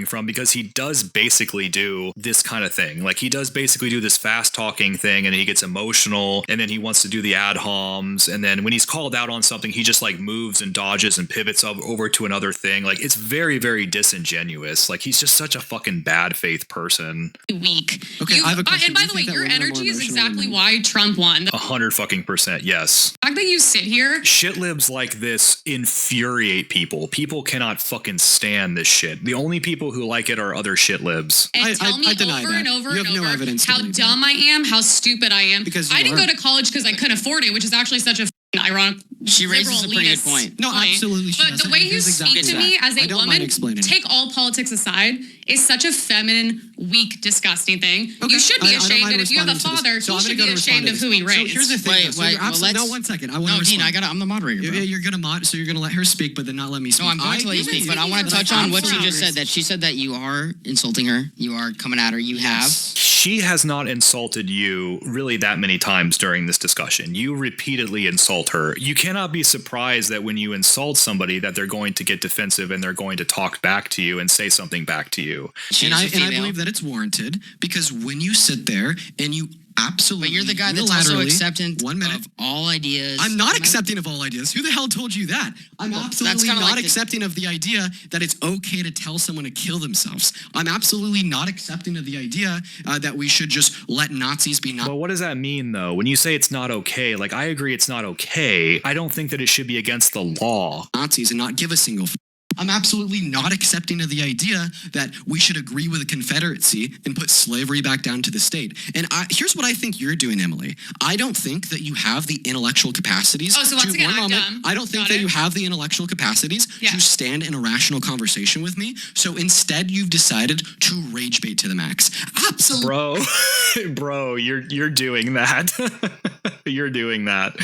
from, because he does basically do this kind of thing. Like, he does basically do this fast talking thing, and he gets emotional, and then he wants to do the ad homs, and then when he's called out on something, he just like moves and dodges and pivots over to another thing. Like, it's very, very disingenuous. Like, he's just such a fucking bad faith person. Weak. Okay, I have a question. And by the way, your energy is exactly why Trump won. 100%, yes. The fact that you sit here. Shit libs like this infuriate people. People cannot fucking stand this shit. The only people who like it are other shit libs. And tell me over and over and over evidence how dumb I am, how stupid I am. Because I didn't go to college because I couldn't afford it, which is actually such a ironic. She raises a pretty good point. No, absolutely. She But doesn't. the way you Here's speak exactly to me that. as I a don't mind woman, explaining. take all politics aside, is such a feminine, weak, disgusting thing. Okay, You should be I don't ashamed, mind and if you have a responding to father, this. So he I'm should gonna be go ashamed of respond to who he this. raised. So here's the thing. Wait, though. So wait, you're well, absolutely, let's- no, 1 second. I want No, to Dean, respond. I'm the moderator, bro. You're gonna let her speak, but then not let me speak. No, I'm going to let you speak, but I want to touch on what she just said. That she said that you are insulting her, you are coming at her, you have. She has not insulted you really that many times during this discussion. You repeatedly insult her. You cannot be surprised that when you insult somebody that they're going to get defensive and they're going to talk back to you and say something back to you. And I believe that it's warranted, because when you sit there and you absolutely, But you're the guy that's also unilaterally- accepting 1 minute. of all ideas. I'm not accepting of all ideas. Who the hell told you that? I'm absolutely kinda not like the- accepting of the idea that it's okay to tell someone to kill themselves. I'm absolutely not accepting of the idea that we should just let Nazis be Nazis. But what does that mean, though? When you say it's not okay, like, I agree it's not okay. I don't think that it should be against the law. Nazis and not give a single I'm absolutely not accepting of the idea that we should agree with the Confederacy and put slavery back down to the state. And here's what I think you're doing, Emily. I don't think that you have the intellectual capacities. Oh, so once again, I'm dumb. I don't think that you have the intellectual capacities to stand in a rational conversation with me. So instead, you've decided to rage bait to the max. Absolutely. Bro, you're doing that. You're doing that.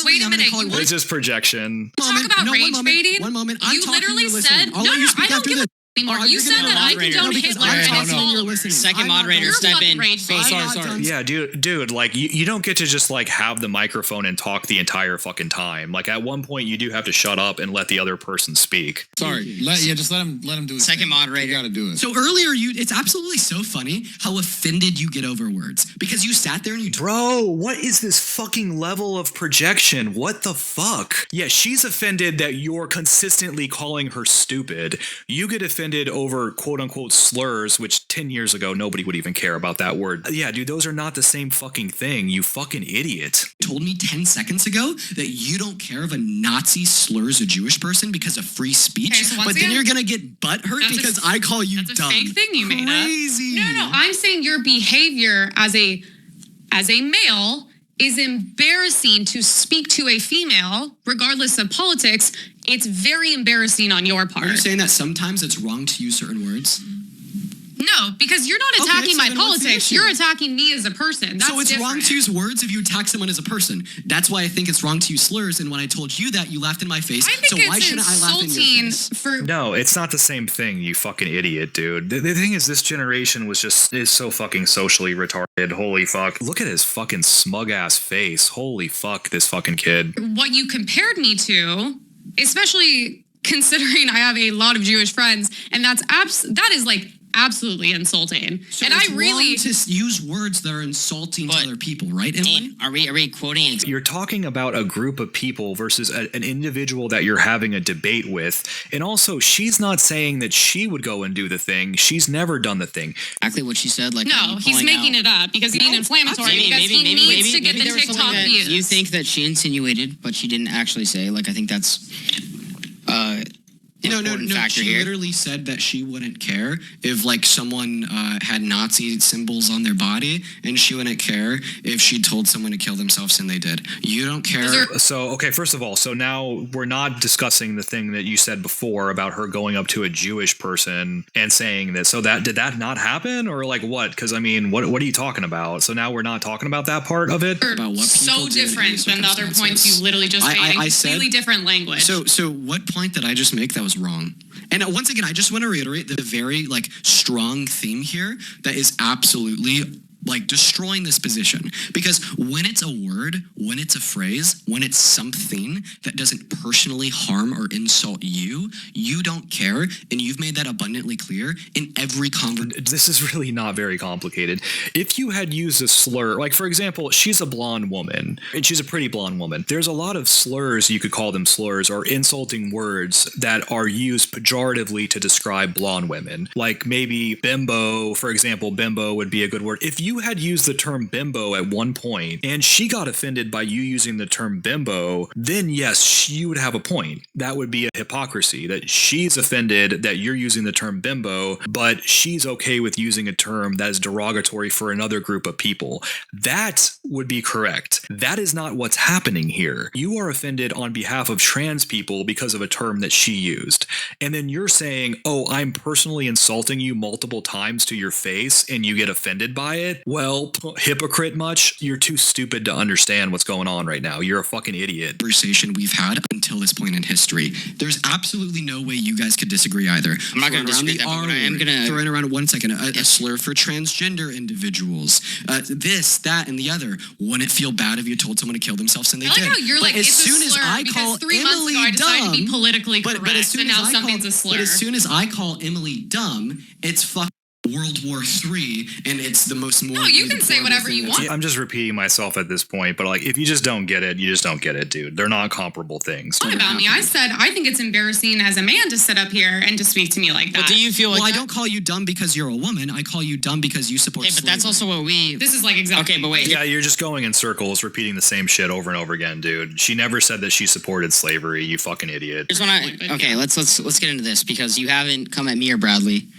Wait a minute. It's just projection. Talk about rage baiting. One moment. I'm You talking, literally you're said, listening. I'll no, let you no, speak I don't after give this. a anymore. You said that I condone Hitler I'm and talking, his you're followers. listening. Second I'm not moderator, done. step in. Rage bait. Sorry. Yeah, dude, like you don't get to just like have the microphone and talk the entire fucking time. Like, at one point you do have to shut up and let the other person speak. Sorry. Just let him do it. Second moderator. You got to do it. So earlier, it's absolutely so funny how offended you get over words, because you sat there and you. Bro, what is this fucking level of projection? What the fuck? Yeah, she's offended that you're consistently calling her stupid. You get offended over quote unquote slurs, which 10 years ago nobody would even care about that word. Yeah, dude, those are not the same fucking thing, you fucking idiot. Told me 10 seconds ago that you don't care if a Nazi slurs a Jewish person because of free speech, Okay, so once but then again, you're gonna get butthurt because I call you That's a dumb. fake thing you made up. Crazy. No. I'm saying your behavior as a male is embarrassing to speak to a female, regardless of politics. It's very embarrassing on your part. Are you saying that sometimes it's wrong to use certain words? No, because you're not attacking so my then what's the politics. issue? You're attacking me as a person. That's So it's different. wrong to use words if you attack someone as a person. That's why I think it's wrong to use slurs. And when I told you that, you laughed in my face. I think so it's why shouldn't I laugh in your insulting face? for. No, it's not the same thing, you fucking idiot, dude. The thing is, this generation is so fucking socially retarded. Holy fuck. Look at his fucking smug ass face. Holy fuck, this fucking kid. What you compared me to, especially considering I have a lot of Jewish friends, and that is like absolutely insulting. So and it's I really wrong to use words that are insulting to other people, right? Dean, are we quoting? You're talking about a group of people versus an individual that you're having a debate with. And also, she's not saying that she would go and do the thing. She's never done the thing. Exactly what she said. Like, no, he's making it up because he's being inflammatory because he needs to get the there was something TikTok that views. you think that she insinuated, but she didn't actually say. Like, I think that's important factor she here. literally said that she wouldn't care if like someone had Nazi symbols on their body, and she wouldn't care if she told someone to kill themselves and they did. You don't care. So, okay, first of all, so now we're not discussing the thing that you said before about her going up to a Jewish person and saying that. So did that not happen, or like what? Because I mean, what are you talking about? So now we're not talking about that part of it. About what so people did in different than the other circumstances. points you literally just made in completely different language. So what point did I just make that was wrong? And once again, I just want to reiterate the very like strong theme here that is absolutely like destroying this position, because when it's a word, when it's a phrase, when it's something that doesn't personally harm or insult you, you don't care, and you've made that abundantly clear in every conversation. This is really not very complicated. If you had used a slur, like for example, she's a blonde woman, and she's a pretty blonde woman. There's a lot of slurs, you could call them slurs, or insulting words that are used pejoratively to describe blonde women. Like maybe bimbo, for example, bimbo would be a good word. If you had used the term bimbo at one point and she got offended by you using the term bimbo, then yes, you would have a point. That would be a hypocrisy, that she's offended that you're using the term bimbo, but she's okay with using a term that is derogatory for another group of people. That would be correct. That is not what's happening here. You are offended on behalf of trans people because of a term that she used. And then you're saying, oh, I'm personally insulting you multiple times to your face and you get offended by it. Well, hypocrite much? You're too stupid to understand what's going on right now. You're a fucking idiot. Conversation we've had until this point in history. There's absolutely no way you guys could disagree either. I'm not going to disagree with that, but I am going to... Throwing around 1 second, a slur for transgender individuals. This, that, and the other. Wouldn't it feel bad if you told someone to kill themselves and they I like did? how you're But like, as it's soon a as slur I because call 3 months Emily ago I decided to be dumb, politically correct, but as soon and as now I something's call, a slur. But as soon as I call Emily dumb, it's fucking World War III, and it's the most No, you can say whatever you want. I'm just repeating myself at this point, but like if you just don't get it, you just don't get it, dude. They're not comparable things. What about me? I said I think it's embarrassing as a man to sit up here and to speak to me like that. But do you feel like Well, I don't call you dumb because you're a woman. I call you dumb because you support Hey, but that's slavery. also what we... This is like exactly. Okay, but wait. Yeah, you're just going in circles, repeating the same shit over and over again, dude. She never said that she supported slavery, you fucking idiot. Here's when okay, let's get into this, because you haven't come at me or Bradley.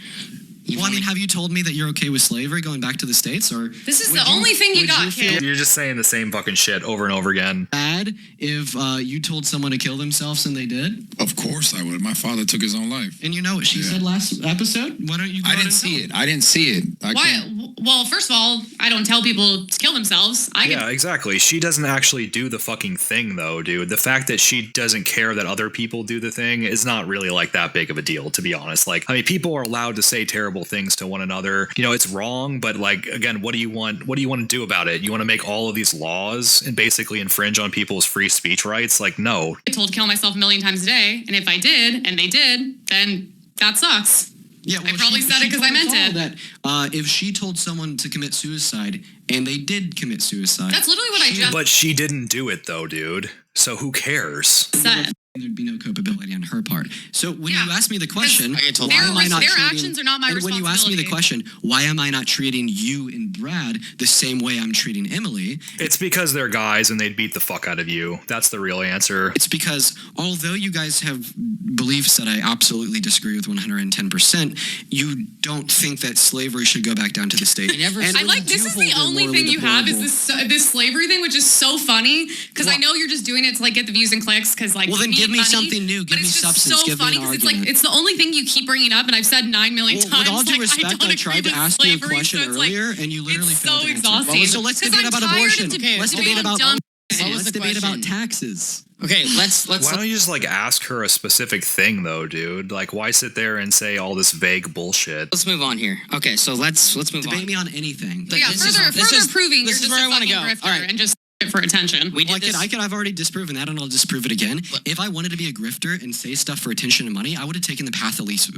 Well, I mean, have you told me that you're okay with slavery going back to the States, or This is the only thing you would got, you feel kid. You're just saying the same fucking shit over and over again. bad if you told someone to kill themselves and they did? Of course I would. My father took his own life. And you know what she said last episode? Why don't you? Go I out didn't and see tell it. them? I didn't see it. I Why? can't. Well, first of all, I don't tell people to kill themselves. Yeah, exactly. She doesn't actually do the fucking thing, though, dude. The fact that she doesn't care that other people do the thing is not really like that big of a deal, to be honest. Like, I mean, people are allowed to say terrible things to one another. You know, it's wrong, but like, again, what do you want? What do you want to do about it? You want to make all of these laws and basically infringe on people's free speech rights? Like, no. I told to kill myself a million times a day, and if I did, and they did, then that sucks. Yeah, I probably said it 'cause I meant it. That if she told someone to commit suicide and they did commit suicide, That's literally what I just But she didn't do it, though, dude. So who cares? said. there'd be no culpability on her part. So when Yeah, you ask me the question, I get told why their- am I not their treating, actions are not my and when you ask me the responsibility. question, why am I not treating you and Brad the same way I'm treating Emily? It's because they're guys and they'd beat the fuck out of you. That's the real answer. It's because although you guys have beliefs that I absolutely disagree with 110%, you don't think that slavery should go back down to the state. I never- And I when like you this do is hold the it only morally thing you have is deplorable- this slavery thing, which is so funny because I know you're just doing it to like get the views and clicks because like Well, then you give need me money, something new. Give but me it's just substance. so Give me an funny because it's like argument. it's the only thing you keep bringing up, and I've said 9 million Well, times. with all due like, respect, don't I tried agree to with ask you a slavery, question so it's like, earlier, and you literally it's failed so to answer. exhausting. So let's 'Cause debate I'm about tired of abortion. debating Let's debate about dumb shit. let's debate about taxes. Okay, let's Why don't you just like ask her a specific thing though, dude? Like, why sit there and say all this vague bullshit? let's move on here. Okay, so let's move Debate on. me on anything. But yeah, This is- further this is- proving this you're is just where a I wanna fucking go. grifter All right. and just it for attention. We did Well, this. I've already disproven that, and I'll disprove it again. If I wanted to be a grifter and say stuff for attention and money, I would have taken the path of least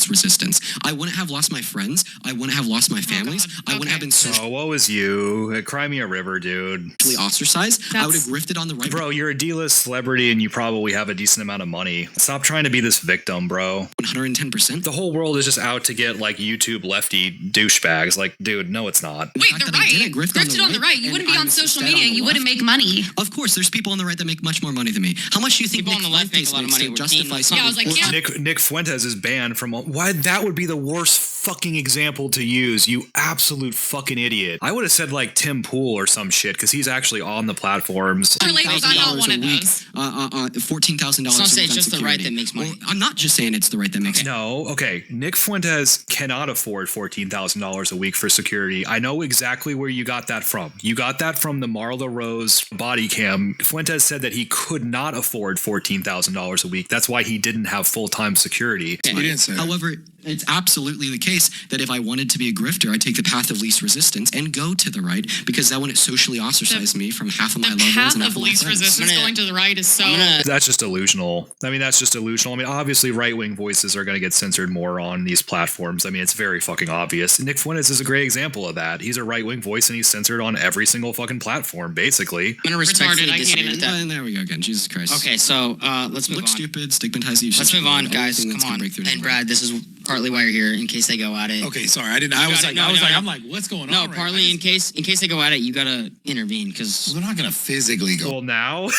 resistance. I wouldn't have lost my friends. I wouldn't have lost my families. God. I wouldn't have been socially Oh, what was you? Cry me a river, dude. ostracized. I would have That's- grifted on the right. Bro, you're a D-list celebrity and you probably have a decent amount of money. Stop trying to be this victim, bro. 110%. The whole world is just out to get like YouTube lefty douchebags. Like, dude, no, it's not. Wait, fact the that I right, didn't grift on the grifted on the right, right. You and wouldn't be I'm on social instead media. on the You wouldn't to make money. Of course, there's people on the right that make much more money than me. How much do you think People Nick on the left make a Fuentes lot of makes money. to We're justify seeing, Yeah, I was like, yeah. Nick Fuentes is banned from. Why? That would be the worst fucking example to use. You absolute fucking idiot. I would have said like Tim Pool or some shit because he's actually on the platforms. Ladies, I'm not one of those. $14,000. Some say it's just the right that makes money. Well, I'm not just saying it's the right that makes money. No, okay. Nick Fuentes cannot afford $14,000 a week for security. I know exactly where you got that from. You got that from the Marla Rose body cam. Fuentes said that he could not afford $14,000 a week. That's why he didn't have full-time security. He didn't say that. However, it's absolutely the case that if I wanted to be a grifter, I'd take the path of least resistance and go to the right because that wouldn't socially ostracize me from half of my loved The ones path and half of of my least friends. resistance going to the right is so. That's just delusional. I mean, that's just delusional. I mean, obviously, right-wing voices are going to get censored more on these platforms. I mean, it's very fucking obvious. Nick Fuentes is a great example of that. He's a right-wing voice, and he's censored on every single fucking platform, basically. I'm going to respectfully Retarded, I can't disagree even- with that. And there we go again. Jesus Christ. Okay, so let's move Look on. stupid, stigmatize you. Let's move on, guys. Come on. And Brad, this is partly why you're here, in case they go at it. Okay, sorry. I didn't. I was got like, it. No, no, I'm like, what's going No, on? partly in case they go at it, you gotta intervene because We're not gonna physically go Well, now,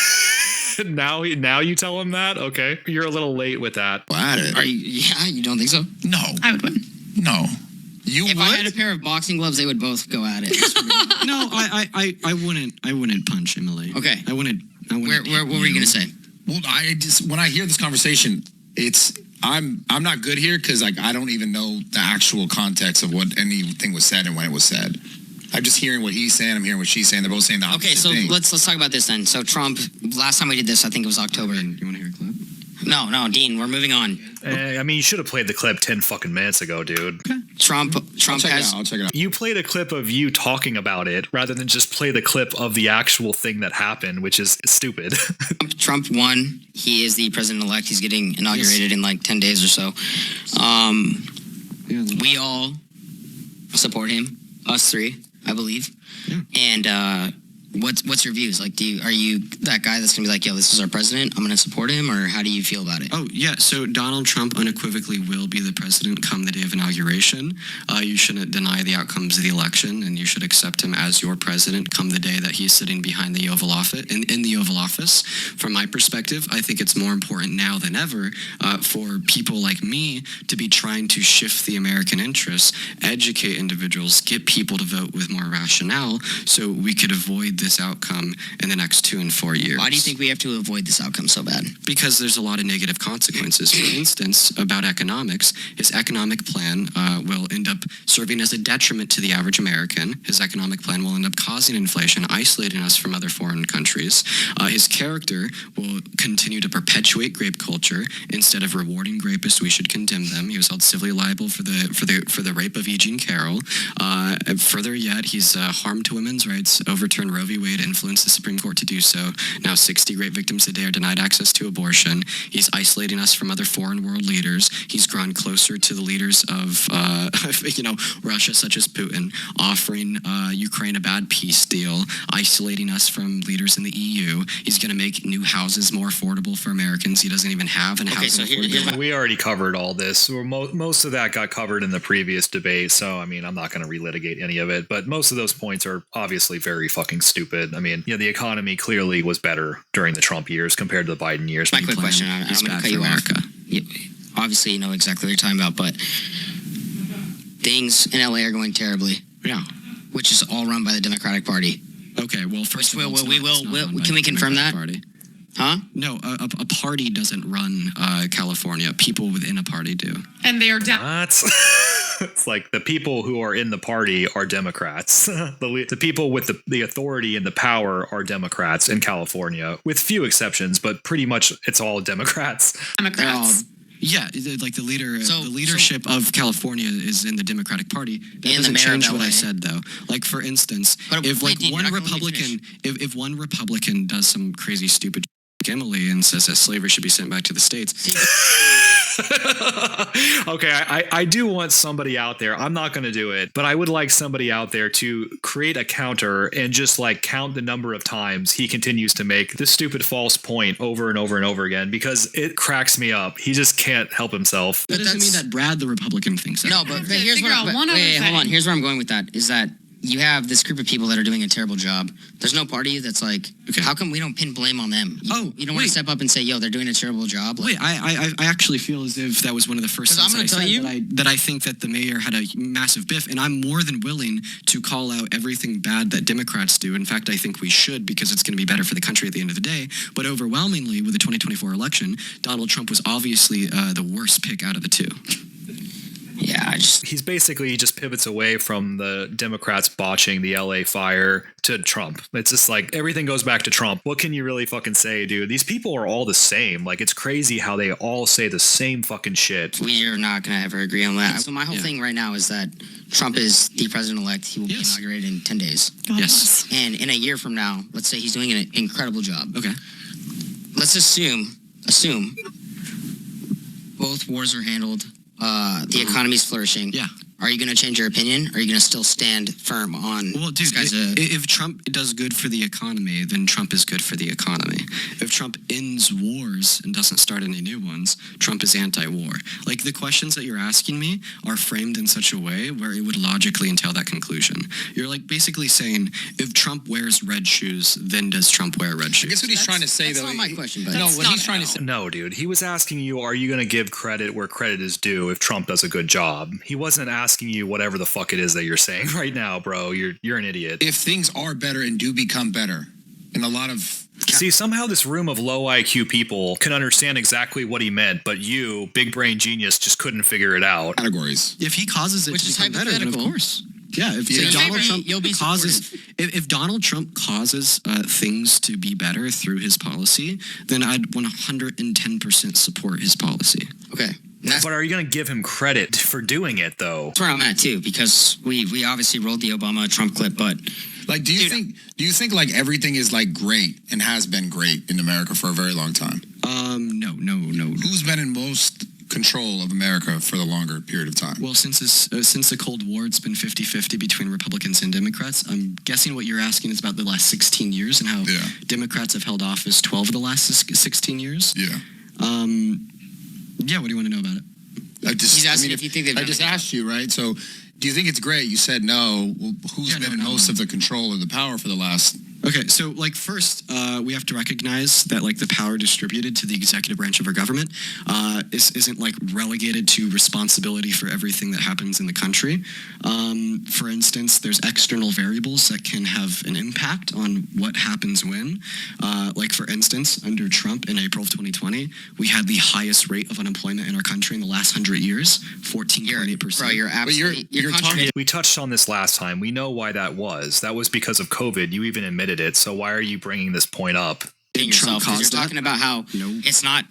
now you tell him that. Okay, you're a little late with that. at it. are you? Yeah, you don't think so? No, I would win. no. You If would? I had a pair of boxing gloves, they would both go at it. No, I wouldn't punch Emily. Okay. I wouldn't. What were you gonna say? Well, I just when I hear this conversation, I'm not good here because like I don't even know the actual context of what anything was said and when it was said. I'm just hearing what he's saying. I'm hearing what she's saying. They're both saying the opposite Okay, so thing. let's talk about this then. So Trump, last time we did this, I think it was October. You want to hear a clip? No, Dean, we're moving on. I mean, you should have played the clip 10 fucking minutes ago, dude. Trump I'll check has. it out. You played a clip of you talking about it rather than just play the clip of the actual thing that happened, which is stupid. Trump won. He is the president-elect. He's getting inaugurated in like 10 days or so. We all support him. Us three, I believe. Yeah. And what's your views? Like, are you that guy that's gonna be like, yo, this is our president, I'm gonna support him, or how do you feel about it? Oh, yeah. So Donald Trump unequivocally will be the president come the day of inauguration. You shouldn't deny the outcomes of the election, and you should accept him as your president come the day that he's sitting behind the Oval Office. In the Oval Office, from my perspective, I think it's more important now than ever for people like me to be trying to shift the American interests, educate individuals, get people to vote with more rationale, so we could avoid this outcome in the next 2 and 4 years. Why do you think we have to avoid this outcome so bad? Because there's a lot of negative consequences. For instance, about economics, his economic plan will end up serving as a detriment to the average American. His economic plan will end up causing inflation, isolating us from other foreign countries. His character will continue to perpetuate grape culture. Instead of rewarding rapists, we should condemn them. He was held civilly liable for the rape of E. Jean Carroll. Further yet, he's harmed to women's rights, overturned Roe v. Wade, influenced the Supreme Court to do so. Now 60 rape victims a day are denied access to abortion. He's isolating us from other foreign world leaders. He's grown closer to the leaders of, Russia, such as Putin, offering Ukraine a bad peace deal, isolating us from leaders in the EU. He's going to make new houses more affordable for Americans. He doesn't even have an housing affordability. We already covered all this. Most of that got covered in the previous debate, so I mean, I'm not going to relitigate any of it, but most of those points are obviously very fucking stupid. I mean, the economy clearly was better during the Trump years compared to the Biden years. My quick question, I'm going to cut you off. Obviously, you know exactly what you're talking about, but things in LA are going terribly. Yeah. Which is all run by the Democratic Party. Okay, well, first of all, can we confirm that? Party. Huh? No, a party doesn't run California. People within a party do. And they are down. What? It's like the people who are in the party are Democrats. The people with the authority and the power are Democrats in California, with few exceptions, but pretty much it's all Democrats. Democrats. Yeah, like the leadership of California is in the Democratic Party. That doesn't change what I said, though. Like, for instance, if one Republican does some crazy stupid Emily and says that slavery should be sent back to the states. Okay, I do want somebody out there. I'm not going to do it, but I would like somebody out there to create a counter and just like count the number of times he continues to make this stupid false point over and over and over again, because it cracks me up. He just can't help himself. That doesn't mean that Brad the Republican thinks that. No, but here's what hold on. Here's where I'm going with that is that you have this group of people that are doing a terrible job. There's no party that's like, how come we don't pin blame on them? You don't want to step up and say, yo, they're doing a terrible job. Wait, I actually feel as if that was one of the first things I'm that gonna I tell said, you that I think that the mayor had a massive biff, and I'm more than willing to call out everything bad that Democrats do. In fact, I think we should, because it's going to be better for the country at the end of the day. But overwhelmingly, with the 2024 election, Donald Trump was obviously the worst pick out of the two. Yeah, he just pivots away from the Democrats botching the LA fire to Trump. It's just like everything goes back to Trump. What can you really fucking say, dude? These people are all the same. Like, it's crazy how they all say the same fucking shit. We are not going to ever agree on that. So my whole thing right now is that Trump is the president-elect. He will be inaugurated in 10 days. Yes. And in a year from now, let's say he's doing an incredible job. Okay. Let's assume both wars are handled. The economy's flourishing. Yeah. Are you going to change your opinion? Or are you going to still stand firm on? Well, dude, if Trump does good for the economy, then Trump is good for the economy. If Trump ends wars and doesn't start any new ones, Trump is anti-war. Like, the questions that you're asking me are framed in such a way where it would logically entail that conclusion. You're like basically saying, if Trump wears red shoes, then does Trump wear red shoes? I guess what he's trying to say, that's though. That's not my question, but no, what he's trying to say. No, dude. He was asking you, are you going to give credit where credit is due if Trump does a good job? He wasn't asking you whatever the fuck it is that you're saying right now, bro. You're an idiot. If things are better and do become better, and a lot of See, somehow this room of low IQ people can understand exactly what he meant, but you, big brain genius, just couldn't figure it out. categories. If he causes it Which to is become better, then of hypothetical. course. Yeah, if So Donald Trump you'll be causes, if Donald Trump causes things to be better through his policy, then I'd 110% support his policy. Okay. But are you going to give him credit for doing it, though? That's where I'm at too, because we obviously rolled the Obama-Trump clip, but Like, do you think like everything is like great and has been great in America for a very long time? No. Who's been in most control of America for the longer period of time? Well, since the Cold War, it's been 50-50 between Republicans and Democrats. I'm guessing what you're asking is about the last 16 years and how Democrats have held office 12 of the last 16 years. Yeah. Yeah, what do you want to know about it? he's asking if you think they've I done just it. asked you, right? So, do you think it's great? You said no. Well, who's been in most of the control or the power for the last? Okay, so like first, we have to recognize that like the power distributed to the executive branch of our government isn't like relegated to responsibility for everything that happens in the country. For instance, there's external variables that can have an impact on what happens when. Like for instance, under Trump in April of 2020, we had the highest rate of unemployment in our country in the last 100 years, 14.8%. Bro, you're absolutely you're contradicting. We touched on this last time. We know why that was. That was because of COVID. You even admitted it. So why are you bringing this point up? yourself, 'cause you're talking about how No. it's not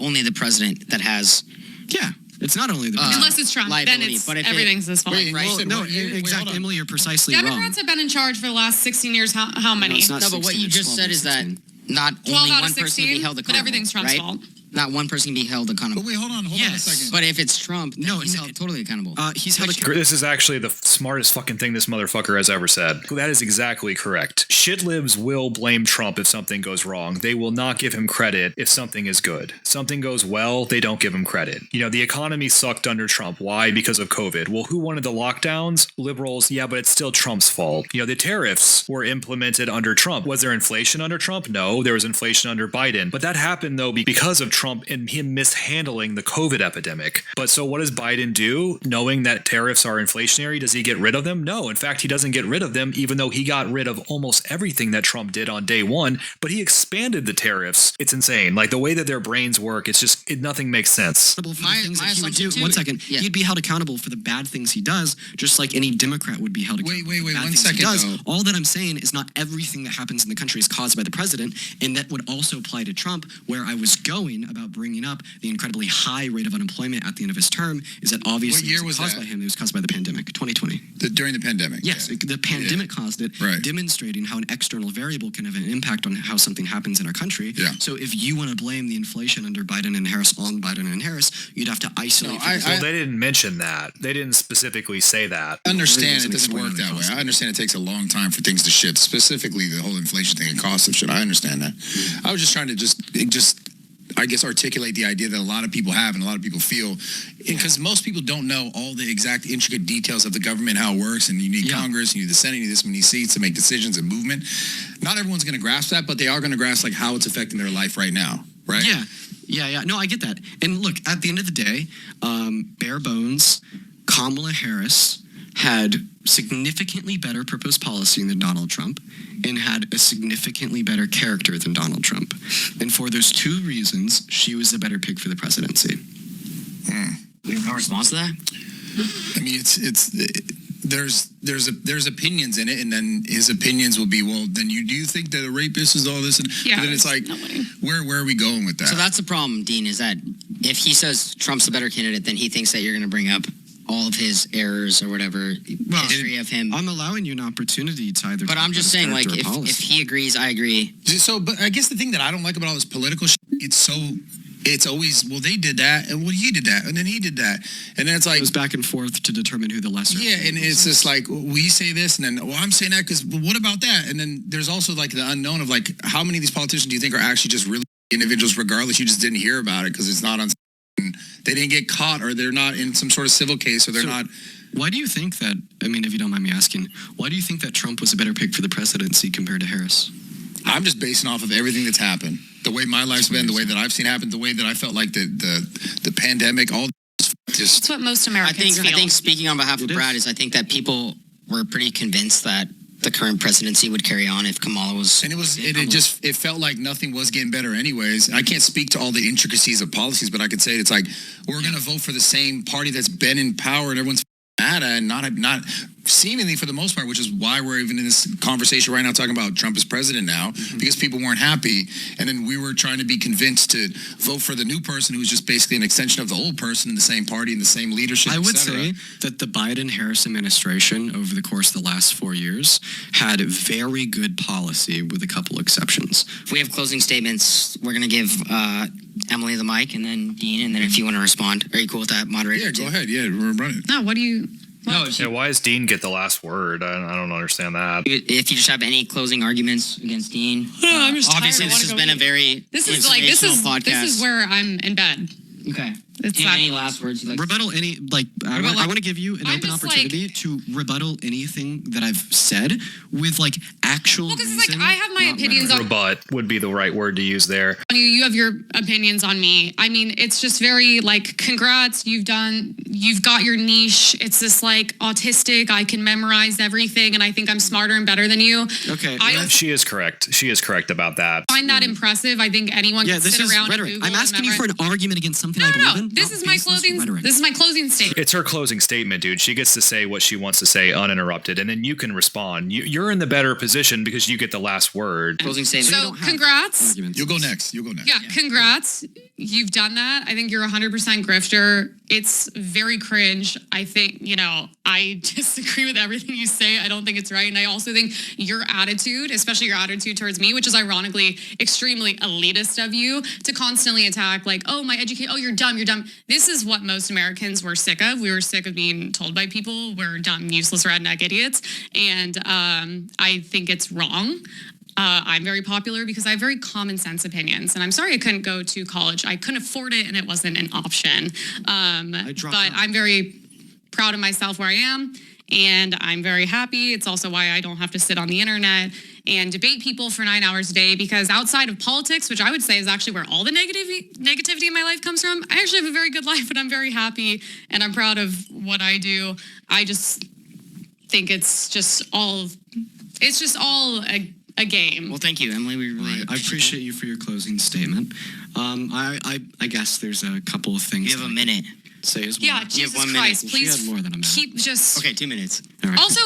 only the president that has Yeah, it's not only the Unless it's Trump, then liability, it's but if it- everything's his fault. Wait, right? you said no, what year? Wait, hold exactly, on. Emily, you're precisely Democrats wrong. have been in charge for the last 16 years. How many? it's not No, but what 16, you it's just 12 said or is that 16. not 12 only out one of person can 16, be held but accountable. everything's Trump's right? fault. Not one person can be held accountable. But wait, hold on a Yes. second. But if it's Trump, then No, he's no, held totally accountable. He's held This is actually the smartest fucking thing this motherfucker has ever said. That is exactly correct. Shitlibs will blame Trump if something goes wrong. They will not give him credit if something is good. Something goes well, they don't give him credit. You know, the economy sucked under Trump. Why? Because of COVID. Well, who wanted the lockdowns? Liberals. Yeah, but it's still Trump's fault. You know, the tariffs were implemented under Trump. Was there inflation under Trump? No, there was inflation under Biden. But that happened, though, because of Trump and him mishandling the COVID epidemic. But so what does Biden do? Knowing that tariffs are inflationary, does he get rid of them? No. In fact, he doesn't get rid of them, even though he got rid of almost everything that Trump did on day one. But he expanded the tariffs. It's insane. Like the way that their brains work, it's just, nothing makes sense. For the My- things my that he would assumption do. too- One second. yeah. He'd be held accountable for the bad things he does, just like any Democrat would be held accountable Wait, for the bad one things second, he does. though. All that I'm saying is not everything that happens in the country is caused by the president, and that would also apply to Trump, where I was going about bringing up the incredibly high rate of unemployment at the end of his term is that obviously What year it was caused that? by him. It was caused by the pandemic, 2020. During the pandemic. Yes, yeah. the pandemic caused it, Right. demonstrating how an external variable can have an impact on how something happens in our country. Yeah. So if you want to blame the inflation under Biden and Harris on Biden and Harris, you'd have to isolate. No, Well, they didn't mention that. They didn't specifically say that. I understand doesn't it doesn't explain work how they that way. cost it. I understand it takes a long time for things to shift, specifically the whole inflation thing and cost of shit. I understand that. I was just trying to I guess, articulate the idea that a lot of people have and a lot of people feel, because most people don't know all the exact intricate details of the government, how it works, and you need Congress, you need the Senate, you need this many seats to make decisions and movement. Not everyone's going to grasp that, but they are going to grasp like how it's affecting their life right now, right? Yeah. No, I get that. And look, at the end of the day, bare bones, Kamala Harris had significantly better proposed policy than Donald Trump and had a significantly better character than Donald Trump. And for those two reasons, she was a better pick for the presidency. We have no response to that? I mean, there's opinions in it, and then his opinions will be, well, then do you think that a rapist is all this? And then it's like, where are we going with that? So that's the problem, Dean, is that if he says Trump's a better candidate, then he thinks that you're going to bring up all of his errors or whatever history of him. I'm allowing you an opportunity to either. But I'm just saying, like, if he agrees, I agree. So, but I guess the thing that I don't like about all this political shit, it's always, well, they did that, and well, he did that, and then he did that. And then it's like... It goes back and forth to determine who the lesser... Yeah, and it's just like, we say this, and then, well, I'm saying that because, well, what about that? And then there's also, like, the unknown of, like, how many of these politicians do you think are actually just really individuals, regardless, you just didn't hear about it because it's not on... They didn't get caught, or they're not in some sort of civil case, or they're not... Why do you think that, I mean, if you don't mind me asking, why do you think that Trump was a better pick for the presidency compared to Harris? I'm just basing off of everything that's happened. The way my life's been, the way that I've seen happen, the way that I felt like the pandemic, all just... That's what most Americans feel. I think speaking on behalf of Brad is I think that people were pretty convinced that the current presidency would carry on if Kamala was... And it felt like nothing was getting better anyways. I can't speak to all the intricacies of policies, but I could say it's like, we're going to vote for the same party that's been in power and everyone's mad at, and not seemingly for the most part, which is why we're even in this conversation right now talking about Trump as president now, because people weren't happy. And then we were trying to be convinced to vote for the new person who's just basically an extension of the old person in the same party, in the same leadership, I would say that the Biden-Harris administration over the course of the last 4 years had very good policy with a couple exceptions. If we have closing statements, we're going to give Emily the mic, and then Dean, and then if you want to respond. Are you cool with that, moderator? Yeah, go ahead. Yeah, we're running. No, what do you... No, why does Dean get the last word? I don't understand that. If you just have any closing arguments against Dean, I'm just obviously tired. this has been a very podcast. This is where I'm in bed. Okay. It's Do you have any last words you'd like rebuttal any, like, I want to give you an open opportunity to rebuttal anything that I've said with, like, actual Well, because it's like, I have my opinions on... Rebut would be the right word to use there. You have your opinions on me. I mean, it's just very, like, congrats, you've got your niche. It's this, like, autistic, I can memorize everything, and I think I'm smarter and better than you. Okay. She is correct. She is correct about that. I find that impressive. I think anyone can sit around rhetoric. and Google I'm asking you for an argument against something I believe in. This is my closing statement. It's her closing statement, dude. She gets to say what she wants to say uninterrupted, and then you can respond. You're in the better position because you get the last word. Closing statement. So, congrats. You'll go next. Yeah, congrats. You've done that. I think you're 100% grifter. It's very cringe. I think, I disagree with everything you say. I don't think it's right. And I also think your attitude, especially your attitude towards me, which is ironically extremely elitist of you, to constantly attack like, oh, my education, oh, you're dumb. This is what most Americans were sick of. We were sick of being told by people we're dumb, useless, redneck idiots. And I think it's wrong. I'm very popular because I have very common sense opinions. And I'm sorry I couldn't go to college. I couldn't afford it and it wasn't an option. But I'm very proud of myself where I am. And I'm very happy. It's also why I don't have to sit on the internet and debate people for 9 hours a day, because outside of politics, which I would say is actually where all the negativity in my life comes from, I actually have a very good life and I'm very happy and I'm proud of what I do. I just think it's just all a game. Well, thank you, Emily. We really I appreciate you for your closing statement. I guess there's a couple of things. You have a minute. Say as well. Yeah, Jesus Christ, Well, please she had more than a minute. keep just... Okay, 2 minutes. All right. Also,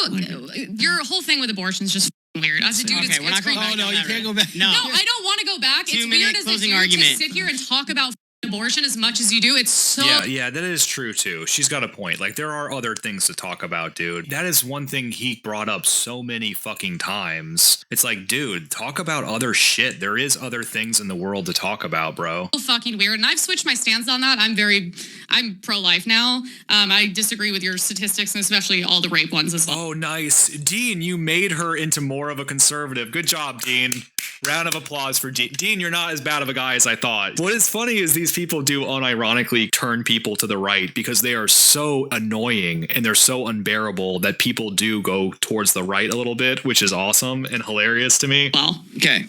your whole thing with abortion is just weird. As a dude, Okay, we're not going back. No, you can't go back. No. No, I don't want to go back. It's 2 minute weird as a closing dude argument. to sit here and talk about abortion as much as you do. It's so... Yeah, that is true, too. She's got a point. Like, there are other things to talk about, dude. That is one thing he brought up so many fucking times. It's like, dude, talk about other shit. There is other things in the world to talk about, bro. Fucking weird. And I've switched my stance on that. I'm pro-life now. I disagree with your statistics and especially all the rape ones as well. Oh, nice. Dean, you made her into more of a conservative. Good job, Dean. Round of applause for Dean. Dean, you're not as bad of a guy as I thought. What is funny is these people do unironically turn people to the right because they are so annoying and they're so unbearable that people do go towards the right a little bit, which is awesome and hilarious to me. Well, okay.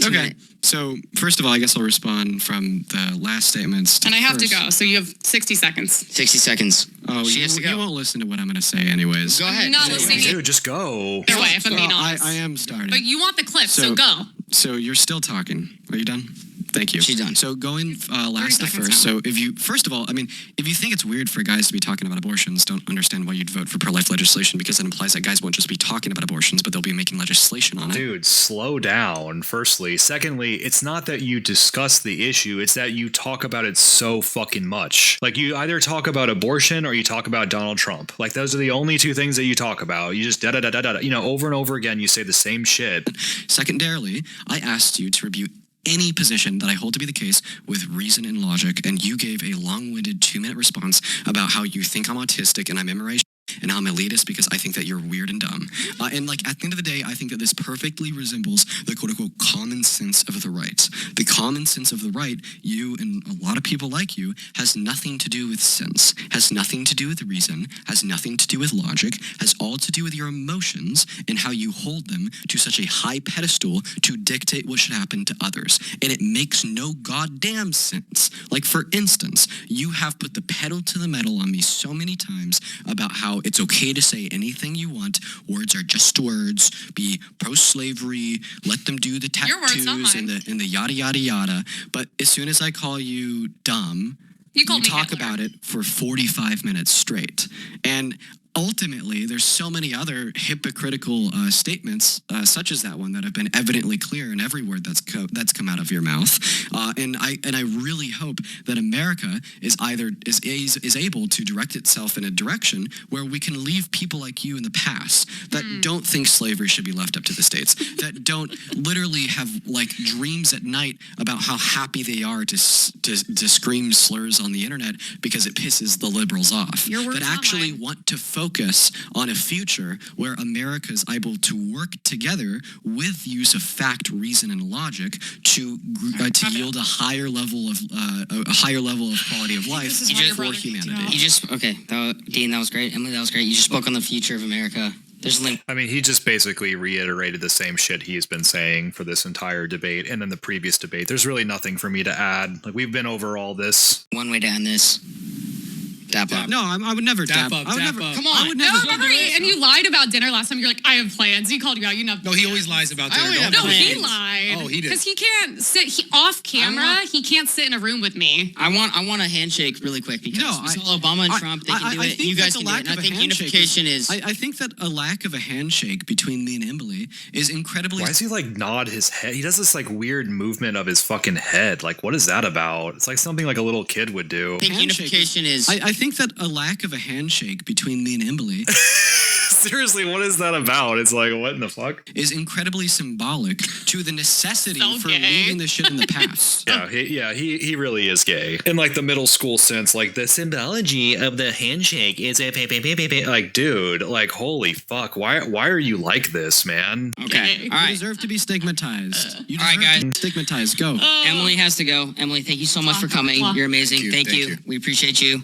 Okay. So first of all, I guess I'll respond from the last statements. And I have to go, so you have 60 seconds. 60 seconds. Oh, She has to go. you won't listen to what I'm going to say anyways. Go ahead. I'm not listening to you Dude, just go. either way, if I'm being Well, honest. I am starting. But you want the clip, so go. So you're still talking. Are you done? Thank you. She's done. So going last to seconds first. now. So if you, first of all, I mean, if you think it's weird for guys to be talking about abortions, don't understand why you'd vote for pro-life legislation, because it implies that guys won't just be talking about abortions, but they'll be making legislation on it. Dude, slow down, firstly. Secondly, it's not that you discuss the issue, it's that you talk about it so fucking much. Like, you either talk about abortion or you talk about Donald Trump. Like, those are the only two things that you talk about. You just da-da-da-da-da. You know, over and over again, you say the same shit. Secondarily, I asked you to review any position that I hold to be the case with reason and logic, and you gave a long-winded 2-minute response about how you think I'm autistic and I memorize and how I'm elitist because I think that you're weird and dumb. And like at the end of the day, I think that this perfectly resembles the quote-unquote common sense of the right. The common sense of the right, you and a lot of people like you, has nothing to do with sense, has nothing to do with reason, has nothing to do with logic, has all to do with your emotions and how you hold them to such a high pedestal to dictate what should happen to others. And it makes no goddamn sense. Like, for instance, you have put the pedal to the metal on me so many times about how it's okay to say anything you want. Words are just words. Be pro-slavery. Let them do the Your words, not tattoos mine. and the yada yada yada. But as soon as I call you dumb, You called me talk Hitler. about it for 45 minutes straight. And ultimately, there's so many other hypocritical statements, such as that one, that have been evidently clear in every word that's come out of your mouth. And I really hope that America is able to direct itself in a direction where we can leave people like you in the past that don't think slavery should be left up to the states, that don't literally have like dreams at night about how happy they are to scream slurs on the internet because it pisses the liberals off. Your words, that not actually mine. want to focus on a future where America is able to work together with use of fact, reason, and logic to yield a higher level of quality of life This is why your for brother kicked you humanity. out. You just, okay. Dean, that was great. Emily, that was great. You just spoke on the future of America. There's a link. I mean, he just basically reiterated the same shit he's been saying for this entire debate and then the previous debate. There's really nothing for me to add. Like, we've been over all this. One way to end this. Dap up. No, I would never Dap dap. up, I would dap never. up. Come on. I would No, never. remember, and you lied about dinner last time. You're like, I have plans. He called you out. You know. No, he always lies about I dinner. only Don't have No, lie. he plans. lied. Oh, he did. Because he can't sit off camera. want- He can't sit in a room with me. I want a handshake really quick because No, we saw Obama and Trump. They can do it. think You guys that can the do it. lack And I of a think handshake unification is. I think that a lack of a handshake between me and Emily is incredibly. Why does he like nod his head? He does this like weird movement of his fucking head. Like, what is that about? It's like something like a little kid would do. I think handshake unification is. I think that a lack of a handshake between me and Emily Seriously, what is that about? It's like, what in the fuck? is incredibly symbolic to the necessity So for gay. leaving this shit in the past. He really is gay. In like the middle school sense, like the symbology of the handshake is a like, dude, like, holy fuck, why are you like this, man? Okay. All You right. deserve to be stigmatized. You All right, deserve to guys. be stigmatized. Go. Emily has to go. Emily, thank you so much for coming. You're amazing. Thank Thank you. you. We appreciate you.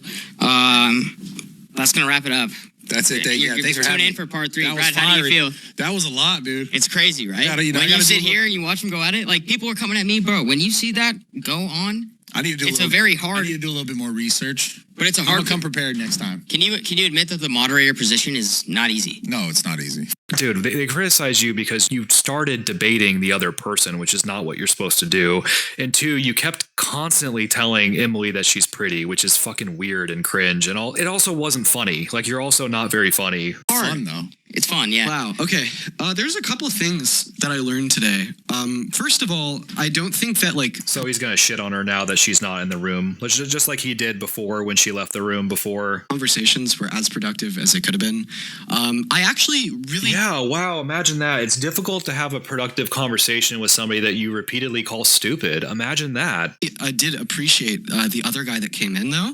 That's gonna wrap it up. That's it. You're Thanks for tune having in me. for part 3. That was Brad, how do you fiery. feel? That was a lot, dude. It's crazy, right? I gotta when do you a sit little- here and you watch them go at it, like people are coming at me, bro. When you see that go on, I need to do. it's a a little, very I hard. need to do a little bit more research. But it's a I'm hard. gonna come prepared next time. Can you admit that the moderator position is not easy? No, it's not easy. Dude, they criticize you because you started debating the other person, which is not what you're supposed to do. And 2, you kept constantly telling Emily that she's pretty, which is fucking weird and cringe. And all. It also wasn't funny. Like, you're also not very funny. Fun though. It's fun, yeah. Wow. Okay. There's a couple of things that I learned today. First of all, I don't think that like So he's gonna shit on her now that she's not in the room, just like he did before when she left the room before. conversations were as productive as they could have been. I actually really. Yeah, wow, imagine that. It's difficult to have a productive conversation with somebody that you repeatedly call stupid. Imagine that. I did appreciate the other guy that came in though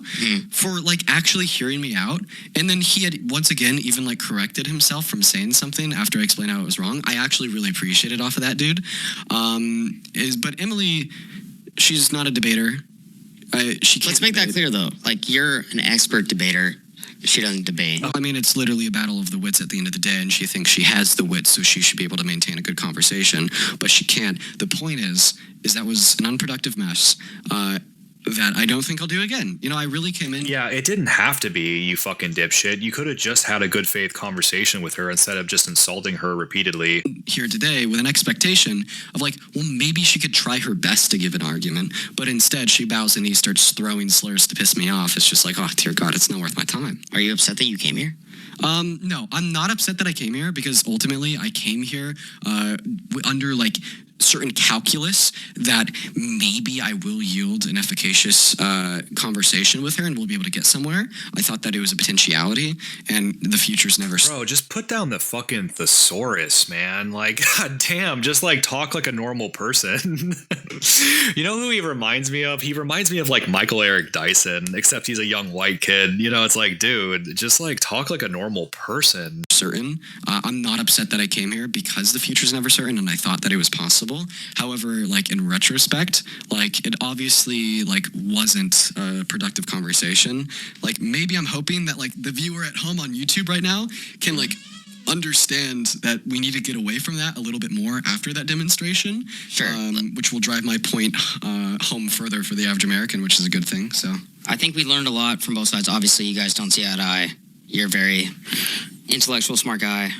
for like actually hearing me out, and then he had once again even like corrected himself off from saying something after I explained how it was wrong. I actually really appreciate it off of that dude. But Emily, she's not a debater. Let's make that clear, though. Like, you're an expert debater. She doesn't debate. I mean, it's literally a battle of the wits at the end of the day, and she thinks she has the wits, so she should be able to maintain a good conversation, but she can't. The point is that was an unproductive mess that I don't think I'll do again. You know, I really came in. Yeah, it didn't have to be, you fucking dipshit. You could have just had a good faith conversation with her instead of just insulting her repeatedly. Here today with an expectation of like, well, maybe she could try her best to give an argument, but instead she bows the knee, starts throwing slurs to piss me off. It's just like, oh, dear God, it's not worth my time. Are you upset that you came here? No, I'm not upset that I came here because ultimately I came here under like certain calculus that maybe I will yield an efficacious conversation with her and we'll be able to get somewhere. I thought that it was a potentiality and the future's never... Bro, just put down the fucking thesaurus, man. Like, god damn, just like talk like a normal person. You know who he reminds me of? He reminds me of like Michael Eric Dyson, except he's a young white kid. You know, it's like, dude, just like talk like a normal person. Certain. I'm not upset that I came here because the future's never certain and I thought that it was possible. However, like in retrospect, like it obviously like wasn't a productive conversation. Like maybe I'm hoping that like the viewer at home on YouTube right now can like understand that we need to get away from that a little bit more after that demonstration. Sure. Which will drive my point home further for the average American, which is a good thing. So I think we learned a lot from both sides. Obviously, you guys don't see eye to eye. You're a very intellectual, smart guy.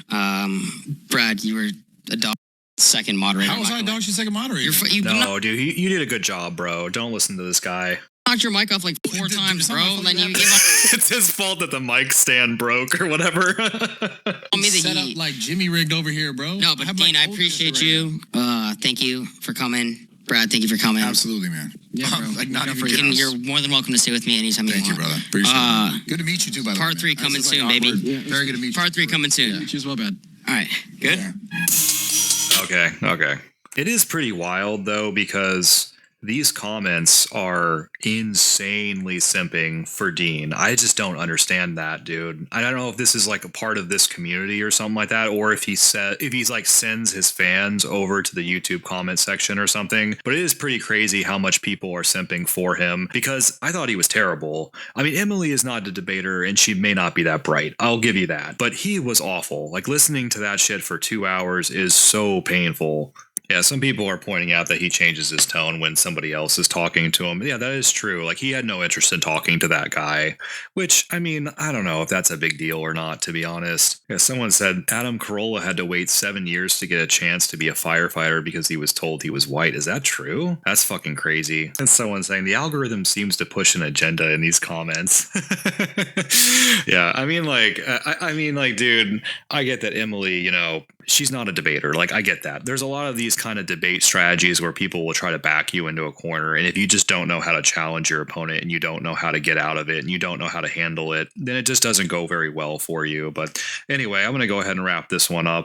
Brad, you were a dog second moderator. How was I dog shit second moderator? No, dude, you did a good job, bro. Don't listen to this guy. Knocked your mic off like 4 times, bro. And then you gave up. It's his fault that the mic stand broke or whatever. Tell me that Set up like Jimmy rigged over here, bro. No, but Dean, I appreciate you. Thank you for coming. Brad, thank you for coming. Absolutely, man. yeah, bro. Like not even kidding. You're more than welcome to stay with me anytime Thank you you, want. brother. Appreciate it. Good to meet you too, by the way. Part 3 man. coming This is, soon, like, baby. awkward. Yeah. Very good to meet you. Part 3 coming soon. She's well bad. All right, good. Yeah. Okay. It is pretty wild, though, because these comments are insanely simping for Dean. I just don't understand that, dude. I don't know if this is like a part of this community or something like that, or if he's like sends his fans over to the YouTube comment section or something. But it is pretty crazy how much people are simping for him because I thought he was terrible. I mean, Emily is not a debater and she may not be that bright. I'll give you that. But he was awful. Like listening to that shit for 2 hours is so painful. Yeah, some people are pointing out that he changes his tone when somebody else is talking to him. Yeah, that is true. Like, he had no interest in talking to that guy, which, I mean, I don't know if that's a big deal or not, to be honest. Yeah, someone said Adam Carolla had to wait 7 years to get a chance to be a firefighter because he was told he was white. Is that true? That's fucking crazy. And someone saying the algorithm seems to push an agenda in these comments. Yeah, I mean, like, dude, I get that Emily, you know, she's not a debater. Like, I get that. There's a lot of these kind of debate strategies where people will try to back you into a corner. And if you just don't know how to challenge your opponent and you don't know how to get out of it and you don't know how to handle it, then it just doesn't go very well for you. But anyway, I'm going to go ahead and wrap this one up.